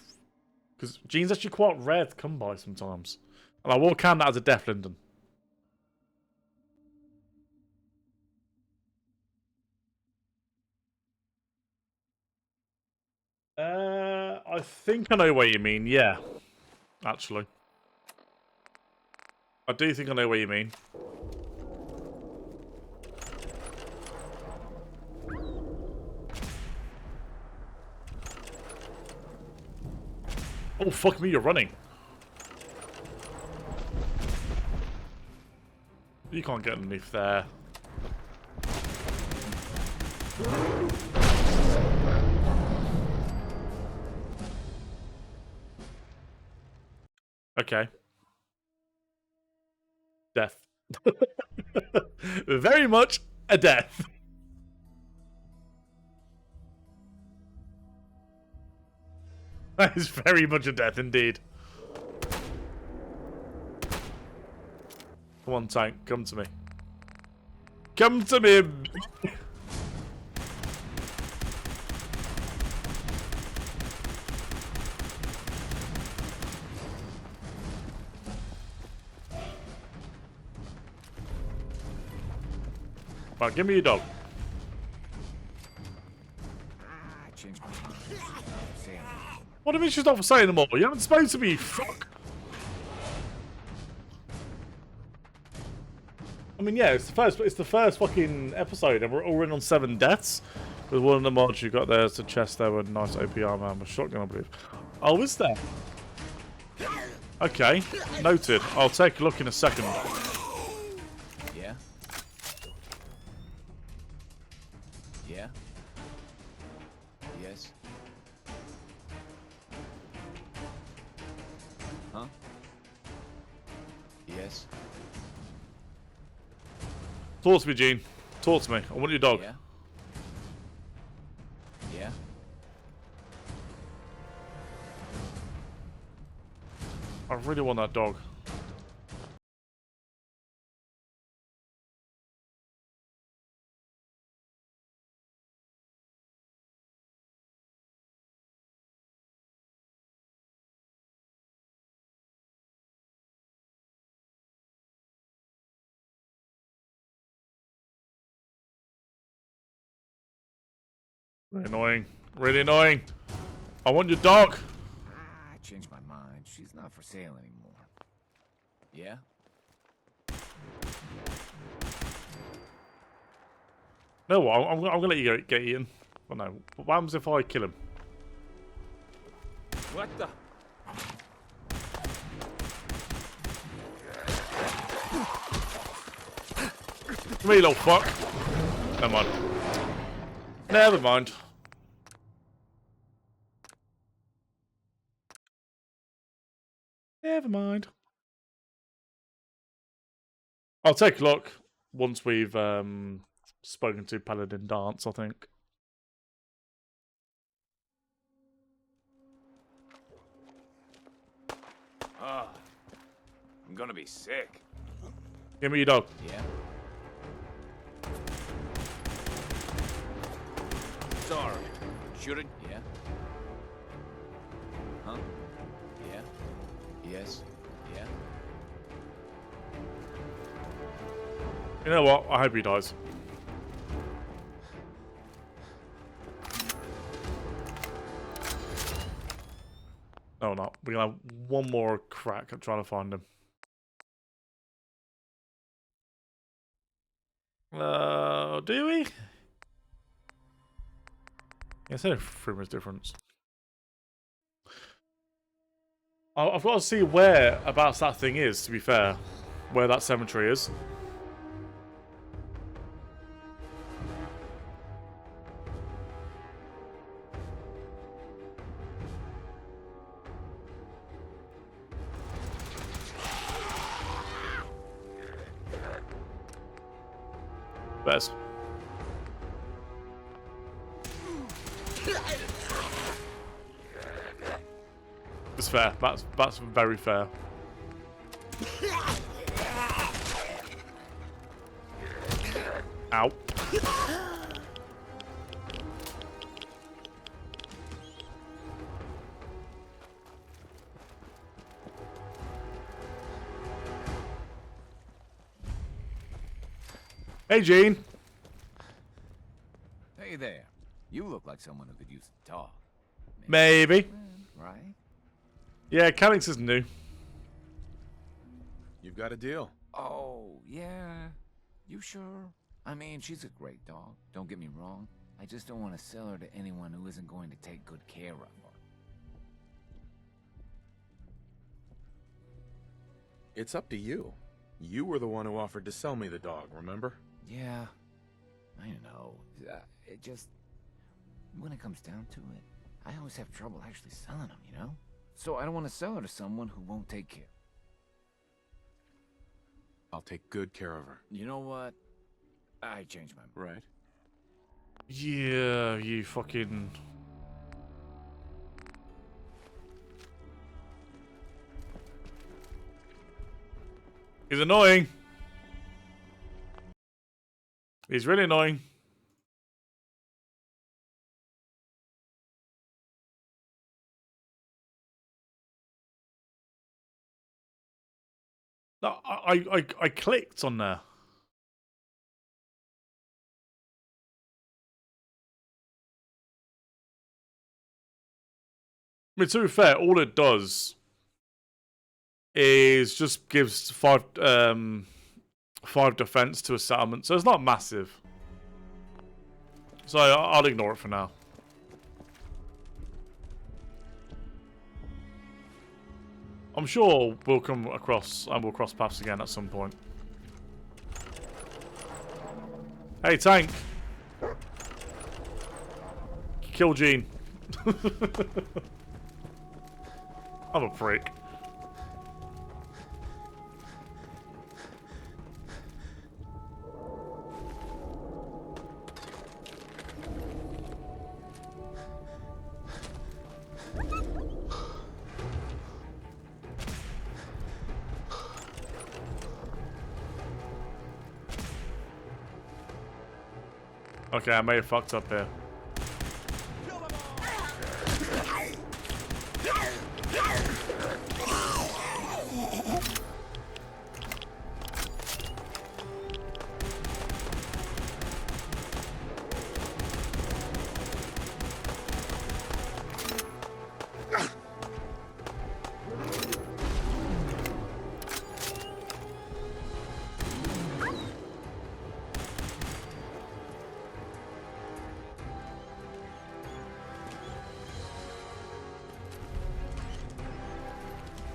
because Jean's actually quite rare to come by sometimes, and I will count that as a death, Lyndon. I think I know what you mean, yeah. Actually. I do think I know what you mean. Oh, fuck me, you're running. You can't get underneath there. Okay. Death. Very much a death. That is very much a death indeed. Come on, tank. Come to me. Come to me. Right, give me your dog. What do you mean she's not for sale anymore? You haven't spoken to me, you fuck. I mean, yeah, it's the first fucking episode, and we're all in on 7 deaths. With one of the mods you got there, it's a chest there with nice OP armor and a shotgun, I believe. Oh, is there? Okay, noted. I'll take a look in a second. Yeah? Yeah? Yes? Huh? Yes? Talk to me, Gene. Talk to me. I want your dog. Yeah? Yeah? I really want that dog. Really annoying. Really annoying. I want your dog. I changed my mind. She's not for sale anymore. Yeah? No, I'm gonna let you get eaten. Well, no. What happens if I kill him? What the? Come here, little fuck. Never mind. Never mind. Never mind. I'll take a look once we've spoken to Paladin Dance, I think. Ah, I'm gonna be sick. Give me your dog. Yeah. Sorry. Shouldn't? Yeah. Huh? Yeah. Yes. Yeah. You know what? I hope he dies. No, not. We're gonna have one more crack at trying to find him. Do we? Yeah, it's only 3 minutes difference. I've got to see whereabouts that thing is, to be fair. Where that cemetery is. Best. It's fair. That's very fair. Ow. Hey, Gene. Hey there. You look like someone who could use a talk. Maybe. Right? Yeah, Calix is new. You've got a deal. Oh, yeah. You sure? I mean, she's a great dog. Don't get me wrong. I just don't want to sell her to anyone who isn't going to take good care of her. It's up to you. You were the one who offered to sell me the dog, remember? Yeah, I know. It just... When it comes down to it, I always have trouble actually selling them, you know? So I don't want to sell her to someone who won't take care. I'll take good care of her. You know what? I changed my mind. Right. Yeah, you fucking... He's annoying. He's really annoying. No, I clicked on there. I mean, to be fair, all it does is just gives 5 defense to a settlement, so it's not massive. So I'll ignore it for now. I'm sure we'll come across and we'll cross paths again at some point. Hey, tank! Kill Gene. I'm a prick. Okay, I may have fucked up here.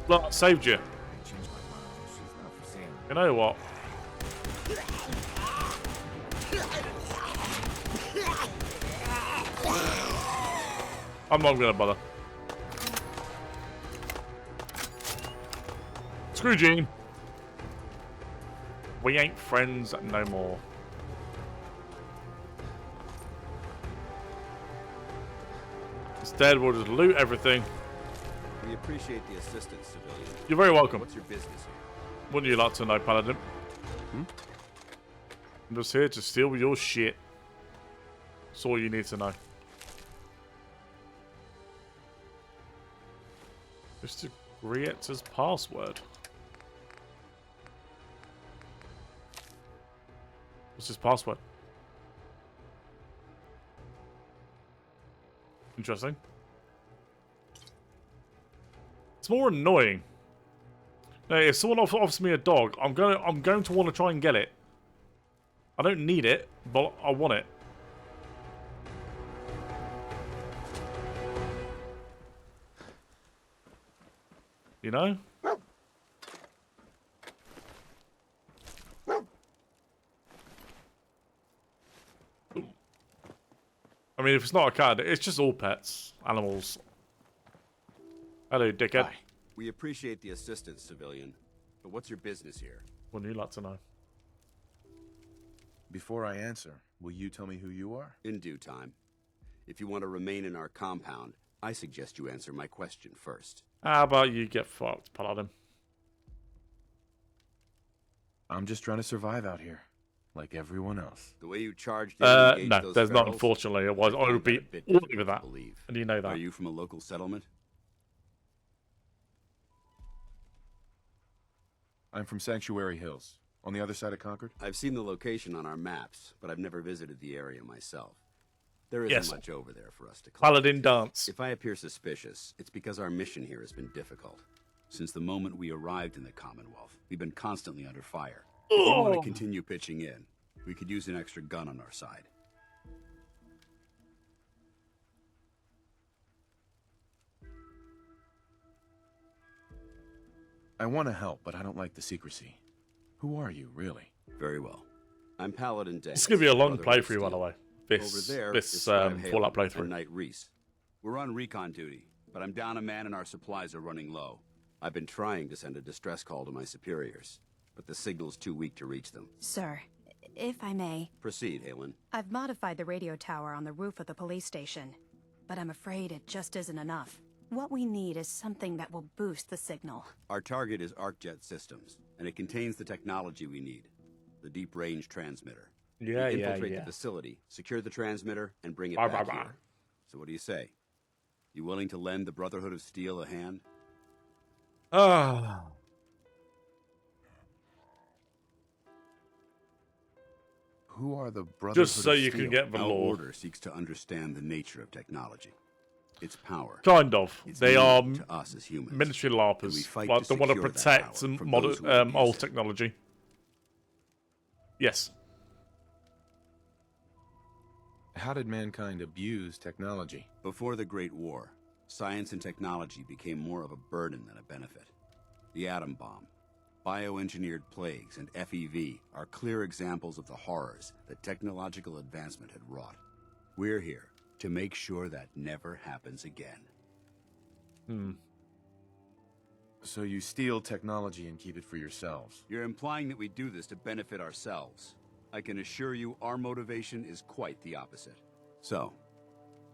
Look, I saved you. I changed my mind. She's not for sale. You know what? I'm not gonna bother. Screw Gene. We ain't friends no more. Instead, we'll just loot everything. We appreciate the assistance, civilian. You're very welcome. What's your business here? Wouldn't you like to know, Paladin? Hmm? I'm just here to steal your shit. That's all you need to know. Mr. Grietz's password. What's his password? Interesting. It's more annoying. Now, if someone offers me a dog, I'm going to want to try and get it. I don't need it, but I want it. You know? I mean, if it's not a cat, it's just all pets, animals. Hello, dickhead. Hi. We appreciate the assistance, civilian. But what's your business here? Wouldn't you like to know? Before I answer, will you tell me who you are? In due time. If you want to remain in our compound, I suggest you answer my question first. How about you get fucked, Paladin? I'm just trying to survive out here, like everyone else. The way you charged No, there's not, unfortunately. Otherwise, I would be all over that. And you know that. Are you from a local settlement? I'm from Sanctuary Hills, on the other side of Concord. I've seen the location on our maps, but I've never visited the area myself. There isn't much over there for us to collect. Paladin dance. If I appear suspicious, it's because our mission here has been difficult. Since the moment we arrived in the Commonwealth, we've been constantly under fire. If you want to continue pitching in, we could use an extra gun on our side. I want to help, but I don't like the secrecy. Who are you, really? Very well. I'm Paladin Danse. This is going to be a long playthrough, by the way. Over there, This Fallout playthrough. and Knight Reese. We're on recon duty, but I'm down a man and our supplies are running low. I've been trying to send a distress call to my superiors, but the signal's too weak to reach them. Sir, if I may. Proceed, Halen. I've modified the radio tower on the roof of the police station, but I'm afraid it just isn't enough. What we need is something that will boost the signal. Our target is ArcJet Systems, and it contains the technology we need. The deep-range transmitter. Yeah, we infiltrate the facility, secure the transmitter, and bring it back here. So what do you say? You willing to lend the Brotherhood of Steel a hand? Ah. Who are the Brotherhood Just so of you Steel? can get the Our lore. order seeks to understand the nature of technology. Its power. Kind of. It's They are meaning to us as humans. military And we larpers. fight Like to they want to secure that protect power from those who abuse old it. technology. Yes. How did mankind abuse technology? Before the Great War, science and technology became more of a burden than a benefit. The atom bomb, bioengineered plagues, and FEV are clear examples of the horrors that technological advancement had wrought. We're here to make sure that never happens again. So you steal technology and keep it for yourselves? You're implying that we do this to benefit ourselves. I can assure you our motivation is quite the opposite. So,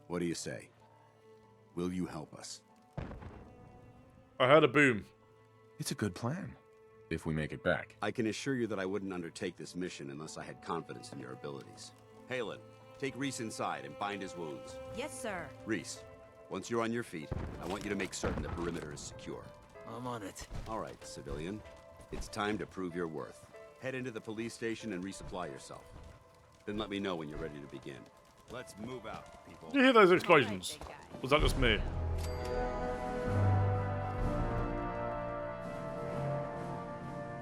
what do you say? Will you help us? I heard a boom. It's a good plan. If we make it back. I can assure you that I wouldn't undertake this mission unless I had confidence in your abilities. Halen, take Reese inside and bind his wounds. Yes, sir. Reese, once you're on your feet, I want you to make certain the perimeter is secure. I'm on it. All right, civilian. It's time to prove your worth. Head into the police station and resupply yourself. Then let me know when you're ready to begin. Let's move out, people. Did you hear those explosions? Was that just me?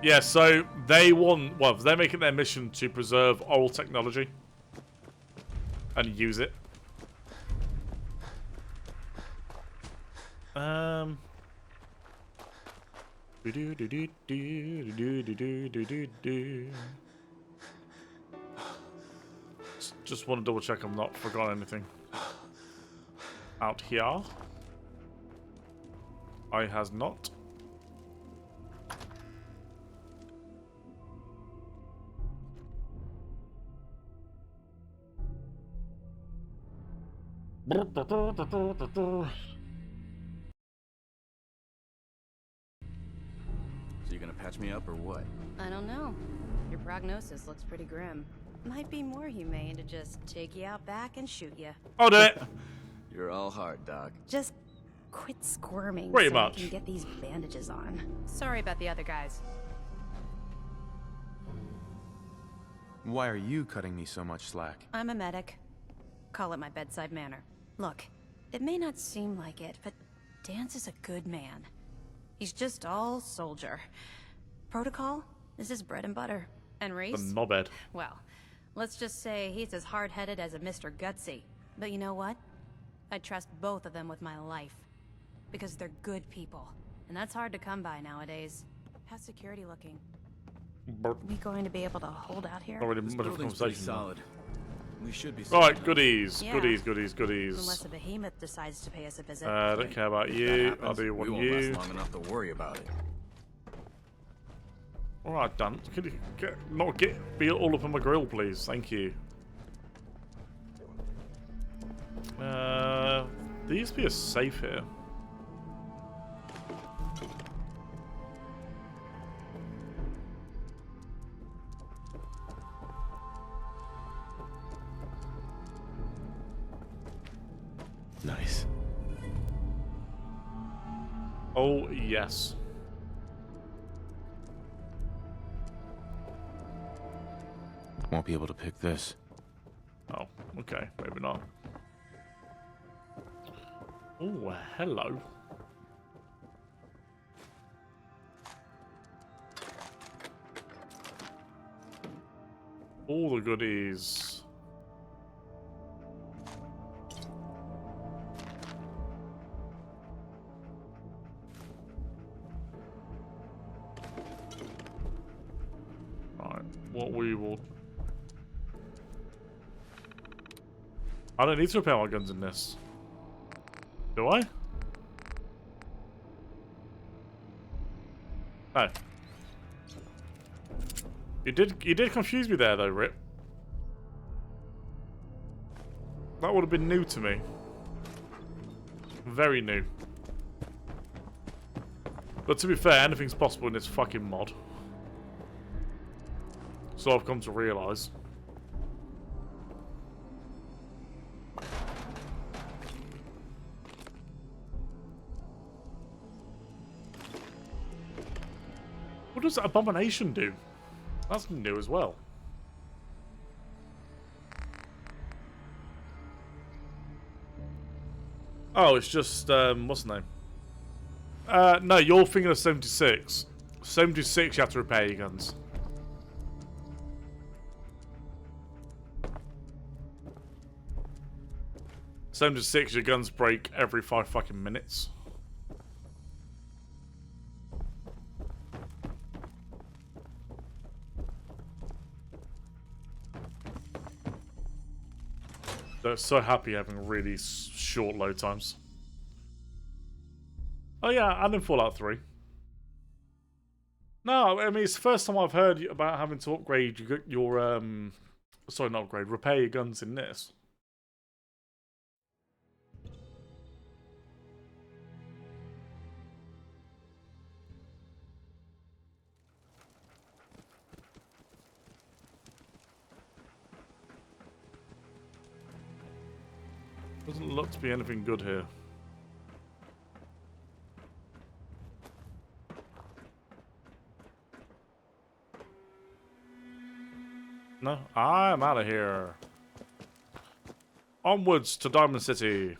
Yeah, so they want, well, they're making their mission to preserve old technology and use it. Just want to double check I'm not forgotten anything. out here. I has not. So you gonna patch me up or what? I don't know. Your prognosis looks pretty grim. Might be more humane to just take you out back and shoot you. I'll do it. You're all heart, Doc. Just quit squirming Pretty so much. we can get these bandages on. Sorry about the other guys. Why are you cutting me so much slack? I'm a medic. Call it my bedside manner. Look, it may not seem like it, but Danse is a good man. He's just all soldier. Protocol is his bread and butter. And Reese? The knobhead. Well, let's just say he's as hard-headed as a Mr. Gutsy. But you know what? I trust both of them with my life. Because they're good people. And that's hard to come by nowadays. How's security looking? We going to be able to hold out here? Already This much of a building's pretty conversation. solid. We should be. Right, goodies, Yeah. goodies, goodies, goodies. Unless a behemoth decides to pay us a visit. Don't care about you. I do we want won't you. last long enough to worry about it. Alright, done. Could you be all up on my grill, please? Thank you. There used to be a safe here. Nice. Oh, yes. Won't be able to pick this. Oh, okay. Maybe not. Oh, hello. All the goodies. Right, what we will... I don't need to repair my guns in this. Do I? No. You did confuse me there though, Rip. That would have been new to me. Very new. But to be fair, anything's possible in this fucking mod. So I've come to realise. What does that abomination do? That's new as well. Oh, it's just, what's the name? No, you're thinking of 76. 76, you have to repair your guns. '76, your guns break every 5 fucking minutes. They're so happy having really short load times. Oh yeah, and in Fallout 3. No, I mean, it's the first time I've heard about having to upgrade your sorry, not upgrade, repair your guns in this. Doesn't look to be anything good here. No, I'm out of here. Onwards to Diamond City.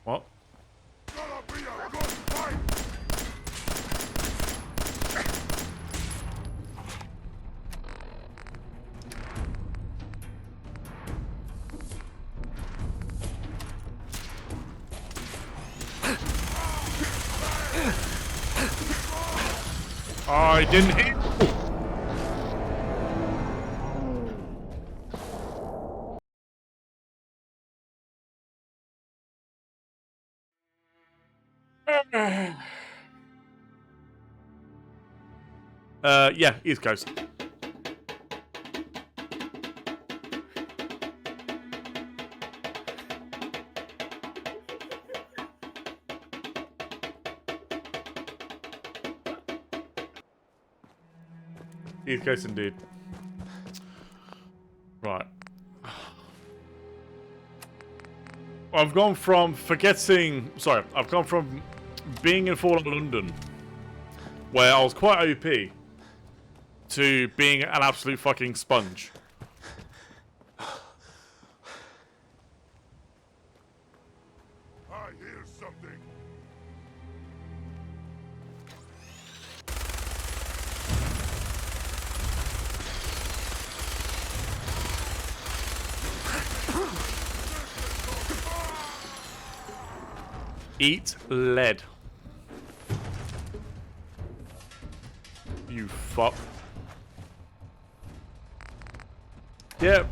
What? I didn't hit. Yeah, East Coast. East Coast indeed. Right. I've gone from I've gone from being in Fallout London, where I was quite OP, to being an absolute fucking sponge. I hear something. Eat lead. You fuck. Yeah,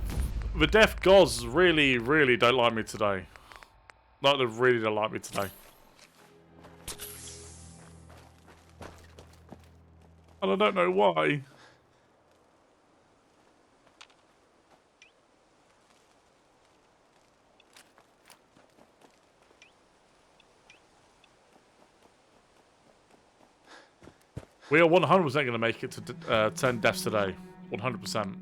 the deaf gods really, really don't like me today. Like, they really don't like me today. And I don't know why. We are 100% going to make it to 10 deaths today. 100%.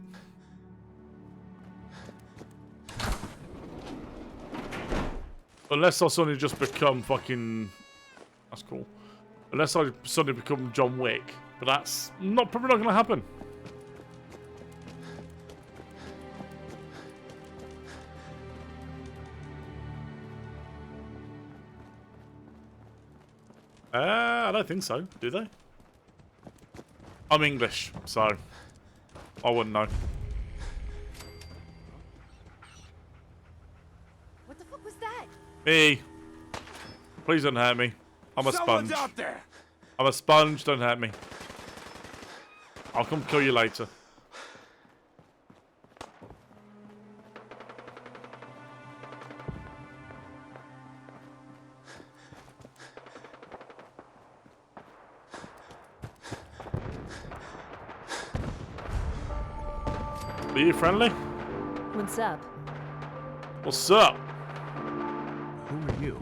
Unless I suddenly just become fucking... That's cool. Unless I suddenly become John Wick. But that's probably not going to happen. I don't think so. Do they? I'm English, so I wouldn't know. What the fuck was that? Me. Please don't hurt me. I'm a Someone's sponge. out there. I'm a sponge, don't hurt me. I'll come kill you later. Are you friendly? What's up? What's up? Who are you?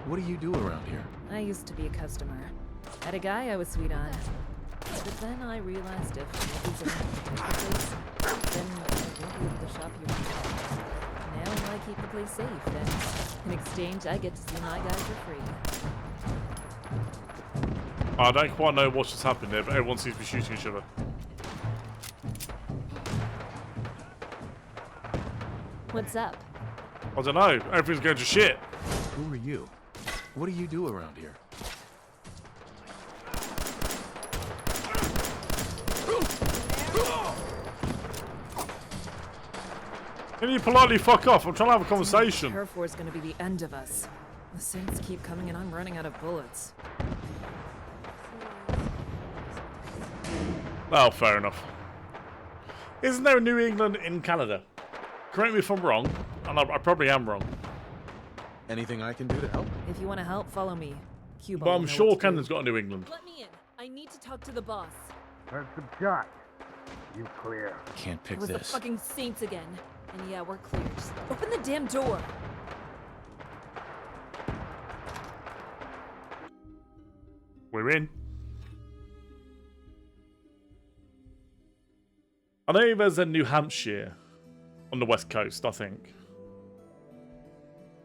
What do you do around here? I used to be a customer. Had a guy I was sweet on. But then I realized if he's around the place, then I won't be able to shop you around. Now I keep the place safe, and in exchange I get to see my guys for free. I don't quite know what's just happened there, but everyone seems to be shooting each other. What's up? I don't know. Everything's going to shit. Who are you? What do you do around here? Can you politely fuck off? I'm trying to have a conversation. Turf War's gonna be the end of us. The Saints keep coming and I'm running out of bullets. Oh, fair enough. Isn't there a New England in Canada? Correct me if I'm wrong, and I probably am wrong. Anything I can do to help? If you want to help, follow me. Cuba. But I'm sure Canada's got a New England. Let me in. I need to talk to the boss. Heard some shots. You clear. Can't pick It was the this. fucking Saints again. And yeah, we're clear. Just open the damn door. We're in. I know there's a New Hampshire on the west coast, I think.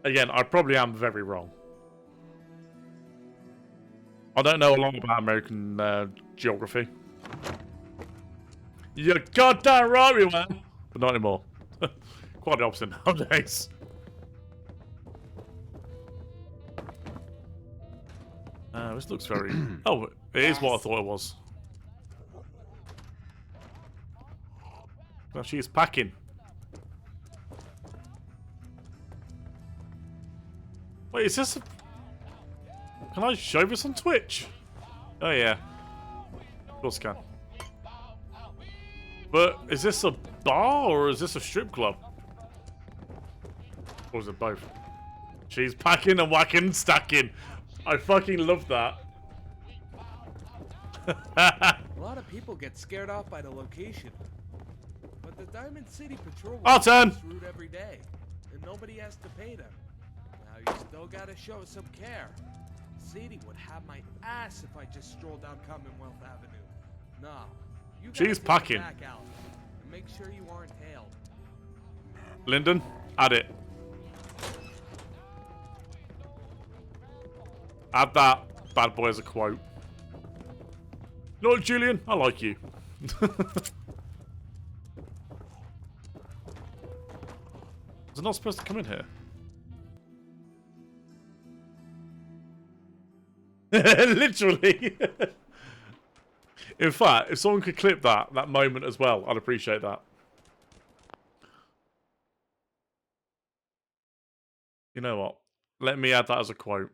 Again, I probably am very wrong. I don't know a lot about American geography. You're goddamn right we were. But not anymore. Quite the opposite nowadays. This looks very... Oh, it is what I thought it was. Well, she is packing. Wait, is this... Can I show this on Twitch? Oh, yeah. course can. But is this a bar or is this a strip club? Or is it both? She's packing and whacking and stacking. I fucking love that. A lot of people get scared off by the location. But the Diamond City Patrol Our turn. this route every day, and nobody has to pay them. Now you still gotta show some care. Sadie would have my ass if I just strolled down Commonwealth Avenue. No, you gotta She's take packing. the back alley and make sure you aren't hailed. Lyndon, add it. Add that bad boy as a quote. No, Julian, I like you. Is it not supposed to come in here? Literally. In fact, if someone could clip that moment as well, I'd appreciate that. You know what? Let me add that as a quote.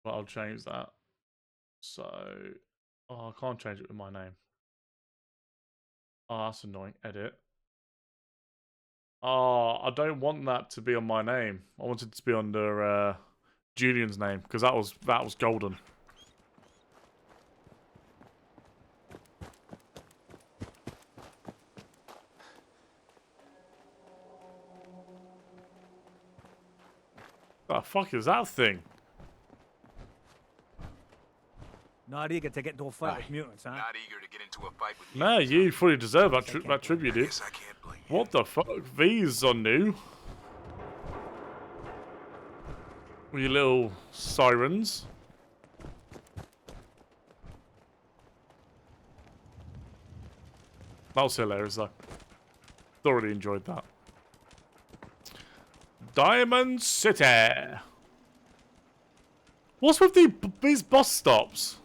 But I'll change that. So, oh, I can't change it with my name. Oh, that's annoying. Edit. Oh, I don't want that to be on my name. I want it to be under Julian's name because that was golden. The fuck is that thing? Not eager to get into a fight with mutants, huh? Not eager to get into a fight with No, you fully deserve that, that tribute, dude. Yes, I can't blame What the fuck? These are new. With your little sirens. That was hilarious, though. Thoroughly enjoyed that. Diamond City. What's with these bus stops?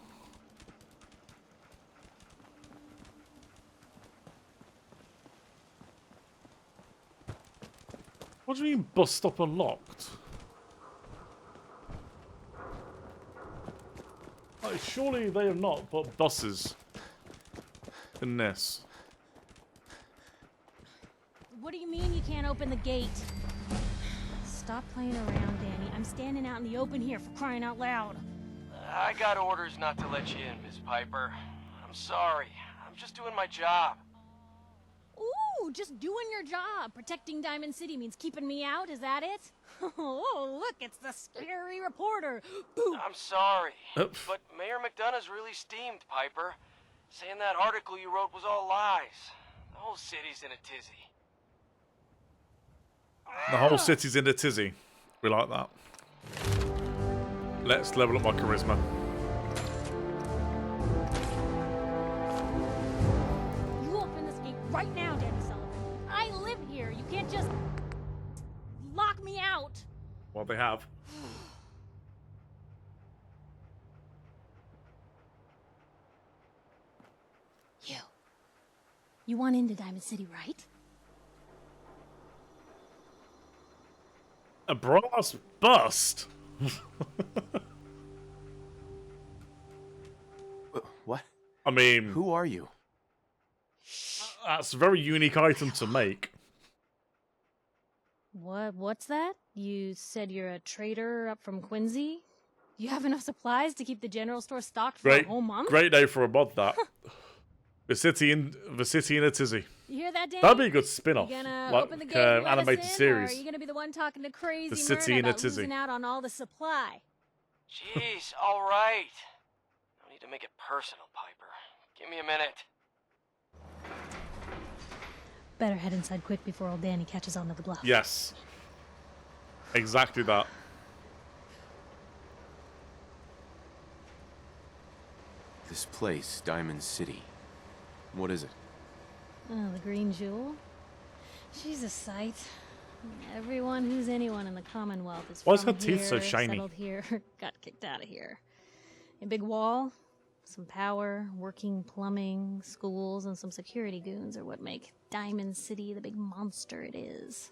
What do you mean bus stop unlocked? Like, surely they have not put buses in this. What do you mean you can't open the gate? Stop playing around, Danny. I'm standing out in the open here for crying out loud. I got orders not to let you in, Miss Piper. I'm sorry. I'm just doing my job. Ooh, just doing your job. Protecting Diamond City means keeping me out, is that it? Oh, look, it's the scary reporter. Boom. I'm sorry, but Mayor McDonough's really steamed, Piper. Saying that article you wrote was all lies. The whole city's in a tizzy. The whole city's in a tizzy. We like that. Let's level up my charisma. You open this gate right now, Danny Sullivan. I live here. You can't just lock me out. Well, they have. You want into Diamond City, right? A brass bust? What? I mean... Who are you? That's a very unique item to make. What's that? You said you're a trader up from Quincy? You have enough supplies to keep the general store stocked for a whole month? Great day for a mod, that. the city in a tizzy. You hear that, Danny? That'd be a good spin-off. You gonna like open the gate and let animated us in, series. or are you gonna be the one talking to Crazy The city Mert in a about tizzy. losing out on all the supply? Jeez, all right. No need to make it personal, Piper. Give me a minute. Better head inside quick before old Danny catches on to the bluff. Yes. Exactly that. This place, Diamond City. What is it? Oh, the Green Jewel? She's a sight. Everyone who's anyone in the Commonwealth is Why is from her teeth so here, shiny? settled here, got kicked out of here. A big wall, some power, working plumbing, schools, and some security goons are what make Diamond City the big monster it is.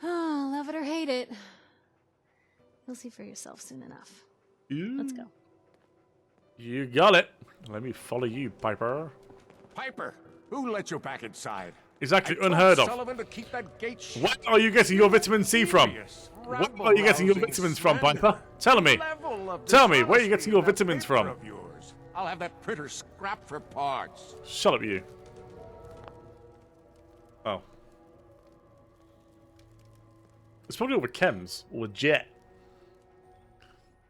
Oh, love it or hate it. You'll see for yourself soon enough. Let's go. You got it. Let me follow you, Piper. Piper, who let you back inside? Exactly, I told unheard of. Sullivan to keep that gate shut. What are you getting your vitamin C from? What are you getting your vitamins from, Piper? Tell me. Tell me, where are you getting your vitamins from? Of yours. I'll have that printer scrapped for parts. Shut up, you. Oh. It's probably over chems or jet.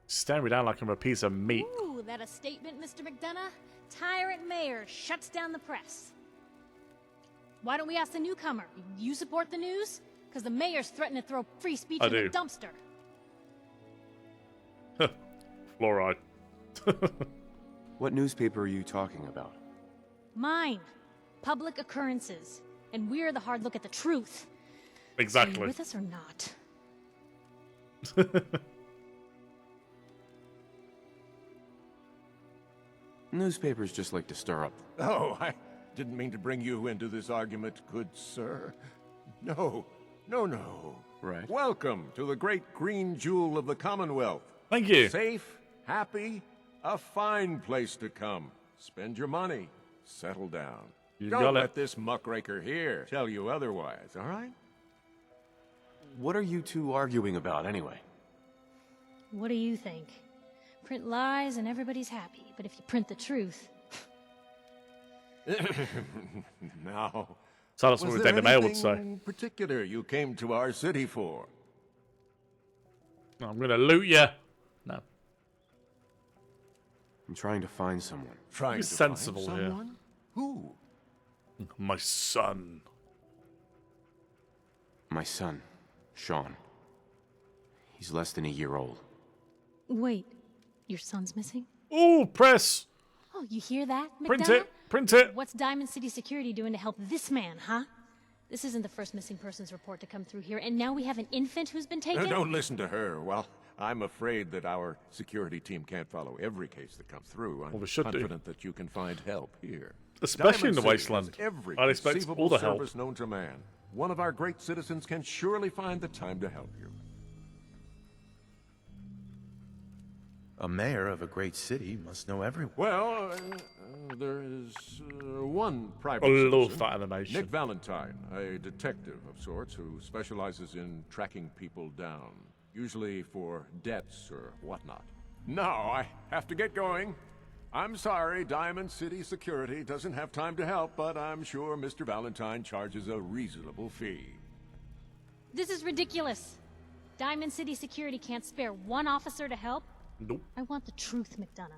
Staring me down like I'm a piece of meat. Ooh, that a statement, Mr. McDonough? Tyrant mayor shuts down the press. Why don't we ask the newcomer? You support the news? Because the mayor's threatened to throw free speech in the dumpster. Fluoride. What newspaper are you talking about? Mine. Public Occurrences. And we're the hard look at the truth. Exactly. Are you with us or not? Newspapers just like to stir up. Oh, I didn't mean to bring you into this argument, good sir. No. Right. Welcome to the great green jewel of the Commonwealth. Thank you. Safe, happy, a fine place to come. Spend your money, settle down. You Don't got let it. this muckraker here tell you otherwise, all right? What are you two arguing about, anyway? What do you think? Print lies and everybody's happy, but if you print the truth... Now, So that's what was the there Daily Mail would anything say. in particular you came to our city for? I'm gonna loot you. No. I'm trying to find someone. Trying Be to sensible find here. someone? Who? My son. My son, Sean. He's less than a year old. Wait, your son's missing? Ooh, press. Oh, you hear that, McDonough? Print it. Print it. What's Diamond City Security doing to help this man, huh? This isn't the first missing persons report to come through here, and now we have an infant who's been taken? Don't listen to her. Well, I'm afraid that our security team can't follow every case that comes through. I'm Well, we should do. confident that you can find help here. Especially in the Diamond City has wasteland. Every I'd expect conceivable all the help. service known to man. One of our great citizens can surely find the time to help you. A mayor of a great city must know everyone. Well, there is one private I love citizen, that animation. Nick Valentine, a detective of sorts who specializes in tracking people down, usually for debts or whatnot. Now I have to get going. I'm sorry, Diamond City Security doesn't have time to help, but I'm sure Mr. Valentine charges a reasonable fee. This is ridiculous. Diamond City Security can't spare one officer to help? Nope. I want the truth, McDonough.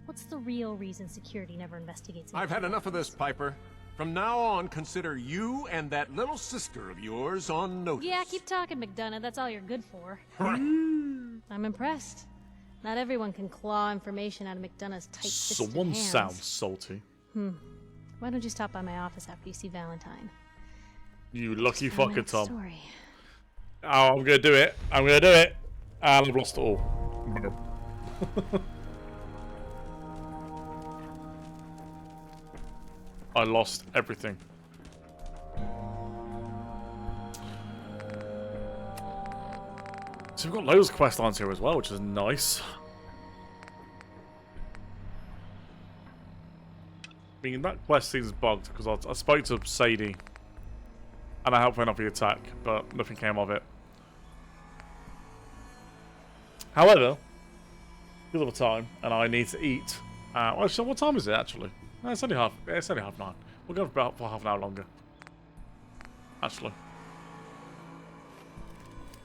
What's the real reason security never investigates I've had enough of this, Piper. From now on, consider you and that little sister of yours on notice. Yeah, keep talking, McDonough. That's all you're good for. I'm impressed. Not everyone can claw information out of McDonough's tight-fisted Someone hands. sounds salty. Why don't you stop by my office after you see Valentine? You lucky Tell me fucker, that Tom. story. Oh, I'm gonna do it. I'm gonna do it. And I've lost it all. I lost everything. So we've got loads of quest lines here as well, which is nice. I mean, that quest seems bugged because I spoke to Sadie and I helped her off the attack, but nothing came of it. However, because of the time, and I need to eat. Well, so what time is it actually? No, it's only half 9. We'll go for half an hour longer. Actually,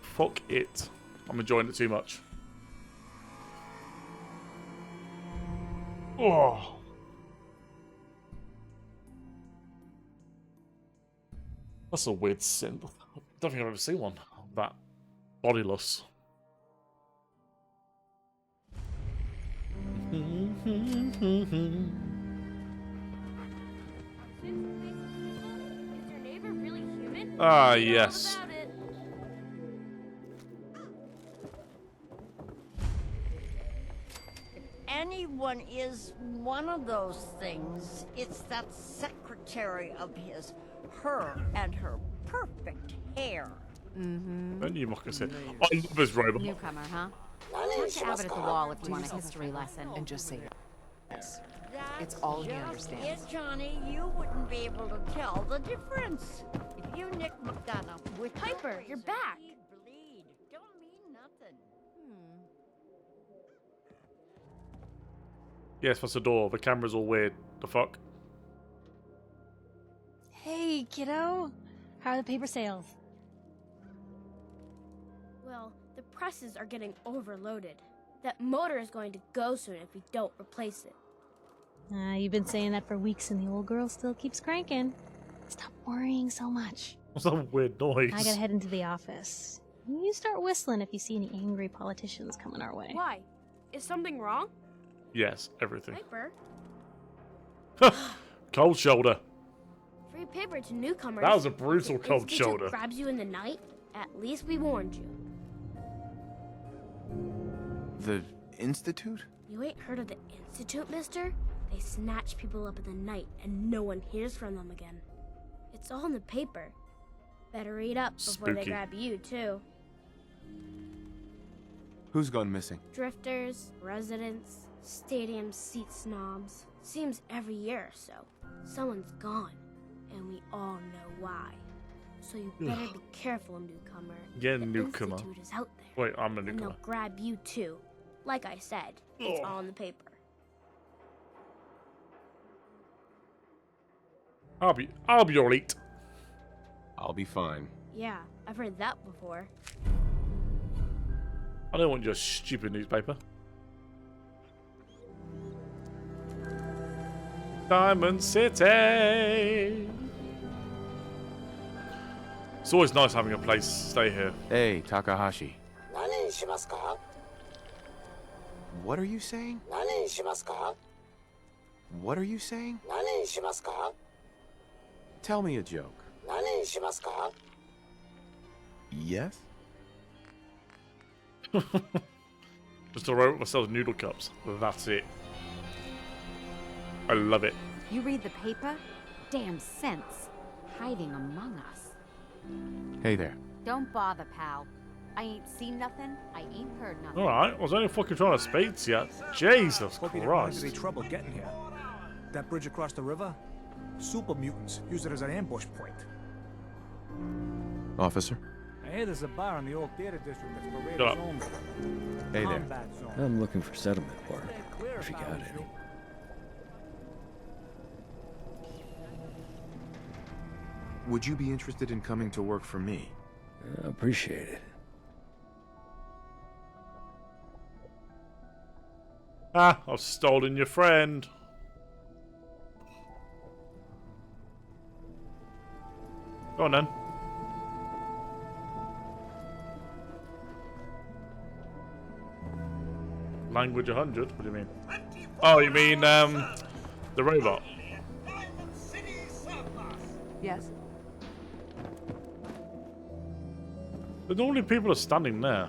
fuck it. I'm enjoying it too much. Oh. That's a weird synth. I don't think I've ever seen one that bodiless. Is your neighbor really human? Ah, yes. Anyone is one of those things, it's that secretary of his, her and her perfect hair. Mm-hmm. Don't you mock us here. I love this robot. Newcomer, huh? Talk to Abbott at the wall if you want a history lesson. And just say yes. It's all he understands. It, Johnny, you wouldn't be able to tell the difference. If you Nick McDonough with Piper, you're back. Bleed, don't mean nothing. Yes, that's the door. The camera's all weird. The fuck? Hey, kiddo. How are the paper sales? Well, the presses are getting overloaded. That motor is going to go soon if we don't replace it. You've been saying that for weeks and the old girl still keeps cranking. Stop worrying so much. What's that weird noise? I gotta head into the office. You start whistling if you see any angry politicians coming our way. Why? Is something wrong? Yes, everything. Piper? Cold shoulder. Free paper to newcomers. That was a brutal If the cold Institute shoulder. grabs you in the night, at least we warned you. The Institute? You ain't heard of the Institute, mister? They snatch people up in the night and no one hears from them again. It's all in the paper. Better read up before they Spooky. grab you, too. Who's gone missing? Drifters, residents, stadium seat snobs. Seems every year or so, someone's gone. And we all know why. So you better be careful, newcomer. Yeah, The newcomer. Institute is out there. Wait, I'm a And newcomer. they'll grab you too. Like I said, it's Oh. all in the paper. I'll be alright. I'll be fine. Yeah, I've heard that before. I don't want your stupid newspaper. Diamond City. It's always nice having a place to stay here. Hey, Takahashi. What are you saying? What are you saying? Tell me a joke. Yes? Just to write myself noodle cups. That's it. I love it. You read the paper? Damn sense. Hiding among us. Hey there. Don't bother, pal. I ain't seen nothing. I ain't heard nothing. Alright, I was only fucking trying to speak to you. Jesus Hope you didn't run into Christ. any trouble getting here. That bridge across the river? Super mutants use it as an ambush point. Officer? I hear there's a bar in the old theater district that's Shut Paredes up. only. Hey there. Combat zone. I'm looking for settlement work, Clear if you about got it, any. Would you be interested in coming to work for me? I appreciate it. Ah, I've stolen your friend. Go on then. Language 100? What do you mean? Oh, you mean, the robot? Yes. But normally people are standing there.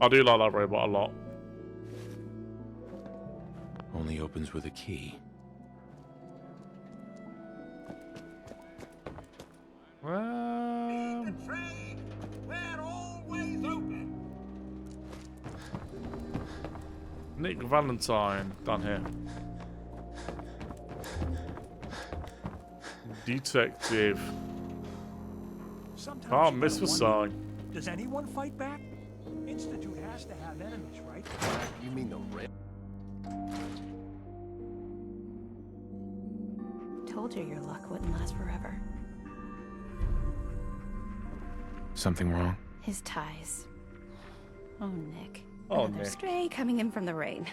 I do like that robot a lot. Only opens with a key. Nick Valentine down here. Detective. Sometimes Can't you miss the gotta sign. wonder, does anyone fight back? Institute has to have enemies, right? You mean the red? Told you your luck wouldn't last forever. Something wrong? His ties. Oh, Nick. Oh, Another Nick. stray coming in from the rain.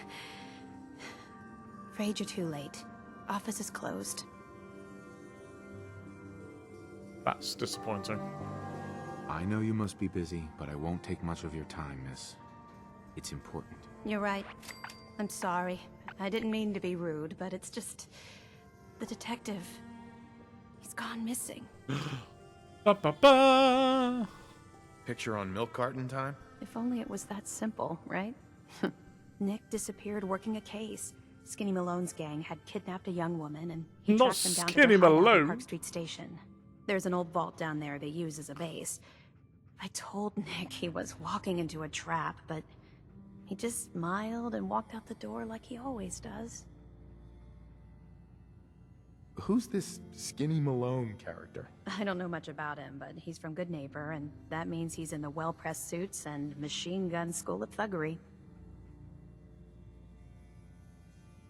Afraid you're too late. Office is closed. That's disappointing. I know you must be busy, but I won't take much of your time, miss. It's important. You're right. I'm sorry. I didn't mean to be rude, but it's just... The detective. He's gone missing. Ba, ba, ba. Picture on milk carton time? If only it was that simple, right? Nick disappeared working a case. Skinny Malone's gang had kidnapped a young woman, and he Not tracked them down Skinny to the hideout Malone. at Park Street Station. There's an old vault down there they use as a base. I told Nick he was walking into a trap, but he just smiled and walked out the door like he always does. Who's this Skinny Malone character? I don't know much about him, but he's from Good Neighbor, and that means he's in the well-pressed suits and machine gun school of thuggery.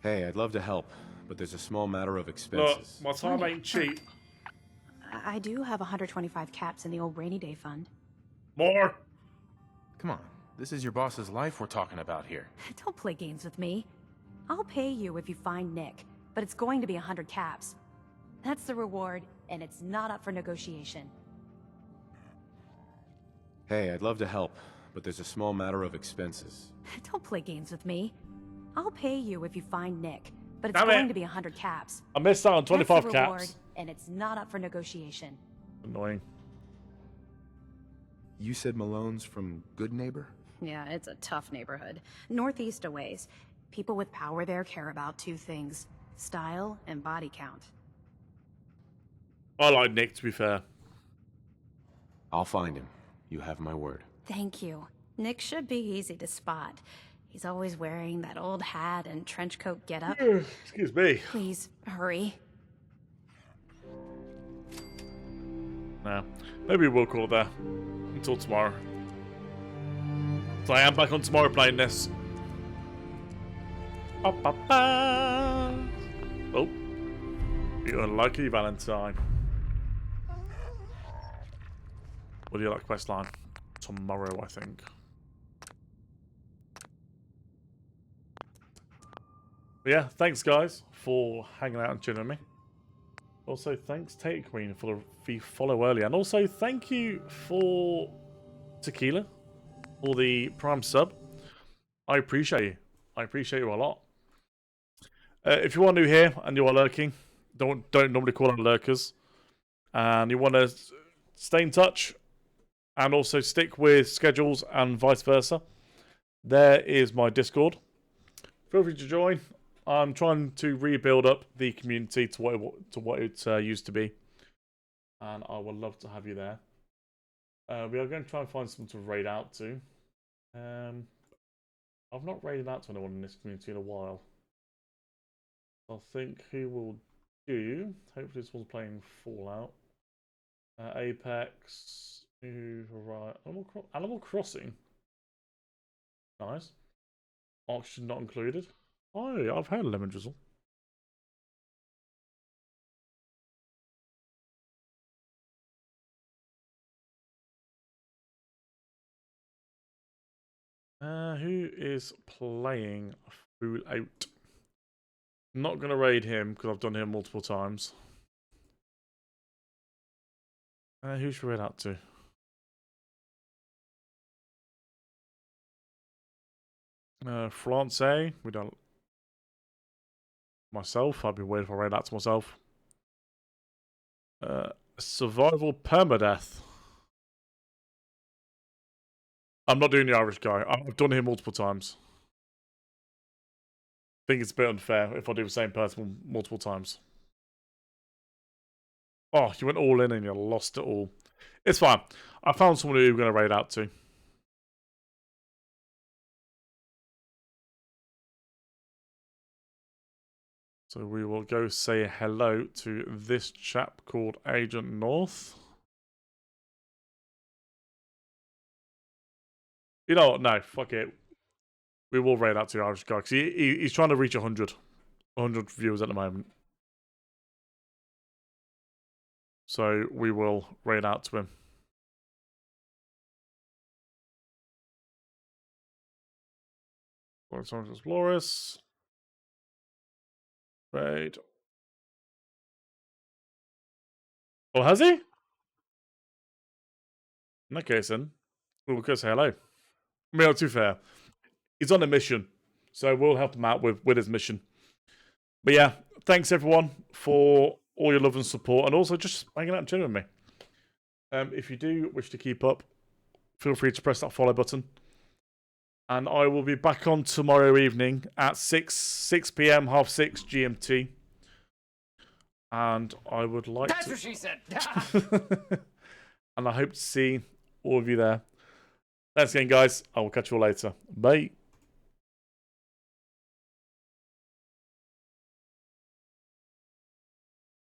Hey, I'd love to help, but there's a small matter of Look, expenses. my time ain't cheap. I do have 125 caps in the old rainy day fund. More. Come on, this is your boss's life we're talking about here. Don't play games with me. I'll pay you if you find Nick, but it's going to be 100 caps. That's the reward, and it's not up for negotiation. Hey, I'd love to help, but there's a small matter of expenses. Don't play games with me. I'll pay you if you find Nick, but it's Damn going it. to be 100 caps. I missed out on 25 That's the reward, caps. and it's not up for negotiation. Annoying. You said Malone's from Good Neighbor? Yeah, it's a tough neighborhood. Northeast a ways. People with power there care about two things: style and body count. I like Nick, to be fair. I'll find him. You have my word. Thank you. Nick should be easy to spot. He's always wearing that old hat and trench coat getup. Excuse me. Please, hurry. No. Maybe we'll call it there. Until tomorrow. So I am back on tomorrow playing this. Ba, ba, ba. Oh. You unlucky Valentine. What do you like questline? Tomorrow, I think. But yeah, thanks guys for hanging out and chilling with me. Also, thanks Tate Queen for the follow earlier. And also, thank you for Tequila for the Prime sub. I appreciate you. I appreciate you a lot. If you are new here and you are lurking, don't normally call them lurkers, and you want to stay in touch and also stick with schedules and vice versa, there is my Discord. Feel free to join. I'm trying to rebuild up the community to what it used to be, and I would love to have you there. We are going to try and find someone to raid out to. I've not raided out to anyone in this community in a while. I think who will do. Hopefully, this one's playing Fallout, Apex, right? Animal Crossing. Nice. Auction not included. Oh, yeah, I've heard of Lemon Drizzle. Who is playing Fallout? Not going to raid him because I've done him multiple times. Who should we raid out to? Francais. We don't. Myself. I'd be weird if I raid out to myself. Survival permadeath. I'm not doing the Irish guy. I've done him multiple times. I think it's a bit unfair if I do the same person multiple times. Oh, you went all in and you lost it all. It's fine. I found someone who you're going to raid out to. So we will go say hello to this chap called Agent North. You know what? No, fuck it. We will raid out to the Irish guy because he's trying to reach 100 viewers at the moment. So we will raid out to him. Los Angeles Flores. Raid. Oh, has he? In that case, then we'll go say hello. I mean, not too fair. He's on a mission, so we'll help him out with his mission. But yeah, thanks everyone for all your love and support, and also just hanging out and chilling with me. If you do wish to keep up, feel free to press that follow button. And I will be back on tomorrow evening at 6 p.m, 6:30 GMT. And I would like That's to... what she said. And I hope to see all of you there. Thanks again, guys. I will catch you all later. Bye.